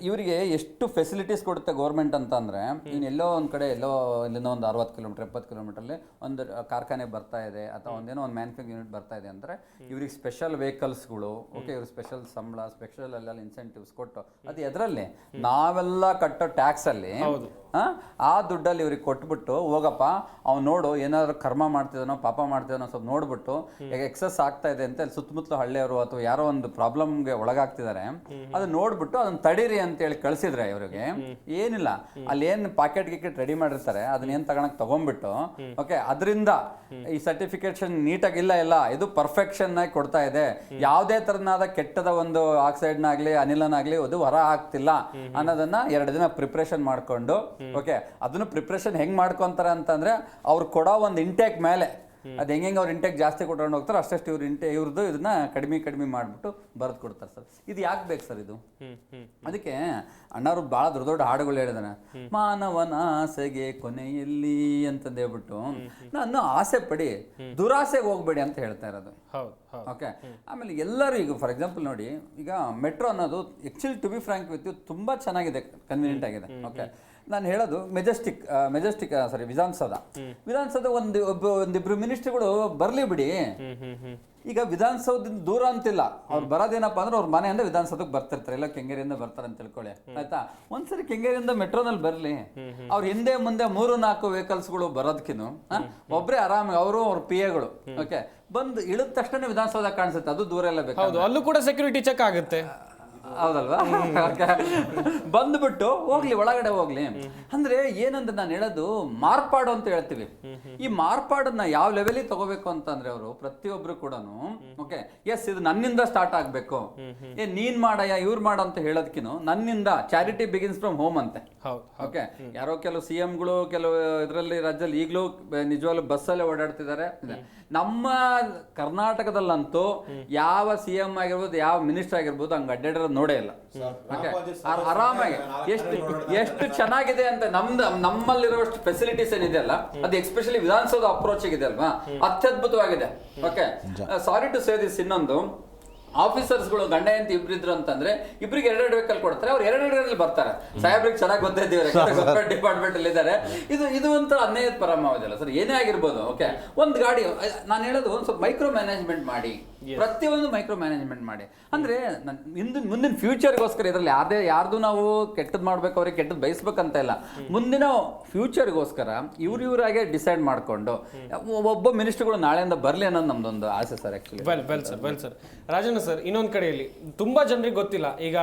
[SPEAKER 5] ಇವರಿಗೆ ಎಷ್ಟು ಫೆಸಿಲಿಟೀಸ್ ಕೊಡುತ್ತೆ ಗೌರ್ಮೆಂಟ್ ಅಂತ ಅಂದ್ರೆ, ನೀನು ಎಲ್ಲೋ ಒಂದು ಕಡೆ ಇಲ್ಲಿಂದ ಒಂದು 60 ಕಿಲೋಮೀಟರ್ 70 ಕಿಲೋಮೀಟರ್ಲಿ ಒಂದು ಕಾರ್ಖಾನೆ ಬರ್ತಾ ಇದೆ ಅಥವಾ ಒಂದೇನೋ ಒಂದು ಮ್ಯಾನುಫ್ಯಾಕ್ಚರಿಂಗ್ ಯೂನಿಟ್ ಬರ್ತಾ ಇದೆ ಅಂದರೆ ಇವ್ರಿಗೆ ಸ್ಪೆಷಲ್ ವೆಹಿಕಲ್ಸ್ಗಳು, ಓಕೆ, ಇವ್ರಿಗೆ ಸ್ಪೆಷಲ್ ಸಂಬಳ, ಸ್ಪೆಷಲ್ ಎಲ್ಲ ಇನ್ಸೆಂಟಿವ್ಸ್ ಕೊಟ್ಟು ಅದು ಎದರಲ್ಲಿ ನಾವೆಲ್ಲ ಕಟ್ಟೋ ಟ್ಯಾಕ್ಸಲ್ಲಿ ಆ ದುಡ್ಡಲ್ಲಿ ಇವ್ರಿಗೆ ಕೊಟ್ಬಿಟ್ಟು ಹೋಗಪ್ಪ ಅವ್ನು ನೋಡು ಏನಾದ್ರು ಕರ್ಮ ಮಾಡ್ತಿದ್ದಾನೋ ಪಾಪ ಮಾಡ್ತಿದ್ದಾನೋ ಸ್ವಲ್ಪ ನೋಡ್ಬಿಟ್ಟು ಈಗ ಎಕ್ಸಸ್ ಆಗ್ತಾ ಇದೆ ಅಂತ ಸುತ್ತಮುತ್ತಲು ಹಳ್ಳಿಯವರು ಅಥವಾ ಯಾರೋ ಒಂದು ಪ್ರಾಬ್ಲಮ್ಗೆ ಒಳಗಾಗ್ತಿದ್ದಾರೆ, ಅದನ್ನ ನೋಡ್ಬಿಟ್ಟು ಅದನ್ನ ತಡೀರಿ ಅಂತೇಳಿ ಕಳಿಸಿದ್ರೆ ಇವ್ರಿಗೆ ಏನಿಲ್ಲ, ಅಲ್ಲಿ ಏನು ಪಾಕೆಟ್ ಗಿಕೆಟ್ ರೆಡಿ ಮಾಡಿರ್ತಾರೆ ಅದನ್ನ ಏನ್ ತಗೊಂಡ್ಬಿಟ್ಟು ಓಕೆ ಅದರಿಂದ ಈ ಸರ್ಟಿಫಿಕೇಶನ್ ನೀಟಾಗಿ ಇಲ್ಲ ಇದು ಪರ್ಫೆಕ್ಷನ್ ಆಗಿ ಕೊಡ್ತಾ ಇದೆ, ಯಾವುದೇ ತರನಾದ ಕೆಟ್ಟದ ಒಂದು ಆಕ್ಸೈಡ್ನಾಗ್ಲಿ ಅನಿಲನಾಗ್ಲಿ ಅದು ಹೊರ ಆಗ್ತಿಲ್ಲ ಅನ್ನೋದನ್ನ 2 ದಿನ ಪ್ರಿಪ್ರೇಷನ್ ಮಾಡ್ಕೊಂಡು ಓಕೆ ಅದನ್ನು ಪ್ರಿಪ್ರೇಷನ್ ಹೆಂಗ್ ಮಾಡ್ಕೊಂತಾರೆ ಅಂತಂದ್ರೆ ಅವ್ರು ಕೊಡೋ ಒಂದು ಇಂಟೇಕ್ ಮೇಲೆ ಅದು ಹೆಂಗೆ ಅವ್ರು ಇಂಟೇಕ್ ಜಾಸ್ತಿ ಕೊಟ್ಕೊಂಡು ಹೋಗ್ತಾರೆ ಅಷ್ಟಷ್ಟು ಇವ್ರದ್ದು ಇದನ್ನ ಕಡಿಮೆ ಮಾಡಿಬಿಟ್ಟು ಬರೆದು ಕೊಡ್ತಾರೆ ಸರ್. ಇದು ಯಾಕೆ ಬೇಕು ಸರ್ ಇದು? ಅದಕ್ಕೆ ಅಣ್ಣವ್ರು ಭಾಳ ದೊಡ್ಡ ಹಾಡುಗಳು ಹೇಳಿದಾನೆ, ಮಾನವನ ಆಸೆಗೆ ಕೊನೆಯಲ್ಲಿ ಅಂತಂದು ಹೇಳ್ಬಿಟ್ಟು ನಾನು ಆಸೆ ಪಡಿ ದುರಾಸೆಗೆ ಹೋಗ್ಬೇಡಿ ಅಂತ ಹೇಳ್ತಾ ಇರೋದು. ಓಕೆ, ಆಮೇಲೆ ಎಲ್ಲರೂ ಈಗ ಫಾರ್ ಎಕ್ಸಾಂಪಲ್ ನೋಡಿ, ಈಗ ಮೆಟ್ರೋ ಅನ್ನೋದು actually to be frank with you ತುಂಬಾ ಚೆನ್ನಾಗಿದೆ, ಕನ್ವೀನಿಯಂಟ್ ಆಗಿದೆ. ಓಕೆ, ನಾನು ಹೇಳೋದು ಮೆಜೆಸ್ಟಿಕ್ ಸಾರಿ ವಿಧಾನಸೌಧ ಒಂದಿಬ್ರು ಮಿನಿಸ್ಟ್ರಿಗಳು ಬರ್ಲಿ ಬಿಡಿ. ಈಗ ವಿಧಾನಸೌಧದಿಂದ ದೂರ ಅಂತಿಲ್ಲ, ಅವ್ರು ಬರೋದೇನಪ್ಪ ಅಂದ್ರೆ ಅವ್ರ ಮನೆಯಿಂದ ವಿಧಾನಸೌಧಕ್ಕೆ ಬರ್ತಿರ್ತಾರೆ, ಎಲ್ಲ ಕೆಂಗೇರಿಯಿಂದ ಬರ್ತಾರೆ ಅಂತ ತಿಳ್ಕೊಳ್ಳಿ ಆಯ್ತಾ. ಒಂದ್ಸರಿ ಕೆಂಗೇರಿಯಿಂದ ಮೆಟ್ರೋನಲ್ಲಿ ಬರ್ಲಿ, ಅವ್ರ ಹಿಂದೆ ಮುಂದೆ 3-4 ವೆಹಿಕಲ್ಸ್ಗಳು ಬರೋದಕ್ಕಿನ್ನು ಒಬ್ರೇ ಆರಾಮಾಗಿ ಅವರು ಅವ್ರ PA-ಗಳು ಓಕೆ ಬಂದು ಇಳಿದ ತಕ್ಷಣ ವಿಧಾನಸೌಧ ಕಾಣಿಸುತ್ತೆ, ಅದು ದೂರ ಎಲ್ಲ ಬೇಕು,
[SPEAKER 3] ಅಲ್ಲೂ ಕೂಡ ಸೆಕ್ಯೂರಿಟಿ ಚೆಕ್ ಆಗುತ್ತೆ,
[SPEAKER 5] ಹೌದಲ್ವಾ? ಬಂದ್ಬಿಟ್ಟು ಹೋಗ್ಲಿ ಒಳಗಡೆ ಹೋಗ್ಲಿ ಅಂದ್ರೆ ಏನಂದ್ರೆ ನಾನು ಹೇಳೋದು ಮಾರ್ಪಾಡು ಅಂತ ಹೇಳ್ತೀವಿ. ಈ ಮಾರ್ಪಾಡನ್ನ ಯಾವ ಲೆವೆಲಿಗೆ ತಗೋಬೇಕು ಅಂತಂದ್ರೆ ಅವರು ಪ್ರತಿಯೊಬ್ರು ಕೂಡ ಓಕೆ ಎಸ್ ಇದು ನನ್ನಿಂದ ಸ್ಟಾರ್ಟ್ ಆಗ್ಬೇಕು, ನೀನ್ ಮಾಡಯ್ಯ ಇವ್ರು ಮಾಡ ಅಂತ ಹೇಳೋದಕ್ಕಿನ್ನು ನನ್ನಿಂದ ಚಾರಿಟಿ ಬಿಗಿನ್ಸ್ ಫ್ರಮ್ ಹೋಮ್ ಅಂತೆ. ಓಕೆ, ಯಾರೋ ಕೆಲವು CM-ಗಳು ಕೆಲವು ಇದರಲ್ಲಿ ರಾಜ್ಯದಲ್ಲಿ ಈಗಲೂ ನಿಜವಾಗ್ಲೂ ಬಸ್ಸಲ್ಲೇ ಓಡಾಡ್ತಿದ್ದಾರೆ. ನಮ್ಮ ಕರ್ನಾಟಕದಲ್ಲಂತೂ ಯಾವ CM ಆಗಿರ್ಬೋದು ಯಾವ ಮಿನಿಸ್ಟರ್ ಆಗಿರ್ಬೋದು ಹಂಗ ಅಡ್ಡಾಡಿರೋದು ನೋಡೇ ಇಲ್ಲ. ಆರಾಮಾಗಿ ಎಷ್ಟು ಚೆನ್ನಾಗಿದೆ ಅಂತ ನಮ್ಮಲ್ಲಿರುವಷ್ಟು ಫೆಸಿಲಿಟೀಸ್ ಏನಿದೆ ಅಲ್ಲ ಅದು ಎಸ್ಪೆಷಲಿ ವಿಧಾನಸೌಧ ಅಪ್ರೋಚ್ ಆಗಿದೆ ಅಲ್ವಾ, ಅತ್ಯದ್ಭುತವಾಗಿದೆ. Okay, sorry to say this, ಇನ್ನೊಂದು ಆಫೀಸರ್ಸ್ಗಳು ಗಂಡ ಅಂತ ಇಬ್ರಿದ್ರು ಅಂತಂದ್ರೆ ಇಬ್ರಿಗೆ 2 ವೆಹಿಕಲ್ ಕೊಡ್ತಾರೆ, ಅವ್ರು 2 ಬರ್ತಾರೆ. ಸಾಹೇಬ್ರಿಗೆ ಚೆನ್ನಾಗಿ ಗೊತ್ತಿದ್ದೀವಿ ಗವರ್ಮೆಂಟ್ ಡಿಪಾರ್ಟ್ಮೆಂಟ್ ಅಲ್ಲಿ ಇದ್ದಾರೆ. ಇದು ಅಂತ ಅನ್ಯಾಯದ ಪರಮಾವಧಿಯಲ್ಲ ಸರ್, ಏನೇ ಆಗಿರ್ಬೋದು. ಓಕೆ, ಒಂದು ಗಾಡಿ ನಾನು ಹೇಳೋದು ಒಂದು ಸ್ವಲ್ಪ ಮೈಕ್ರೋ ಮ್ಯಾನೇಜ್ಮೆಂಟ್ ಮಾಡಿ, ಪ್ರತಿಯೊಂದು ಮೈಕ್ರೋ ಮ್ಯಾನೇಜ್ಮೆಂಟ್ ಮಾಡಿ ಅಂದ್ರೆ ಮುಂದಿನ ಫ್ಯೂಚರ್ಗೋಸ್ಕರ ಇದರಲ್ಲಿ ಯಾರ್ದು ನಾವು ಕೆಟ್ಟದ್ ಮಾಡ್ಬೇಕು, ಅವ್ರಿಗೆ ಕೆಟ್ಟದ್ ಬಯಸ್ಬೇಕಂತ ಇಲ್ಲ, ಮುಂದಿನ ಫ್ಯೂಚರ್ಗೋಸ್ಕರ ಇವ್ರಾಗೆ ಡಿಸೈಡ್ ಮಾಡ್ಕೊಂಡು ಒಬ್ಬ ಮಿನಿಸ್ಟರ್ಗಳು ನಾಳೆಯಿಂದ ಬರ್ಲಿ ಅನ್ನೋದು ನಮ್ದೊಂದು ಆಸೆ sir. Actually
[SPEAKER 3] well sir Rajanna sir, ಇನ್ನೊಂದು ಕಡೆಯಲ್ಲಿ ತುಂಬಾ ಜನರಿಗೆ ಗೊತ್ತಿಲ್ಲ, ಈಗ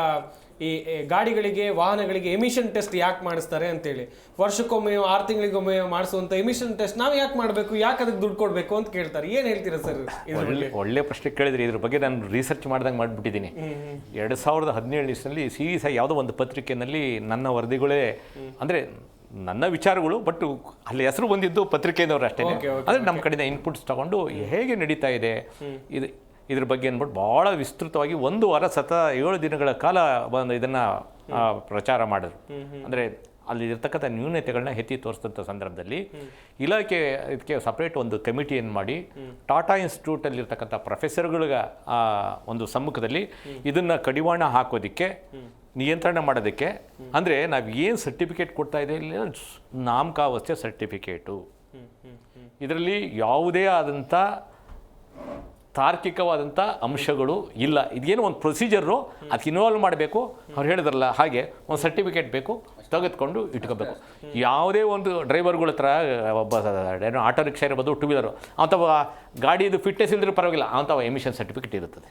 [SPEAKER 3] ಈ ಗಾಡಿಗಳಿಗೆ ವಾಹನಗಳಿಗೆ ಎಮಿಷನ್ ಟೆಸ್ಟ್ ಯಾಕೆ ಮಾಡಿಸ್ತಾರೆ ಅಂತೇಳಿ, ವರ್ಷಕ್ಕೊಮ್ಮೆಯೋ 6 ತಿಂಗಳಿಗೊಮ್ಮೆಯೋ ಮಾಡಿಸುವಂತ ಎಮಿಷನ್ ಟೆಸ್ಟ್ ನಾವು ಯಾಕೆ ಮಾಡಬೇಕು, ಯಾಕೆ ಅದಕ್ಕೆ ದುಡ್ಡು ಕೊಡಬೇಕು ಅಂತ ಕೇಳ್ತಾರೆ. ಏನ್ ಹೇಳ್ತೀರಾ ಸರ್?
[SPEAKER 2] ಒಳ್ಳೆ ಪ್ರಶ್ನೆ ಕೇಳಿದ್ರಿ. ಇದ್ರ ಬಗ್ಗೆ ನಾನು ರಿಸರ್ಚ್ ಮಾಡ್ದಂಗೆ ಮಾಡಿಬಿಟ್ಟಿದ್ದೀನಿ. 2017 ಸೀರಿಯಸ್ ಆಗಿ ಯಾವುದೋ ಒಂದು ಪತ್ರಿಕೆಯಲ್ಲಿ ನನ್ನ ವರದಿಗಳೇ ಅಂದರೆ ನನ್ನ ವಿಚಾರಗಳು, ಬಟ್ ಅಲ್ಲಿ ಹೆಸರು ಬಂದಿದ್ದು ಪತ್ರಿಕೆಯವರು ಅಷ್ಟೇ. ಅಂದರೆ ನಮ್ಮ ಕಡೆಯಿಂದ ಇನ್ಪುಟ್ಸ್ ತಗೊಂಡು ಹೇಗೆ ನಡೀತಾ ಇದೆ ಇದ್ರ ಬಗ್ಗೆ ಅಂದ್ಬಿಟ್ಟು ಭಾಳ ವಿಸ್ತೃತವಾಗಿ 1 ವಾರ 7 ದಿನಗಳ ಕಾಲ ಇದನ್ನು ಪ್ರಚಾರ ಮಾಡಿದ್ರು. ಅಂದರೆ ಅಲ್ಲಿ ಇರ್ತಕ್ಕಂಥ ನ್ಯೂನತೆಗಳನ್ನ ಎತ್ತಿ ತೋರಿಸಿದಂಥ ಸಂದರ್ಭದಲ್ಲಿ ಇಲಾಖೆ ಇದಕ್ಕೆ ಸಪ್ರೇಟ್ ಒಂದು ಕಮಿಟಿಯನ್ನು ಮಾಡಿ ಟಾಟಾ ಇನ್ಸ್ಟಿಟ್ಯೂಟಲ್ಲಿರ್ತಕ್ಕಂಥ ಪ್ರೊಫೆಸರ್ಗಳ ಒಂದು ಸಮ್ಮುಖದಲ್ಲಿ ಇದನ್ನು ಕಡಿವಾಣ ಹಾಕೋದಕ್ಕೆ, ನಿಯಂತ್ರಣ ಮಾಡೋದಕ್ಕೆ, ಅಂದರೆ ನಾವು ಏನು ಸರ್ಟಿಫಿಕೇಟ್ ಕೊಡ್ತಾ ಇದ್ದೀವಿ ನಾಮಕಾವಸ್ಥೆ ಸರ್ಟಿಫಿಕೇಟು, ಇದರಲ್ಲಿ ಯಾವುದೇ ಆದಂಥ ತಾರ್ಕಿಕವಾದಂಥ ಅಂಶಗಳು ಇಲ್ಲ. ಇದೇನು ಒಂದು ಪ್ರೊಸೀಜರು, ಅದಕ್ಕೆ ಇನ್ವಾಲ್ವ್ ಮಾಡಬೇಕು. ಅವ್ರು ಹೇಳಿದ್ರಲ್ಲ ಹಾಗೆ ಒಂದು ಸರ್ಟಿಫಿಕೇಟ್ ಬೇಕು, ತೆಗೆದುಕೊಂಡು ಇಟ್ಕೋಬೇಕು. ಯಾವುದೇ ಒಂದು ಡ್ರೈವರ್ಗಳ ಹತ್ರ ಒಬ್ಬ ಏನೋ ಆಟೋ ರಿಕ್ಷಾ ಇರ್ಬೋದು, 2 ವೀಲರು, ಅಥವಾ ಗಾಡಿದು ಫಿಟ್ನೆಸ್ ಇಲ್ದ್ರೂ ಪರವಾಗಿಲ್ಲ, ಅಂಥವು ಎಮಿಷನ್ ಸರ್ಟಿಫಿಕೇಟ್ ಇರುತ್ತದೆ.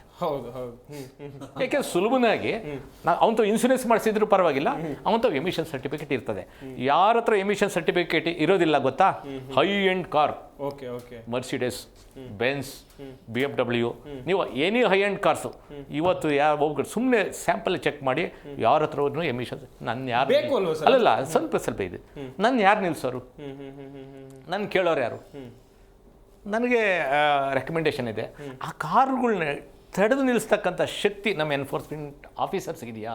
[SPEAKER 2] ಯಾಕೆ ಸುಲಭನಾಗಿ ಅವಂತ ಇನ್ಶೂರೆನ್ಸ್ ಮಾಡಿಸಿದ್ರು ಪರವಾಗಿಲ್ಲ, ಅವಂಥವು ಎಮಿಷನ್ ಸರ್ಟಿಫಿಕೇಟ್ ಇರ್ತದೆ. ಯಾರ ಹತ್ರ ಎಮಿಷನ್ ಸರ್ಟಿಫಿಕೇಟ್ ಇರೋದಿಲ್ಲ ಗೊತ್ತಾ? High end car, Mercedes, Benz, BMW, ನೀವು ಎನಿ ಹೈ ಎಂಡ್ ಕಾರ್ಸು ಇವತ್ತು ಹೋಗ್ಬಿಟ್ಟು ಸುಮ್ಮನೆ ಸ್ಯಾಂಪಲ್ ಚೆಕ್ ಮಾಡಿ ಯಾರ ಹತ್ರ ಎಮಿಷನ್. ನನ್ನ ಯಾರು ಅಲ್ಲಲ್ಲ, ಸ್ವಲ್ಪ ಇದೆ. ನನ್ನ ಯಾರು ನಿಲ್ಸೋರು, ನನ್ನ ಕೇಳೋರು ಯಾರು? ನನಗೆ ರೆಕಮೆಂಡೇಶನ್ ಇದೆ. ಆ ಕಾರುಗಳನ್ನ ತಡೆದು ನಿಲ್ಲಿಸ್ತಕ್ಕಂಥ ಶಕ್ತಿ ನಮ್ಮ ಎನ್ಫೋರ್ಸ್ಮೆಂಟ್ ಆಫೀಸರ್ಸ್ಗಿದೆಯಾ?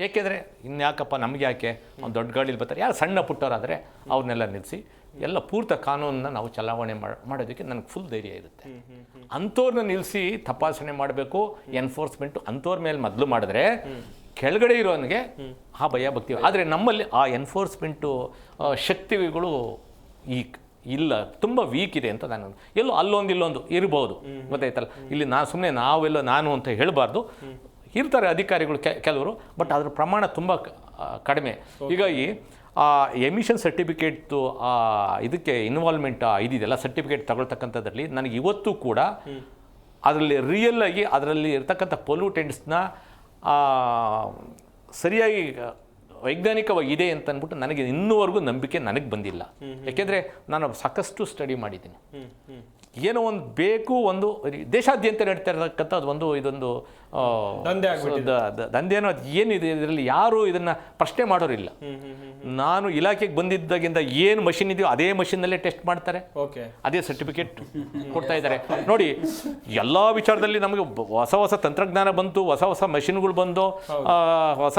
[SPEAKER 2] ಏಕೆಂದರೆ ಇನ್ಯಾಕಪ್ಪ ನಮಗೆ ಯಾಕೆ ಒಂದು ದೊಡ್ಡ ಗಾಡೀಲಿ ಬರ್ತಾರೆ, ಯಾರು ಸಣ್ಣ ಪುಟ್ಟವರಾದರೆ ಅವ್ರನ್ನೆಲ್ಲ ನಿಲ್ಲಿಸಿ ಎಲ್ಲ ಪೂರ್ತ ಕಾನೂನನ್ನ ನಾವು ಚಲಾವಣೆ ಮಾಡೋದಕ್ಕೆ ನನಗೆ ಫುಲ್ ಧೈರ್ಯ ಇರುತ್ತೆ. ಅಂಥವ್ರನ್ನ ನಿಲ್ಲಿಸಿ ತಪಾಸಣೆ ಮಾಡಬೇಕು, ಎನ್ಫೋರ್ಸ್ಮೆಂಟು ಅಂಥವ್ರ ಮೇಲೆ ಮೊದಲು ಮಾಡಿದ್ರೆ ಕೆಳಗಡೆ ಇರೋನಿಗೆ ಆ ಭಯ ಭಕ್ತಿ. ಆದರೆ ನಮ್ಮಲ್ಲಿ ಆ ಎನ್ಫೋರ್ಸ್ಮೆಂಟು ಶಕ್ತಿಗಳು ಇಲ್ಲ, ತುಂಬ ವೀಕ್ ಇದೆ ಅಂತ ನಾನು ಎಲ್ಲೋ ಅಲ್ಲೊಂದು ಇಲ್ಲೊಂದು ಇರ್ಬೋದು, ಗೊತ್ತಾಯ್ತಲ್ಲ. ಇಲ್ಲಿ ನಾವೆಲ್ಲ ನಾನು ಅಂತ ಹೇಳಬಾರ್ದು, ಇರ್ತಾರೆ ಅಧಿಕಾರಿಗಳು ಕೆಲವರು, ಬಟ್ ಅದರ ಪ್ರಮಾಣ ತುಂಬ ಕಡಿಮೆ. ಹೀಗಾಗಿ ಆ ಎಮಿಷನ್ ಸರ್ಟಿಫಿಕೇಟ್ದು ಇದಕ್ಕೆ ಇನ್ವಾಲ್ವ್ಮೆಂಟ್ ಇದಿದೆಲ್ಲ ಸರ್ಟಿಫಿಕೇಟ್ ತಗೊಳ್ತಕ್ಕಂಥದ್ರಲ್ಲಿ ನನಗೆ ಇವತ್ತು ಕೂಡ ಅದರಲ್ಲಿ ರಿಯಲ್ ಆಗಿ ಅದರಲ್ಲಿ ಇರ್ತಕ್ಕಂಥ ಪೊಲ್ಯೂಟೆಂಟ್ಸ್ನ ಸರಿಯಾಗಿ ವೈಜ್ಞಾನಿಕವಾಗಿ ಇದೆ ಅಂತ ಅಂದ್ಬಿಟ್ಟು ನನಗೆ ಇನ್ನೂವರೆಗೂ ನಂಬಿಕೆ ನನಗೆ ಬಂದಿಲ್ಲ. ಯಾಕೆಂದರೆ ನಾನು ಸಾಕಷ್ಟು ಸ್ಟಡಿ ಮಾಡಿದ್ದೀನಿ. ಏನೋ ಒಂದು ಬೇಕು, ಒಂದು ದೇಶಾದ್ಯಂತ ನಡೀತಾ ಇರತಕ್ಕಂಥದ್ದು ಇದೊಂದು ದಂಧೆನೋ ಏನಿದೆ ಇದರಲ್ಲಿ, ಯಾರು ಇದನ್ನು ಪ್ರಶ್ನೆ ಮಾಡೋರಿಲ್ಲ. ನಾನು ಇಲಾಖೆಗೆ ಬಂದಿದ್ದಾಗಿಂದ ಏನು ಮಷಿನ್ ಇದೆಯೋ ಅದೇ ಮಷಿನ್ನಲ್ಲೇ ಟೆಸ್ಟ್ ಮಾಡ್ತಾರೆ, ಅದೇ ಸರ್ಟಿಫಿಕೇಟ್ ಕೊಡ್ತಾ ಇದ್ದಾರೆ. ನೋಡಿ, ಎಲ್ಲ ವಿಚಾರದಲ್ಲಿ ನಮಗೆ ಹೊಸ ತಂತ್ರಜ್ಞಾನ ಬಂತು, ಹೊಸ ಮಷಿನ್ಗಳು ಬಂದು,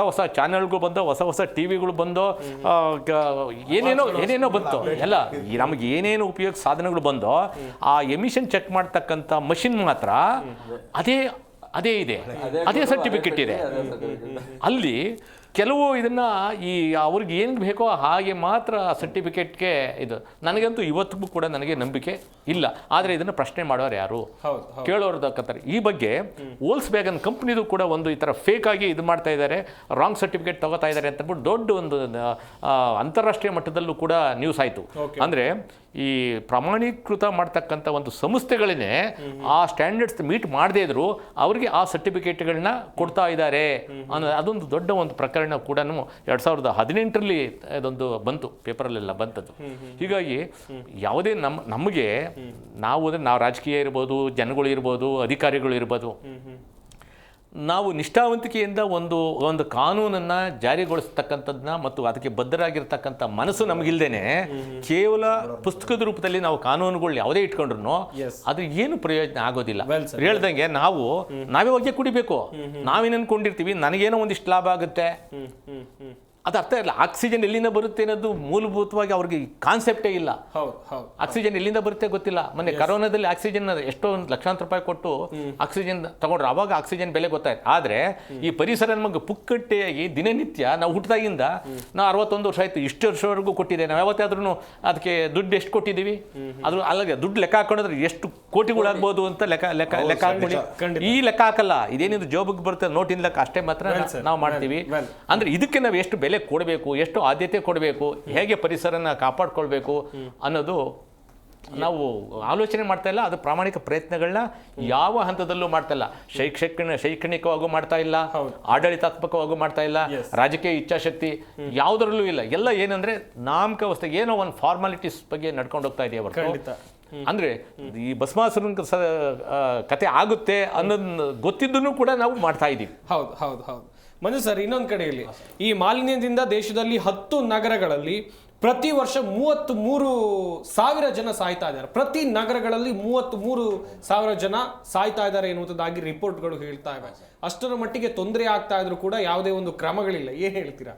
[SPEAKER 2] ಹೊಸ ಚಾನೆಲ್ಗಳು ಬಂದು, ಹೊಸ ಟಿವಿಗಳು ಬಂದು, ಏನೇನೋ ಬಂತು. ಎಲ್ಲ ನಮಗೆ ಏನೇನು ಉಪಯೋಗ ಸಾಧನಗಳು ಬಂದು ಆ ಎಮಿಷನ್ ಚೆಕ್ ಮಾಡ್ತಕ್ಕಂಥ ಮಷಿನ್ ಮಾತ್ರ ಅದೇ ಇದೆ, ಅದೇ ಸರ್ಟಿಫಿಕೇಟ್ ಇದೆ. ಅಲ್ಲಿ ಕೆಲವು ಇದನ್ನು ಅವ್ರಿಗೆ ಏನು ಬೇಕೋ ಹಾಗೆ ಮಾತ್ರ ಸರ್ಟಿಫಿಕೇಟ್ಗೆ ಇದು. ನನಗಂತೂ ಇವತ್ತಿಗೂ ಕೂಡ ನನಗೆ ನಂಬಿಕೆ ಇಲ್ಲ. ಆದರೆ ಇದನ್ನು ಪ್ರಶ್ನೆ ಮಾಡೋರು ಯಾರು, ಕೇಳೋರು ದಕ್ಕತ್ತಾರೆ. ಈ ಬಗ್ಗೆ ವೋಲ್ಸ್ ವ್ಯಾಗನ್ ಕಂಪ್ನಿದು ಕೂಡ ಒಂದು ಈ ಥರ ಫೇಕ್ ಆಗಿ ಇದು ಮಾಡ್ತಾ ಇದ್ದಾರೆ, ರಾಂಗ್ ಸರ್ಟಿಫಿಕೇಟ್ ತಗೋತಾ ಇದ್ದಾರೆ ಅಂತ ಅಂದ್ಬಿಟ್ಟು ದೊಡ್ಡ ಒಂದು ಅಂತಾರಾಷ್ಟ್ರೀಯ ಮಟ್ಟದಲ್ಲೂ ಕೂಡ ನ್ಯೂಸ್ ಆಯಿತು. ಅಂದರೆ ಈ ಪ್ರಮಾಣೀಕೃತ ಮಾಡ್ತಕ್ಕಂಥ ಒಂದು ಸಂಸ್ಥೆಗಳನ್ನೇ ಆ ಸ್ಟ್ಯಾಂಡರ್ಡ್ಸ್ ಮೀಟ್ ಮಾಡದೇ ಇದ್ರು ಅವರಿಗೆ ಆ ಸರ್ಟಿಫಿಕೇಟ್ಗಳನ್ನ ಕೊಡ್ತಾ ಇದ್ದಾರೆ ಅನ್ನೋ ಅದೊಂದು ದೊಡ್ಡ ಒಂದು ಪ್ರಕರಣ ಕೂಡ 2018ರಲ್ಲಿ ಅದೊಂದು ಬಂತು, ಪೇಪರಲ್ಲೆಲ್ಲ ಬಂತದ್ದು. ಹೀಗಾಗಿ ಯಾವುದೇ ನಮಗೆ ನಾವು ರಾಜಕೀಯ ಇರ್ಬೋದು, ಜನಗಳು ಇರ್ಬೋದು, ಅಧಿಕಾರಿಗಳು ಇರ್ಬೋದು, ನಾವು ನಿಷ್ಠಾವಂತಿಕೆಯಿಂದ ಒಂದು ಕಾನೂನನ್ನು ಜಾರಿಗೊಳಿಸ್ತಕ್ಕಂಥದ್ದನ್ನ ಮತ್ತು ಅದಕ್ಕೆ ಬದ್ಧರಾಗಿರ್ತಕ್ಕಂಥ ಮನಸ್ಸು ನಮಗಿಲ್ದೇನೆ ಕೇವಲ ಪುಸ್ತಕದ ರೂಪದಲ್ಲಿ ನಾವು ಕಾನೂನುಗಳು ಯಾವುದೇ ಇಟ್ಕೊಂಡ್ರು ಅದು ಏನು ಪ್ರಯೋಜನ ಆಗೋದಿಲ್ಲ. ಹೇಳ್ದಂಗೆ ನಾವೇ ಹೊಗೆ ಕುಡಿಬೇಕು. ನಾವೇನು ಅನ್ಕೊಂಡಿರ್ತೀವಿ ನನಗೇನೋ ಒಂದಿಷ್ಟು ಲಾಭ ಆಗುತ್ತೆ, ಅದು ಅರ್ಥ ಇಲ್ಲ. ಆಕ್ಸಿಜನ್ ಎಲ್ಲಿಂದ ಬರುತ್ತೆ ಅನ್ನೋದು ಮೂಲಭೂತವಾಗಿ ಅವ್ರಿಗೆ ಕಾನ್ಸೆಪ್ಟೇ ಇಲ್ಲ. ಆಕ್ಸಿಜನ್ ಎಲ್ಲಿಂದ ಬರುತ್ತೆ ಗೊತ್ತಿಲ್ಲ. ಮೊನ್ನೆ ಕರೋನಾದಲ್ಲಿ ಆಕ್ಸಿಜನ್ ಎಷ್ಟೋ ಲಕ್ಷಾಂತರ ರೂಪಾಯಿ ಕೊಟ್ಟು ಆಕ್ಸಿಜನ್ ತಗೊಂಡ್ರು, ಅವಾಗ ಆಕ್ಸಿಜನ್ ಬೆಲೆ ಗೊತ್ತಾಯ್ತು. ಆದರೆ ಈ ಪರಿಸರ ನಮಗೆ ಪುಕ್ಕಟ್ಟೆಯಾಗಿ ದಿನನಿತ್ಯ ನಾವು ಹುಟ್ಟಿದಾಗಿಂದ ನಾವು 61 ವರ್ಷ ಆಯ್ತು, ಇಷ್ಟು ವರ್ಷವರೆಗೂ ಕೊಟ್ಟಿದೆ. ನಾವು ಯಾವತ್ತಾದ್ರೂ ಅದಕ್ಕೆ ದುಡ್ಡು ಎಷ್ಟು ಕೊಟ್ಟಿದ್ದೀವಿ? ಅದ್ರ ಅಲ್ಲಿಗೆ ದುಡ್ಡು ಲೆಕ್ಕ ಹಾಕೊಂಡ್ರೆ ಎಷ್ಟು ಕೋಟಿಗಳಾಗ್ಬೋದು ಅಂತ ಲೆಕ್ಕ ಹಾಕೊಳ್ಳಿ. ಈ ಲೆಕ್ಕ ಹಾಕಲ್ಲ. ಇದೇನಿದು ಜೋಬಿಗೆ ಬರುತ್ತೆ ನೋಟಿನ ಲೆಕ್ಕ ಅಷ್ಟೇ ಮಾತ್ರ ನಾವು ಮಾಡ್ತೀವಿ. ಅಂದ್ರೆ ಇದಕ್ಕೆ ನಾವು ಎಷ್ಟು ಬೆಲೆ ಕೊಡಬೇಕು, ಎಷ್ಟು ಆದ್ಯತೆ ಕೊಡಬೇಕು, ಹೇಗೆ ಪರಿಸರನ ಕಾಪಾಡ್ಕೊಳ್ಬೇಕು ಅನ್ನೋದು ನಾವು ಆಲೋಚನೆ ಮಾಡ್ತಾ ಇಲ್ಲ. ಅದು ಪ್ರಾಮಾಣಿಕ ಪ್ರಯತ್ನಗಳನ್ನ ಯಾವ ಹಂತದಲ್ಲೂ ಮಾಡ್ತಾ ಇಲ್ಲ. ಶೈಕ್ಷಣಿಕವಾಗೂ ಮಾಡ್ತಾ ಇಲ್ಲ, ಆಡಳಿತಾತ್ಮಕವಾಗೂ ಮಾಡ್ತಾ ಇಲ್ಲ, ರಾಜಕೀಯ ಇಚ್ಛಾಶಕ್ತಿ ಯಾವುದರಲ್ಲೂ ಇಲ್ಲ. ಎಲ್ಲ ಏನಂದ್ರೆ ನಾಮಕಾವಸ್ಥೆ ಏನೋ ಒಂದು ಫಾರ್ಮಾಲಿಟೀಸ್ ಬಗ್ಗೆ ನಡ್ಕೊಂಡು ಹೋಗ್ತಾ ಇದೆಯಾ ಹೊರತು ಅಂದ್ರೆ ಈ ಭಸ್ಮಾಸುರನ ಕತೆ ಆಗುತ್ತೆ ಅನ್ನೋದನ್ನ ಗೊತ್ತಿದ್ದೂ ಕೂಡ ನಾವು ಮಾಡ್ತಾ ಇದ್ದೀವಿ.
[SPEAKER 3] ಹೌದು ಮಂಜು ಸರ್, ಇನ್ನೊಂದು ಕಡೆಯಲ್ಲಿ ಈ ಮಾಲಿನ್ಯದಿಂದ ದೇಶದಲ್ಲಿ 10 ನಗರಗಳಲ್ಲಿ ಪ್ರತಿ ವರ್ಷ 33,000 ಜನ ಸಾಯ್ತಾ ಇದ್ದಾರೆ. ಪ್ರತಿ ನಗರಗಳಲ್ಲಿ 33,000 ಜನ ಸಾಯ್ತಾ ಇದ್ದಾರೆ ಎನ್ನುವುದಾಗಿ ರಿಪೋರ್ಟ್ಗಳು ಹೇಳ್ತಾ ಇವೆ. ಅಷ್ಟರ ಮಟ್ಟಿಗೆ ತೊಂದರೆ ಆಗ್ತಾ ಇದ್ರು ಕೂಡ ಯಾವುದೇ ಒಂದು ಕ್ರಮಗಳಿಲ್ಲ. ಏನ್ ಹೇಳ್ತೀರಾ?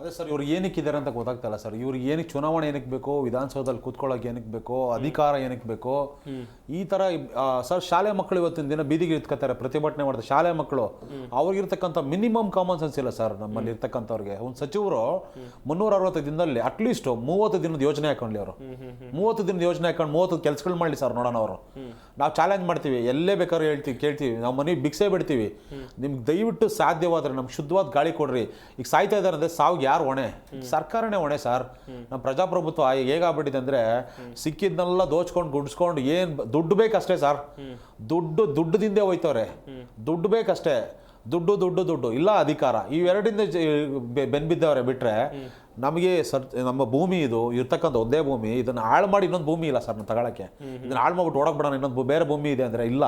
[SPEAKER 4] ಅದೇ ಸರ್, ಇವ್ರು ಏನಕ್ಕಿದ್ದಾರೆ ಅಂತ ಗೊತ್ತಾಗ್ತಲ್ಲ ಸರ್. ಇವ್ರಿಗೆ ಏನಕ್ಕೆ ಚುನಾವಣೆ ಏನಕ್ಕೆ ಬೇಕೋ, ವಿಧಾನಸೌಧದಲ್ಲಿ ಕೂತ್ಕೊಳ್ಳೋಕೆ ಏನಕ್ಕೆ ಬೇಕೋ, ಅಧಿಕಾರ ಏನಕ್ಕೆ ಬೇಕೋ, ಈ ಥರ ಸರ್ ಪರೀಕ್ಷೆ ಮಕ್ಕಳು ಇವತ್ತಿನ ದಿನ ಬೀದಿಗೆ ಇಟ್ಕೋತಾರೆ, ಪ್ರತಿಭಟನೆ ಮಾಡ್ತಾರೆ. ಶಾಲೆ ಮಕ್ಕಳು ಅವ್ರಿಗಿರ್ತಕ್ಕಂಥ ಮಿನಿಮಮ್ ಕಾಮನ್ ಸೆನ್ಸ್ ಇಲ್ಲ ಸರ್. ನಮ್ಮಲ್ಲಿ ಇರ್ತಕ್ಕಂಥವ್ರಿಗೆ ಒಂದು ಸಚಿವರು 360 ದಿನದಲ್ಲಿ ಅಟ್ಲೀಸ್ಟ್ 30 ದಿನದ ಯೋಜನೆ ಹಾಕೊಂಡ್ಲಿ. ಅವರು 30 ದಿನದ ಯೋಜನೆ ಹಾಕೊಂಡು 30 ಕೆಲಸಗಳು ಮಾಡಲಿ ಸರ್, ನೋಡೋಣ. ಅವರು ನಾವು ಚಾಲೆಂಜ್ ಮಾಡ್ತೀವಿ, ಎಲ್ಲೇ ಬೇಕಾದ್ರೂ ಕೇಳ್ತೀವಿ, ನಾವು ಮನೆಗೆ ಭಿಕ್ಷೆ ಬಿಡ್ತೀವಿ, ನಿಮ್ಗೆ ದಯವಿಟ್ಟು ಸಾಧ್ಯವಾದ್ರೆ ನಮ್ಗೆ ಶುದ್ಧವಾದ ಗಾಳಿ ಕೊಡ್ರಿ. ಈಗ ಸಾಯ್ತಾ ಇದ್ದಾರೆ ಅಂದರೆ ಸಾವಿಗೆ ಯಾರು ಹೊಣೆ? ಸರ್ಕಾರನೇ ಹೊಣೆ ಸರ್. ನಮ್ಮ ಪ್ರಜಾಪ್ರಭುತ್ವ ಹೇಗಾಗ್ಬಿಟ್ಟಿದೆ ಅಂದ್ರೆ ಸಿಕ್ಕಿದ್ನೆಲ್ಲ ದೋಚ್ಕೊಂಡು ಗುಡ್ಸ್ಕೊಂಡು ಏನ್ ದುಡ್ಡು ಬೇಕಷ್ಟೇ ಸರ್. ದುಡ್ಡದಿಂದೇ ಹೋಯ್ತವ್ರೆ. ದುಡ್ಡು ಬೇಕಷ್ಟೇ. ದುಡ್ಡು ಇಲ್ಲ ಅಧಿಕಾರ, ಇವೆರಡಿಂದ ಬೆನ್ಬಿದ್ದವ್ರೆ ಬಿಟ್ರೆ ನಮಗೆ ನಮ್ಮ ಭೂಮಿ ಇದು ಇರ್ತಕ್ಕಂಥ ಒಂದೇ ಭೂಮಿ, ಇದನ್ನ ಹಾಳು ಮಾಡಿ ಇನ್ನೊಂದು ಭೂಮಿ ಇಲ್ಲ ಸರ್ ನಾನು ತಗೊಳಕ್ಕೆ. ಇದನ್ನ ಹಾಳು ಮಾಡ್ಬಿಟ್ಟು ಓಡಕ್ ಬಿಡೋಣ ಇನ್ನೊಂದು ಬೇರೆ ಭೂಮಿ ಇದೆ ಅಂದ್ರೆ ಇಲ್ಲ,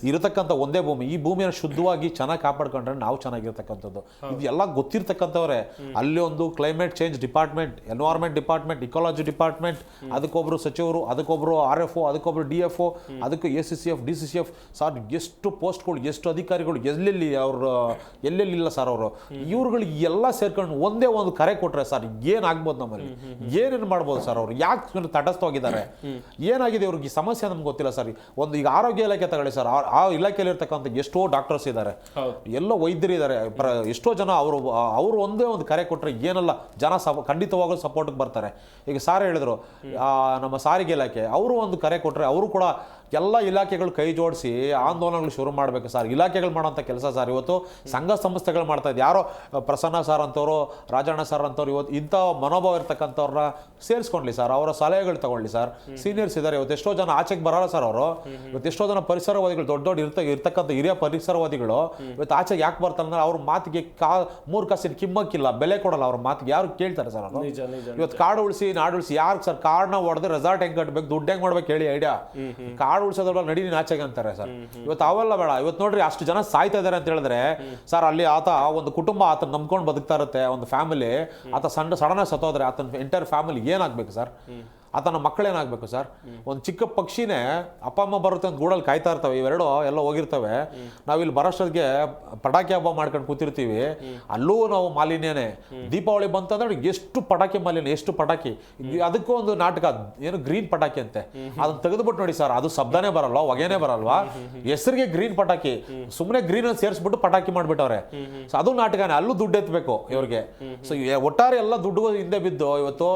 [SPEAKER 4] ಇರತಕ್ಕಂಥ ಒಂದೇ ಭೂಮಿ. ಈ ಭೂಮಿಯನ್ನು ಶುದ್ಧವಾಗಿ ಚೆನ್ನಾಗಿ ಕಾಪಾಡ್ಕೊಂಡ್ರೆ ನಾವು ಚೆನ್ನಾಗಿರ್ತಕ್ಕಂಥದ್ದು. ಇದು ಎಲ್ಲ ಗೊತ್ತಿರ್ತಕ್ಕಂಥವ್ರೆ. ಅಲ್ಲಿ ಒಂದು climate change department, environment department, ecology department, ಅದಕ್ಕೊಬ್ರು ಸಚಿವರು, ಅದಕ್ಕೊಬ್ರು RFO, ಅದಕ್ಕೊಬ್ರು DFO, ಅದಕ್ಕೆ ACCF, DCCF. ಸರ್ ಎಷ್ಟು ಪೋಸ್ಟ್ಗಳು, ಎಷ್ಟು ಅಧಿಕಾರಿಗಳು, ಎಲ್ಲೆಲ್ಲಿಲ್ಲ ಸರ್ ಅವರು. ಇವ್ರುಗಳಿಗೆ ಎಲ್ಲ ಸೇರ್ಕೊಂಡು ಒಂದೇ ಒಂದು ಕರೆ ಕೊಟ್ರೆ ಸರ್ ಏನಾಗ್ಬೋದು, ನಮ್ಮಲ್ಲಿ ಏನೇನು ಮಾಡ್ಬೋದು ಸರ್. ಅವ್ರು ಯಾಕೆ ತಟಸ್ಥವಾಗಿದ್ದಾರೆ, ಏನಾಗಿದೆ ಇವ್ರಿಗೆ ಸಮಸ್ಯೆ ನಮ್ಗೆ ಗೊತ್ತಿಲ್ಲ ಸರ್. ಒಂದು ಈಗ ಆರೋಗ್ಯ ಇಲಾಖೆ ತಗೊಳ್ಳಿ ಸರ್, ಆ ಇಲಾಖೆಯಲ್ಲಿ ಇರ್ತಕ್ಕಂಥ ಎಷ್ಟೋ ಡಾಕ್ಟರ್ಸ್ ಇದ್ದಾರೆ, ಎಲ್ಲ ವೈದ್ಯರು ಇದ್ದಾರೆ, ಎಷ್ಟೋ ಜನ ಅವರು ಒಂದೇ ಒಂದು ಕರೆ ಕೊಟ್ಟರೆ ಏನೆಲ್ಲ ಜನ ಖಂಡಿತವಾಗಲೂ ಸಪೋರ್ಟ್ಗೆ ಬರ್ತಾರೆ. ಈಗ ಸಾರ್ ಹೇಳಿದ್ರು ನಮ್ಮ ಸಾರಿಗೆ ಇಲಾಖೆ, ಅವರು ಒಂದು ಕರೆ ಕೊಟ್ಟರೆ ಅವರು ಕೂಡ ಎಲ್ಲ ಇಲಾಖೆಗಳು ಕೈ ಜೋಡಿಸಿ ಆಂದೋಲನಗಳು ಶುರು ಮಾಡಬೇಕು ಸರ್. ಇಲಾಖೆಗಳು ಮಾಡೋಂಥ ಕೆಲಸ ಸರ್. ಇವತ್ತು ಸಂಘ ಸಂಸ್ಥೆಗಳು ಮಾಡ್ತಾ ಇದ್ದು, ಯಾರೋ ಪ್ರಸನ್ನ ಸರ್ ಅಂತವರು, ರಾಜಣ್ಣ ಸರ್ ಅಂತವ್ರು ಇವತ್ತು ಇಂಥ ಮನೋಭಾವ ಇರ್ತಕ್ಕಂಥವ್ರನ್ನ ಸೇರಿಸ್ಕೊಂಡ್ಲಿ ಸರ್, ಅವರ ಸಲಹೆಗಳು ತಗೊಳ್ಳಿ ಸರ್. ಸೀನಿಯರ್ಸ್ ಇದ್ದಾರೆ, ಇವತ್ತು ಎಷ್ಟೋ ಜನ ಆಚೆಗೆ ಬರಲ್ಲ ಸರ್ ಅವರು. ಇವತ್ತು ಎಷ್ಟೋ ಜನ ಪರಿಸರವಾದಿಗಳು, ದೊಡ್ಡ ಇರ್ತಕ್ಕಂಥ ಹಿರಿಯ ಪರಿಸರವಾದಿಗಳು ಇವತ್ತು ಆಚೆಗೆ ಯಾಕೆ ಬರ್ತಾರೆ ಅಂದ್ರೆ ಅವ್ರ ಮಾತಿಗೆ 3 ಕಾಸಿನ ಕಿಮ್ಮಕ್ಕಿಲ್ಲ, ಬೆಲೆ ಕೊಡಲ್ಲ ಅವ್ರ ಮಾತಿಗೆ. ಯಾರು ಕೇಳ್ತಾರೆ ಸರ್ ಅವರು? ಇವತ್ತು ಕಾಡು ಉಳಿಸಿ ನಾಡು ಉಳಿಸಿ, ಯಾರು ಸರ್ ಕಾಡನ್ನ ಹೊಡೆದ್ರೆ ರೆಸಾರ್ಟ್ ಹೆಂಗ್ ಕಟ್ಬೇಕು, ದುಡ್ಡು ಹೆಂಗ್ ಮಾಡ್ಬೇಕು ಹೇಳಿ ಐಡಿಯಾ. ಕಾಡು ಉಳಿಸೋದ್ರಲ್ಲ ನಡಿ ಆಚೆಗೆ ಅಂತಾರೆ ಸರ್. ಇವತ್ತು ಅವೆಲ್ಲ ಬೇಡ. ಇವತ್ತು ನೋಡ್ರಿ ಅಷ್ಟು ಜನ ಸಾಯ್ತಾ ಇದಾರೆ ಅಂತ ಹೇಳಿದ್ರೆ ಸರ್, ಅಲ್ಲಿ ಆತ ಒಂದು ಕುಟುಂಬ ಆತನ ನಂಬ್ಕೊಂಡು ಬದುಕ್ತಾ ಇರುತ್ತೆ, ಒಂದು ಫ್ಯಾಮಿಲಿ, ಆತ ಸಡನ್ ಸತ್ತೋದ್ರೆ ಆತನ ಎಂಟೈರ್ ಫ್ಯಾಮಿಲಿ ಏನಾಗ್ಬೇಕು ಸರ್? ಆತನ ಮಕ್ಕಳೇನಾಗಬೇಕು ಸರ್? ಒಂದು ಚಿಕ್ಕ ಪಕ್ಷಿನೇ ಅಪ್ಪ ಅಮ್ಮ ಬರುತ್ತೆ ಅಂತ ಗೂಡಲ್ಲಿ ಕಾಯ್ತಾ ಇರ್ತವೆ, ಇವೆರಡು ಎಲ್ಲ ಹೋಗಿರ್ತವೆ. ನಾವಿಲ್ಲಿ ಬರೋಷ್ಟೊತ್ತಿಗೆ ಪಟಾಕಿ ಹಬ್ಬ ಮಾಡ್ಕೊಂಡು ಕೂತಿರ್ತೀವಿ, ಅಲ್ಲೂ ನಾವು ಮಾಲಿನ್ಯನೇ. ದೀಪಾವಳಿ ಬಂತಂದ್ರೆ ಎಷ್ಟು ಪಟಾಕಿ ಮಾಲಿನ್ಯ, ಎಷ್ಟು ಪಟಾಕಿ. ಅದಕ್ಕೂ ಒಂದು ನಾಟಕ, ಏನು ಗ್ರೀನ್ ಪಟಾಕಿ ಅಂತೆ, ಅದನ್ನ ತೆಗೆದುಬಿಟ್ಟು ನೋಡಿ ಸರ್, ಅದು ಶಬ್ದನೇ ಬರಲ್ವಾ, ಹೊಗೆನೇ ಬರಲ್ವಾ, ಹೆಸರಿಗೆ ಗ್ರೀನ್ ಪಟಾಕಿ, ಸುಮ್ಮನೆ ಗ್ರೀನ್ ಅನ್ನು ಸೇರಿಸ್ಬಿಟ್ಟು ಪಟಾಕಿ ಮಾಡ್ಬಿಟ್ಟವ್ರೆ. ಸೊ ಅದು ನಾಟಕನೇ, ಅಲ್ಲೂ ದುಡ್ಡು ಎತ್ತಬೇಕು ಇವ್ರಿಗೆ. ಸೊ ಒಟ್ಟಾರೆ ಎಲ್ಲ ದುಡ್ಡು ಹಿಂದೆ ಬಿದ್ದು ಇವತ್ತು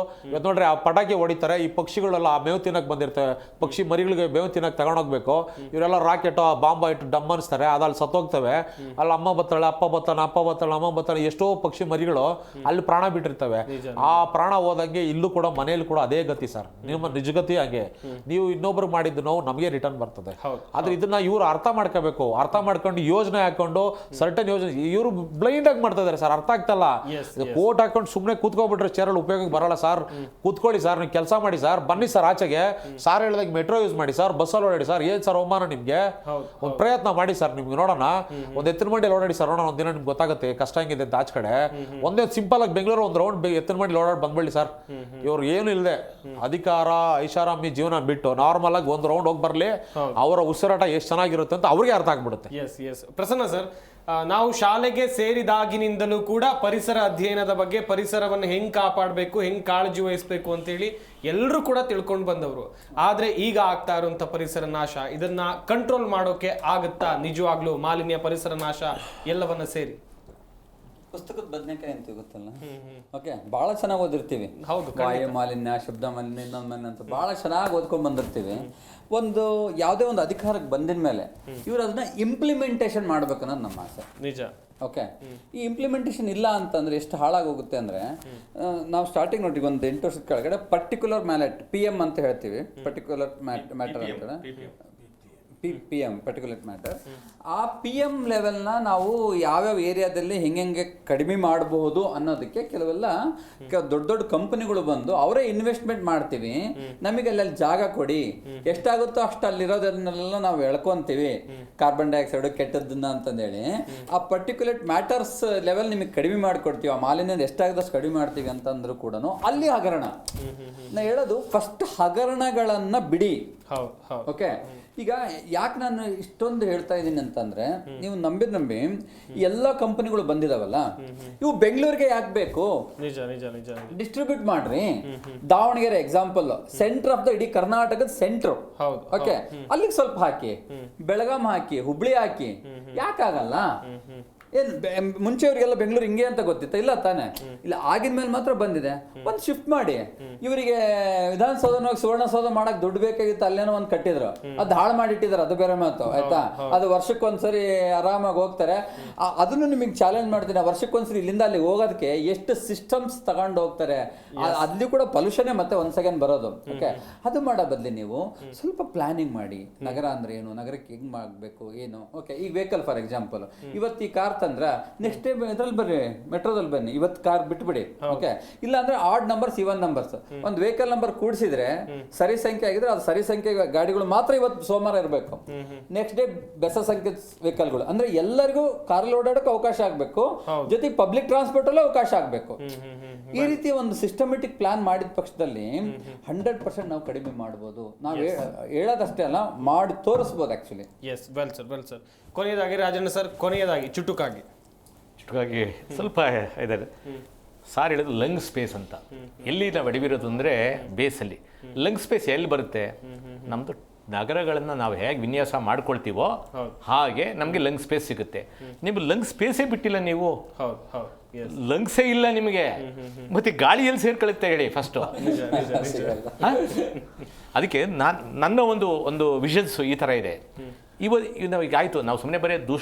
[SPEAKER 4] ನೋಡ್ರಿ ಆ ಪಟಾಕಿ ಹೊಡಿತಾರೆ, ಈ ಪಕ್ಷಿಗಳೆಲ್ಲ ಮೇವು ತಿನ್ನಕ್ ಬಂದಿರ್ತವೆ, ಪಕ್ಷಿ ಮರಿಗಳಿಗೆ ಮೇವು ತಿನ್ನಕ್ ತಗೊಂಡೋಗ್ಬೇಕು, ಇವರೆಲ್ಲ ರಾಕೆಟ್ ಬಾಂಬ್ ಇಟ್ಟು ಡಮ್ ಅನಿಸ್ತಾರೆ, ಅದಲ್ಲಿ ಸತ್ತೋಗ್ತವೆ. ಅಲ್ಲಿ ಅಮ್ಮ ಬತ್ತಾಳೆ, ಅಪ್ಪ ಬತ್ತಾನೆ, ಅಮ್ಮ ಬತ್ತಾಳೆ, ಎಷ್ಟೋ ಪಕ್ಷಿ ಮರಿಗಳು ಅಲ್ಲಿ ಪ್ರಾಣ ಬಿಟ್ಟಿರ್ತವೆ. ಆ ಪ್ರಾಣ ಹೋದಂಗೆ ಇಲ್ಲೂ ಕೂಡ ಮನೆಯಲ್ಲಿ ಕೂಡ ಅದೇ ಗತಿ ಸರ್. ನಿಮ್ಮ ನಿಜಗತಿ ಹಾಗೆ, ನೀವು ಇನ್ನೊಬ್ರು ಮಾಡಿದ್ದು ನೋವು ನಮಗೆ ರಿಟರ್ನ್ ಬರ್ತದೆ. ಆದ್ರೆ ಇದನ್ನ ಇವ್ರು ಅರ್ಥ ಮಾಡ್ಕೋಬೇಕು. ಅರ್ಥ ಮಾಡ್ಕೊಂಡು ಯೋಜನೆ ಹಾಕೊಂಡು ಸರ್ಟನ್ ಯೋಜನೆ, ಇವರು ಬ್ಲೈಂಡ್ ಆಗಿ ಮಾಡ್ತಾ ಇದಾರೆ ಸರ್, ಅರ್ಥ ಆಗ್ತಲ್ಲ. ಕೋಟ್ ಹಾಕೊಂಡು ಸುಮ್ಮನೆ ಕೂತ್ಕೊಬಿಟ್ರೆ ಚೇರಲ್ಲಿ ಉಪಯೋಗಕ್ಕೆ ಬರಲ್ಲ ಸರ್. ಕೂತ್ಕೊಳ್ಳಿ ಸರ್, ನೀವು ಕೆಲಸ ಮಾಡಿ ಸರ್, ಬನ್ನಿ ಸರ್ ಆಚೆಗೆ. ಸಾರ್ ಹೇಳಿದಾಗ ಮೆಟ್ರೋ ಯೂಸ್ ಮಾಡಿ ಸರ್, ಬಸ್ಸಲ್ಲಿ ಓಡಾಡಿ ಸರ್, ಏನ್ ಸರ್ ಅವಮಾನ ನಿಮ್ಗೆ? ಒಂದು ಪ್ರಯತ್ನ ಮಾಡಿ ಸರ್, ನಿಮ್ಗೆ ನೋಡೋಣ. ಒಂದು ಎತ್ತಿನ ಮಂಡಿಯಲ್ಲಿ ಓಡಾಡಿ ಸರ್, ನೋಡೋಣ ಒಂದಿನ ನಿಮ್ಗೆ ಗೊತ್ತಾಗುತ್ತೆ ಕಷ್ಟ ಹೆಂಗಿದೆ ಅಂತ. ಆಚೆ ಕಡೆ ಒಂದೇ ಸಿಂಪಲ್ ಆಗಿ ಬೆಂಗಳೂರು ಒಂದು ರೌಂಡ್ ಎತ್ತಿನ ಮಂಡಿಯಲ್ಲಿ ಓಡಾಡಿ ಬಂದ್ಬಿಡಿ ಸರ್. ಇವ್ರು ಏನು ಇಲ್ಲದೆ ಅಧಿಕಾರ ಐಷಾರಾಮಿ ಜೀವನ ಬಿಟ್ಟು ನಾರ್ಮಲ್ ಆಗಿ ಒಂದು ರೌಂಡ್ ಹೋಗಿ ಬರ್ಲಿ, ಅವರ ಉಸಿರಾಟ ಎಷ್ಟು ಚೆನ್ನಾಗಿರುತ್ತೆ ಅಂತ ಅವ್ರಿಗೆ ಅರ್ಥ ಆಗ್ಬಿಡುತ್ತೆ.
[SPEAKER 3] ಪ್ರಸನ್ನ ಸರ್, ನಾವು ಶಾಲೆಗೆ ಸೇರಿದಾಗಿನಿಂದಲೂ ಕೂಡ ಪರಿಸರ ಅಧ್ಯಯನದ ಬಗ್ಗೆ, ಪರಿಸರವನ್ನು ಹೆಂಗ್ ಕಾಪಾಡಬೇಕು, ಹೆಂಗ್ ಕಾಳಜಿ ವಹಿಸಬೇಕು ಅಂತೇಳಿ ಎಲ್ಲರೂ ಕೂಡ ತಿಳ್ಕೊಂಡು ಬಂದವರು. ಆದ್ರೆ ಈಗ ಆಗ್ತಾ ಇರುವಂತ ಪರಿಸರ ನಾಶ, ಇದನ್ನ ಕಂಟ್ರೋಲ್ ಮಾಡೋಕೆ ಆಗುತ್ತಾ ನಿಜವಾಗ್ಲೂ? ಮಾಲಿನ್ಯ, ಪರಿಸರ ನಾಶ ಎಲ್ಲವನ್ನ ಸೇರಿ
[SPEAKER 5] ಪುಸ್ತಕದ ಬದನೆಕಾಯಿ ಅಂತೀವಿ ಗೊತ್ತಲ್ಲ, ಓಕೆ, ಬಹಳ ಚೆನ್ನಾಗಿ ಓದಿರ್ತೀವಿ. ಹೌದು, ವಾಯು ಮಾಲಿನ್ಯ, ಶಬ್ದ ಮಾಲಿನ್ಯ, ಇನ್ನೊಂದು ಮಾಲಿನ್ಯ ಅಂತ ಬಹಳ ಚೆನ್ನಾಗಿ ಓದ್ಕೊಂಡ್ ಬಂದಿರ್ತೀವಿ. ಒಂದು ಯಾವುದೇ ಒಂದು ಅಧಿಕಾರಕ್ಕೆ ಬಂದಿನ ಮೇಲೆ ಇವ್ರು ಅದನ್ನ ಇಂಪ್ಲಿಮೆಂಟೇಷನ್ ಮಾಡ್ಬೇಕನ್ನೋದು ನಮ್ಮ ಆಸೆ.
[SPEAKER 3] ನಿಜ.
[SPEAKER 5] ಓಕೆ, ಈ ಇಂಪ್ಲಿಮೆಂಟೇಷನ್ ಇಲ್ಲ ಅಂತಂದ್ರೆ ಎಷ್ಟು ಹಾಳಾಗೋಗುತ್ತೆ ಅಂದ್ರೆ, ನಾವು ಸ್ಟಾರ್ಟಿಂಗ್ ನೋಡಿ ಒಂದು 8 ವರ್ಷದ ಕೆಳಗಡೆ ಪರ್ಟಿಕ್ಯುಲರ್ ಮ್ಯಾಲೆಟ್ PM ಅಂತ ಹೇಳ್ತೀವಿ, ಪರ್ಟಿಕ್ಯುಲರ್ ಮ್ಯಾಟರ್ ಅಂತ, PM ಪರ್ಟಿಕ್ಯುಲರ್ ಮ್ಯಾಟರ್. ಆ PM ಲೆವೆಲ್ನ ನಾವು ಯಾವ್ಯಾವ ಏರಿಯಾದಲ್ಲಿ ಹೆಂಗೆ ಕಡಿಮೆ ಮಾಡಬಹುದು ಅನ್ನೋದಕ್ಕೆ ಕೆಲವೆಲ್ಲ ದೊಡ್ಡ ದೊಡ್ಡ ಕಂಪನಿಗಳು ಬಂದು ಅವರೇ ಇನ್ವೆಸ್ಟ್ಮೆಂಟ್ ಮಾಡ್ತೀವಿ, ನಮಗೆ ಅಲ್ಲಿ ಜಾಗ ಕೊಡಿ, ಎಷ್ಟಾಗುತ್ತೋ ಅಷ್ಟು ಅಲ್ಲಿರೋದನ್ನೆಲ್ಲ ನಾವು ಎಳ್ಕೊಂತೀವಿ, ಕಾರ್ಬನ್ ಡೈಆಕ್ಸೈಡ್ ಕೆಟ್ಟದ್ದನ್ನ ಅಂತಂದೇಳಿ ಆ ಪರ್ಟಿಕ್ಯುಲರ್ ಮ್ಯಾಟರ್ಸ್ ಲೆವೆಲ್ ನಿಮಗೆ ಕಡಿಮೆ ಮಾಡಿಕೊಡ್ತೀವಿ, ಆ ಮಾಲಿನ್ಯ ಎಷ್ಟಾಗದಷ್ಟು ಕಡಿಮೆ ಮಾಡ್ತೀವಿ ಅಂತಂದ್ರೂ ಕೂಡ ಅಲ್ಲಿ ಹಗರಣ. ನಾ ಹೇಳೋದು ಫಸ್ಟ್ ಹಗರಣಗಳನ್ನ ಬಿಡಿ. ಓಕೆ, ಈಗ ಯಾಕೆ ನಾನು ಇಷ್ಟೊಂದು ಹೇಳ್ತಾ ಇದ್ದೀನಿ ಅಂತಂದ್ರೆ, ನೀವು ನಂಬಿ ಎಲ್ಲ ಕಂಪನಿಗಳು ಬಂದಿದಾವಲ್ಲ, ಇವು ಬೆಂಗಳೂರಿಗೆ ಯಾಕೆ ಬೇಕು? ಡಿಸ್ಟ್ರಿಬ್ಯೂಟ್ ಮಾಡ್ರಿ. Davanagere example, centre of the ಇಡೀ ಕರ್ನಾಟಕದ ಸೆಂಟ್ರ್. ಓಕೆ, ಅಲ್ಲಿಗೆ ಸ್ವಲ್ಪ ಹಾಕಿ, ಬೆಳಗಾಂ ಹಾಕಿ, ಹುಬ್ಳಿ ಹಾಕಿ, ಯಾಕಾಗಲ್ಲ? ಏನ್ ಮುಂಚೆಯವರಿಗೆಲ್ಲ ಬೆಂಗಳೂರು ಹಿಂಗೆ ಅಂತ ಗೊತ್ತಿತ್ತ? ಇಲ್ಲ ತಾನೆ, ಇಲ್ಲ ಆಗಿನ ಮೇಲೆ ಮಾತ್ರ ಬಂದಿದೆ. ಒಂದು ಶಿಫ್ಟ್ ಮಾಡಿ, ಇವರಿಗೆ ವಿಧಾನಸೌಧನ ಸುವರ್ಣಸೌಧ ಮಾಡಕ್ ದುಡ್ಡು ಬೇಕಾಗಿತ್ತು, ಅಲ್ಲೇನೋ ಒಂದ್ ಕಟ್ಟಿದ್ರು, ಅದು ಹಾಳು ಮಾಡಿಟ್ಟಿದ್ದಾರೆ, ಅದು ಬೇರೆ ಮಾತು ಆಯ್ತಾ. ಅದು ವರ್ಷಕ್ಕೊಂದ್ಸರಿ ಆರಾಮಾಗಿ ಹೋಗ್ತಾರೆ. ಅದನ್ನು ನಿಮಗೆ ಚಾಲೆಂಜ್ ಮಾಡ್ತೀನಿ, ವರ್ಷಕ್ಕೊಂದ್ಸರಿ ಇಲ್ಲಿಂದ ಅಲ್ಲಿ ಹೋಗೋದಕ್ಕೆ ಎಷ್ಟು ಸಿಸ್ಟಮ್ಸ್ ತಗೊಂಡು ಹೋಗ್ತಾರೆ, ಅಲ್ಲಿ ಕೂಡ ಪೊಲ್ಯೂಷನ್ ಮತ್ತೆ ಒಂದ್ ಸೆಕೆಂಡ್ ಬರೋದು. ಓಕೆ, ಅದು ಮಾಡೋ ಬದಲಿ ನೀವು ಸ್ವಲ್ಪ ಪ್ಲಾನಿಂಗ್ ಮಾಡಿ, ನಗರ ಅಂದ್ರೆ ಏನು, ನಗರಕ್ಕೆ ಹೆಂಗ್ ಮಾಡ್ಬೇಕು ಏನು. ಓಕೆ, ಈಗ ವೆಹಿಕಲ್ ಫಾರ್ ಎಕ್ಸಾಂಪಲ್, ಇವತ್ತು ಈ ಕಾರ್ ತಂದ್ರ ನೆಕ್ಸ್ಟ್ ಡೇ ಇದ್ರಲ್ಲಿ ಬರ್ರಿ, ಮೆಟ್ರೋದಲ್ಲಿ ಬನ್ನಿ, ಇವತ್ತು ಕಾರ್ ಬಿಟ್ಬಿಡಿ. ಓಕೆ, ಇಲ್ಲ ಅಂದ್ರೆ ಆಡ್ ನಂಬರ್ಸ್ ಇವನ್ ನಂಬರ್ಸ್, ಒಂದು ವೆಹಿಕಲ್ ನಂಬರ್ ಕೂಡಿಸಿದ್ರೆ ಸರಿ ಸಂಖ್ಯೆ ಆಗಿದ್ರೆ ಅದು ಸರಿ ಸಂಖ್ಯೆ ಗಾಡಿಗಳು ಮಾತ್ರ ಇವತ್ತು ಸೋಮವಾರ ಇರಬೇಕು, ನೆಕ್ಸ್ಟ್ ಡೇ ಬೆಸ ಸಂಖ್ಯೆ ವೆಹಿಕಲ್ಗಳು. ಅಂದ್ರೆ ಎಲ್ಲರಿಗೂ ಕಾರಲ್ಲಿ ಓಡಾಡಕ್ಕೆ ಅವಕಾಶ ಆಗ್ಬೇಕು, ಜೊತೆಗೆ ಪಬ್ಲಿಕ್ ಟ್ರಾನ್ಸ್ಪೋರ್ಟ್ ಅಲ್ಲೂ ಅವಕಾಶ ಆಗ್ಬೇಕು. ಈ ರೀತಿ ಒಂದು ಸಿಸ್ಟಮೆಟಿಕ್ ಪ್ಲಾನ್ ಮಾಡಿದ ಪಕ್ಷದಲ್ಲಿ 100% ನಾವು ಕಡಿಮೆ ಮಾಡ್ಬೋದು. ನಾವು ಹೇಳೋದಷ್ಟೇ ಅಲ್ಲ, ಮಾಡಿ ತೋರಿಸ್ಬೋದು ಆಕ್ಚುಲಿ.
[SPEAKER 3] Yes, well sir. ಕೊನೆಯದಾಗಿ ರಾಜಣ್ಣ ಸರ್, ಕೊನೆಯದಾಗಿ ಚುಟುಕಾಗಿ
[SPEAKER 2] ಸ್ವಲ್ಪ ಇದ್ದಾರೆ ಸಾರ್ ಹೇಳಿದ್ರು ಲಂಗ್ ಸ್ಪೇಸ್ ಅಂತ. ಎಲ್ಲಿ ನಾವು ಎಡವಿರೋದು ಅಂದರೆ ಬೇಸಲ್ಲಿ. ಲಂಗ್ ಸ್ಪೇಸ್ ಎಲ್ಲಿ ಬರುತ್ತೆ? ನಮ್ಮದು ನಗರಗಳನ್ನು ನಾವು ಹೇಗೆ ವಿನ್ಯಾಸ ಮಾಡ್ಕೊಳ್ತೀವೋ ಹಾಗೆ ನಮಗೆ ಲಂಗ್ ಸ್ಪೇಸ್ ಸಿಗುತ್ತೆ. ನೀವು ಲಂಗ್ ಸ್ಪೇಸೇ ಬಿಟ್ಟಿಲ್ಲ, ನೀವು ಲಂಗ್ಸೇ ಇಲ್ಲ ನಿಮಗೆ, ಮತ್ತೆ ಗಾಳಿ ಎಲ್ಲಿ ಸೇರ್ಕೊಳ್ಳುತ್ತೆ ಹೇಳಿ ಫಸ್ಟು. ಅದಕ್ಕೆ ನನ್ನ ಒಂದು ವಿಷನ್ಸ್ ಈ ಥರ ಇದೆ. ನಾವು ಈಗ ಆಯಿತು, ನಾವು ಸುಮ್ಮನೆ ಬರೀ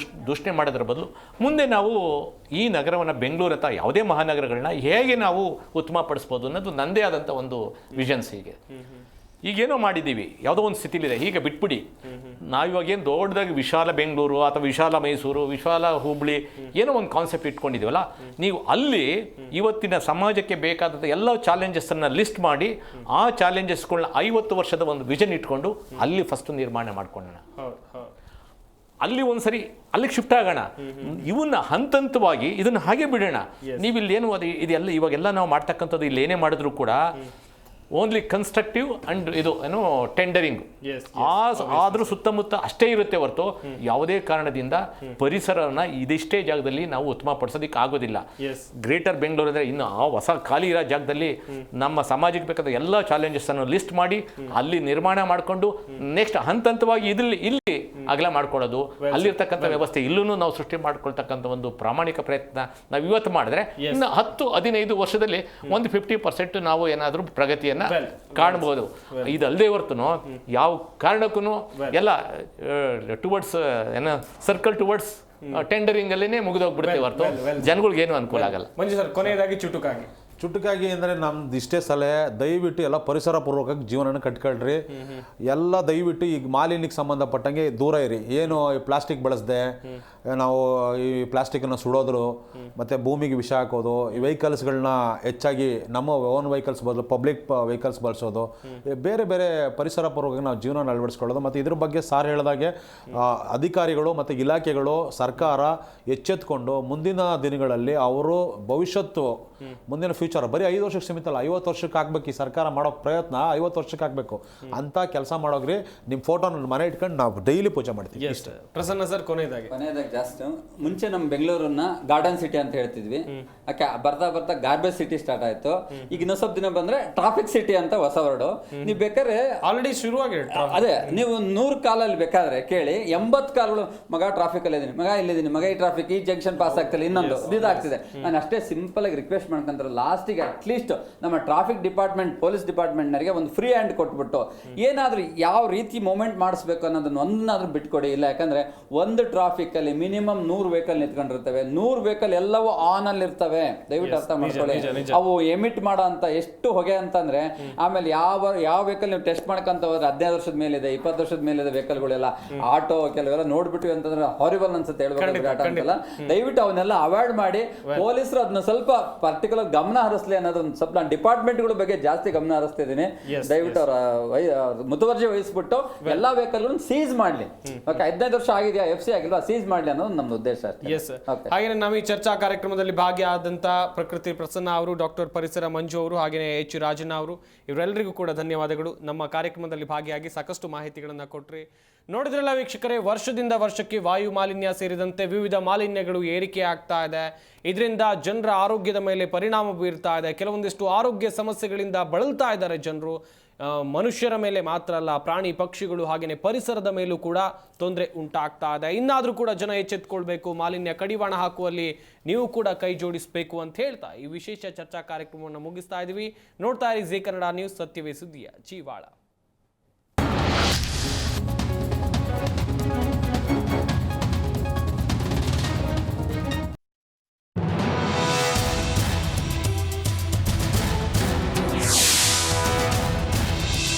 [SPEAKER 2] ದೂಷಣೆ ಮಾಡೋದ್ರ ಬದಲು ಮುಂದೆ ನಾವು ಈ ನಗರವನ್ನು, ಬೆಂಗಳೂರು ಅಥವಾ ಯಾವುದೇ ಮಹಾನಗರಗಳನ್ನ ಹೇಗೆ ನಾವು ಉತ್ತಮಪಡಿಸ್ಬೋದು ಅನ್ನೋದು ನನ್ನದೇ ಆದಂಥ ಒಂದು ವಿಷನ್ಸ್. ಈಗೇನೋ ಮಾಡಿದ್ದೀವಿ, ಯಾವುದೋ ಒಂದು ಸ್ಥಿತಿಲಿದೆ, ಹೀಗೆ ಬಿಟ್ಬಿಡಿ. ನಾವಿವಾಗ ಏನು ದೊಡ್ಡದಾಗಿ ವಿಶಾಲ ಬೆಂಗಳೂರು ಅಥವಾ ವಿಶಾಲ ಮೈಸೂರು, ವಿಶಾಲ ಹುಬ್ಬಳ್ಳಿ ಏನೋ ಒಂದು ಕಾನ್ಸೆಪ್ಟ್ ಇಟ್ಕೊಂಡಿದ್ದೀವಲ್ಲ, ನೀವು ಅಲ್ಲಿ ಇವತ್ತಿನ ಸಮಾಜಕ್ಕೆ ಬೇಕಾದಂಥ ಎಲ್ಲ ಚಾಲೆಂಜಸ್ಸನ್ನು ಲಿಸ್ಟ್ ಮಾಡಿ, ಆ ಚಾಲೆಂಜಸ್ಗಳನ್ನ 50 ವರ್ಷದ ಒಂದು ವಿಷನ್ ಇಟ್ಕೊಂಡು ಅಲ್ಲಿ ಫಸ್ಟ್ ನಿರ್ಮಾಣ ಮಾಡ್ಕೊಳ್ಳೋಣ. ಅಲ್ಲಿ ಒಂದ್ಸರಿ ಅಲ್ಲಿಗೆ ಶಿಫ್ಟ್ ಆಗೋಣ. ಇವನ್ನ ಹಂತವಾಗಿ ಇದನ್ನು ಹಾಗೆ ಬಿಡೋಣ. ನೀವು ಇಲ್ಲೇನು ಇದೆಲ್ಲ ಇವಾಗೆಲ್ಲ ನಾವು ಮಾಡ್ತಕ್ಕಂಥದ್ದು ಇಲ್ಲಿ ಏನೇ ಮಾಡಿದ್ರು ಕೂಡ ಓನ್ಲಿ ಕನ್ಸ್ಟ್ರಕ್ಟಿವ್ ಅಂಡ್ ಇದು ಏನು ಟೆಂಡರಿಂಗ್ ಆದ್ರೂ ಸುತ್ತಮುತ್ತ ಅಷ್ಟೇ ಇರುತ್ತೆ ಹೊರತು ಯಾವುದೇ ಕಾರಣದಿಂದ ಪರಿಸರನ ಇದಿಷ್ಟೇ ಜಾಗದಲ್ಲಿ ನಾವು ಉತ್ತಮಪಡಿಸೋದಕ್ಕೆ ಆಗೋದಿಲ್ಲ. ಗ್ರೇಟರ್ ಬೆಂಗಳೂರು ಅಂದರೆ ಇನ್ನು ಆ ಹೊಸ ಖಾಲಿ ಇರೋ ಜಾಗದಲ್ಲಿ ನಮ್ಮ ಸಮಾಜಕ್ಕೆ ಬೇಕಾದ ಎಲ್ಲ ಚಾಲೆಂಜಸ್ ಅನ್ನು ಲಿಸ್ಟ್ ಮಾಡಿ ಅಲ್ಲಿ ನಿರ್ಮಾಣ ಮಾಡಿಕೊಂಡು ನೆಕ್ಸ್ಟ್ ಹಂತವಾಗಿ ಇಲ್ಲಿ ಅಗಲ ಮಾಡ್ಕೊಳ್ಳೋದು, ಅಲ್ಲಿರ್ತಕ್ಕಂಥ ವ್ಯವಸ್ಥೆ ಇಲ್ಲೂ ನಾವು ಸೃಷ್ಟಿ ಮಾಡ್ಕೊಳ್ತಕ್ಕಂಥ ಒಂದು ಪ್ರಾಮಾಣಿಕ ಪ್ರಯತ್ನ ನಾವು ಇವತ್ತು ಮಾಡಿದ್ರೆ ಇನ್ನು 10-15 ವರ್ಷದಲ್ಲಿ ಒಂದು 50% ನಾವು ಏನಾದರೂ ಪ್ರಗತಿಯನ್ನು ಕಾಣಬಹುದು. ಇದಲ್ಲದೆ ಹೊರತು ಯಾವ ಕಾರಣಕ್ಕೂ ಎಲ್ಲ ಟುವರ್ಡ್ಸ್ ಸರ್ಕಲ್ ಟುವರ್ಡ್ಸ್ ಟೆಂಡರಿಂಗ್ ಅಲ್ಲೇನೆ ಮುಗಿದೋಗ್ಬಿಡುತ್ತೆ ಹೊರತು ಜನಗಳಿಗೇನು ಅನುಕೂಲ ಆಗಲ್ಲ.
[SPEAKER 3] ಮಂಜು ಸರ್, ಕೊನೆಯದಾಗಿ ಚುಟುಕಾಗಿ
[SPEAKER 4] ಅಂದರೆ ನಮ್ದು ಇಷ್ಟೇ ಸಲಹೆ, ದಯವಿಟ್ಟು ಎಲ್ಲ ಪರಿಸರ ಪೂರ್ವಕವಾಗಿ ಜೀವನನ ಕಟ್ಕೊಳ್ರಿ. ಎಲ್ಲ ದಯವಿಟ್ಟು ಈಗ ಮಾಲಿನ್ಯಕ್ಕೆ ಸಂಬಂಧಪಟ್ಟಂಗೆ ದೂರ ಇರಿ. ಏನು ಪ್ಲಾಸ್ಟಿಕ್ ಬಳಸದೆ ನಾವು ಈ ಪ್ಲಾಸ್ಟಿಕನ್ನು ಸುಡೋದ್ರು, ಮತ್ತು ಭೂಮಿಗೆ ವಿಷ ಹಾಕೋದು, ಈ ವೆಹಿಕಲ್ಸ್ಗಳನ್ನ ಹೆಚ್ಚಾಗಿ ನಮ್ಮ ಓನ್ ವೆಹಿಕಲ್ಸ್ ಬದಲು ಪಬ್ಲಿಕ್ ವೆಹಿಕಲ್ಸ್ ಬಳಸೋದು, ಬೇರೆ ಬೇರೆ ಪರಿಸರ ಪೂರ್ವಕವಾಗಿ ನಾವು ಜೀವನ ಅಳವಡಿಸ್ಕೊಳ್ಳೋದು. ಮತ್ತು ಇದ್ರ ಬಗ್ಗೆ ಸಾರ್ ಹೇಳಿದಾಗೆ ಅಧಿಕಾರಿಗಳು ಮತ್ತು ಇಲಾಖೆಗಳು, ಸರ್ಕಾರ ಎಚ್ಚೆತ್ಕೊಂಡು ಮುಂದಿನ ದಿನಗಳಲ್ಲಿ ಅವರು ಭವಿಷ್ಯತ್ತು, ಮುಂದಿನ ಫ್ಯೂಚರ್ ಬರೀ 5 ವರ್ಷಕ್ಕೆ ಸೀಮಿತ ಅಲ್ಲ, 50 ವರ್ಷಕ್ಕೆ ಹಾಕ್ಬೇಕು. ಈ ಸರ್ಕಾರ ಮಾಡೋ ಪ್ರಯತ್ನ 50 ವರ್ಷಕ್ಕೆ ಹಾಕಬೇಕು ಅಂತ ಕೆಲಸ ಮಾಡೋಗ್ರಿ. ನಿಮ್ಮ ಫೋಟೋ ಮನೆ ಇಟ್ಕೊಂಡು ನಾವು ಡೈಲಿ ಪೂಜೆ ಮಾಡ್ತೀವಿ.
[SPEAKER 3] ಪ್ರಸನ್ನ ಸರ್, ಕೊನೆಯದಾಗಿ
[SPEAKER 5] ಜಾಸ್ತಿ ಮುಂಚೆ ನಮ್ಮ ಬೆಂಗಳೂರನ್ನ ಗಾರ್ಡನ್ ಸಿಟಿ ಅಂತ ಹೇಳ್ತಿದ್ವಿ. ಯಾಕೆ ಬರ್ತಾ ಗಾರ್ಬೇಜ್ ಸಿಟಿ ಸ್ಟಾರ್ಟ್ ಆಯ್ತು. ಈಗ ಇನ್ನೊಂದು ಸ್ವಲ್ಪ ದಿನ ಬಂದ್ರೆ ಟ್ರಾಫಿಕ್ ಸಿಟಿ ಅಂತ ಹೊಸ ವರ್ಡ್. ನೀವು ಬೇಕಾದ್ರೆ
[SPEAKER 3] ಆಲ್ರೆಡಿ ಶುರುವಾಗಿದೆ.
[SPEAKER 5] ಅದೇ ನೀವು 100 ಕಾಲಲ್ಲಿ ಬೇಕಾದ್ರೆ ಕೇಳಿ, 80 ಕಾಲಗಳು ಮಗ ಟ್ರಾಫಿಕ್ ಅಲ್ಲಿ ಇದೀನಿ, ಮಗ ಇಲ್ಲಿದ್ದೀನಿ, ಮಗ ಈ ಟ್ರಾಫಿಕ್, ಈ ಜಂಕ್ಷನ್ ಪಾಸ್ ಆಗ್ತಿಲ್ಲ, ಇನ್ನೊಂದು ಇದಾಗ್ತಿದೆ. ನಾನು ಅಷ್ಟೇ ಸಿಂಪಲ್ ಆಗಿ ರಿಕ್ವೆಸ್ಟ್ ಮಾಡ್ಕೊಂತಾರೆ, ಲಾಸ್ಟಿಗೆ ಅಟ್ಲೀಸ್ಟ್ ನಮ್ಮ ಟ್ರಾಫಿಕ್ ಡಿಪಾರ್ಟ್ಮೆಂಟ್, ಪೊಲೀಸ್ ಡಿಪಾರ್ಟ್ಮೆಂಟ್ನವರಿಗೆ ಒಂದು ಫ್ರೀ ಹ್ಯಾಂಡ್ ಕೊಟ್ಬಿಟ್ಟು ಏನಾದರೂ ಯಾವ ರೀತಿ ಮೂವ್ಮೆಂಟ್ ಮಾಡಿಸ್ಬೇಕು ಅನ್ನೋದನ್ನ ಒಂದನ್ನಾದ್ರೂ ಬಿಟ್ಕೊಡಿ. ಇಲ್ಲ ಯಾಕಂದ್ರೆ ಒಂದು ಟ್ರಾಫಿಕ್ ಅಲ್ಲಿ ಮಿನಿಮಮ್ 100 ವೆಹಿಕಲ್ ನಿಂತ್ಕೊಂಡಿರ್ತವೆ, 100 ವೆಹಿಕಲ್ ಎಲ್ಲವೂ ಆನ್ ಅಲ್ಲಿ ಇರ್ತವೆ. ದಯವಿಟ್ಟು ಅರ್ಥ ಮಾಡ್ಕೊಳ್ಳಿ. ಅವು ಎಮಿಟ್ ಮಾಡೋ ಅಂತ ಎಷ್ಟು ಹೊಗೆ ಅಂತಂದ್ರೆ, ಆಮೇಲೆ ಯಾವ ವೆಹಿಕಲ್ ನೀವು ಟೆಸ್ಟ್ ಮಾಡ್ಕೊಂತ ಹೋದ್ರೆ 15 ವರ್ಷದ ಮೇಲಿದೆ, 20 ವರ್ಷದ ಮೇಲಿದೆ ವೆಹಿಕಲ್ಗಳೆಲ್ಲ, ಆಟೋ ಕೆಲವೆಲ್ಲ ನೋಡ್ಬಿಟ್ವಿ ಅಂತಂದ್ರೆ ಹಾರಿಬಲ್ ಅನ್ಸುತ್ತೆ ಹೇಳ್ಬೇಕು ಆಟೋ ಅಂತಲ್ಲ. ದಯವಿಟ್ಟು ಅವನ್ನೆಲ್ಲ ಅವಾಯ್ಡ್ ಮಾಡಿ, ಪೊಲೀಸರು ಅದನ್ನ ಸ್ವಲ್ಪ ಪರ್ಟಿಕ್ಯುಲರ್ ಗಮನ ಹರಿಸಲಿ ಅನ್ನೋದೊಂದು ಸ್ವಲ್ಪ ನಾನು ಡಿಪಾರ್ಟ್ಮೆಂಟ್ಗಳ ಬಗ್ಗೆ ಜಾಸ್ತಿ ಗಮನ ಹರಿಸ್ತಿದ್ದೀನಿ. ದಯವಿಟ್ಟು ಅವರ ಮುತುವರ್ಜಿ ವಹಿಸ್ಬಿಟ್ಟು ಎಲ್ಲಾ ವೆಹಿಕಲ್ಗಳನ್ನು ಸೀಸ್ ಮಾಡ್ಲಿ. ಓಕೆ, 15 ವರ್ಷ ಆಗಿದೆಯಾ, FC ಆಗಿಲ್ವಾ, ಸೀಸ್ ಮಾಡ್ಲಿ ಅನ್ನೋದು ನಮ್ದು ಉದ್ದೇಶ.
[SPEAKER 3] ಹಾಗೆ ನಾವು ಈ ಚರ್ಚಾ ಕಾರ್ಯಕ್ರಮದಲ್ಲಿ ಭಾಗಿಯಾದಂತ ಪ್ರಕೃತಿ ಪ್ರಸನ್ನ ಅವರು, ಡಾಕ್ಟರ್ ಪರಿಸರ ಮಂಜು ಅವರು, ಹಾಗೆಯೇ H ರಾಜಣ್ಣ ಅವರು, ಇವರೆಲ್ಲರಿಗೂ ಕೂಡ ಧನ್ಯವಾದಗಳು. ನಮ್ಮ ಕಾರ್ಯಕ್ರಮದಲ್ಲಿ ಭಾಗಿಯಾಗಿ ಸಾಕಷ್ಟು ಮಾಹಿತಿಗಳನ್ನ ಕೊಟ್ರಿ. ನೋಡಿದ್ರಲ್ಲ ವೀಕ್ಷಕರೇ, ವರ್ಷದಿಂದ ವರ್ಷಕ್ಕೆ ವಾಯು ಮಾಲಿನ್ಯ ಸೇರಿದಂತೆ ವಿವಿಧ ಮಾಲಿನ್ಯಗಳು ಏರಿಕೆ ಆಗ್ತಾ ಇದೆ. ಇದರಿಂದ ಜನರ ಆರೋಗ್ಯದ ಮೇಲೆ ಪರಿಣಾಮ ಬೀರ್ತಾ ಇದೆ. ಕೆಲವೊಂದಿಷ್ಟು ಆರೋಗ್ಯ ಸಮಸ್ಯೆಗಳಿಂದ ಬಳಲ್ತಾ ಇದ್ದಾರೆ ಜನರು.
[SPEAKER 1] ಮನುಷ್ಯರ ಮೇಲೆ ಮಾತ್ರ ಅಲ್ಲ, ಪ್ರಾಣಿ ಪಕ್ಷಿಗಳು ಹಾಗೆಯೇ ಪರಿಸರದ ಮೇಲೂ ಕೂಡ ತೊಂದರೆ ಉಂಟಾಗ್ತಾ ಇದೆ. ಇನ್ನಾದರೂ ಕೂಡ ಜನ ಎಚ್ಚೆತ್ಕೊಳ್ಬೇಕು, ಮಾಲಿನ್ಯ ಕಡಿವಾಣ ಹಾಕುವಲ್ಲಿ ನೀವು ಕೂಡ ಕೈ ಜೋಡಿಸಬೇಕು ಅಂತ ಹೇಳ್ತಾ ಈ ವಿಶೇಷ ಚರ್ಚಾ ಕಾರ್ಯಕ್ರಮವನ್ನು ಮುಗಿಸ್ತಾ ಇದ್ದೀವಿ. ನೋಡ್ತಾ ಇರಿ ಜೀ ಕನ್ನಡ ನ್ಯೂಸ್, ಸತ್ಯವೇ ಸುದ್ದಿಯ ಜೀವಾಳ.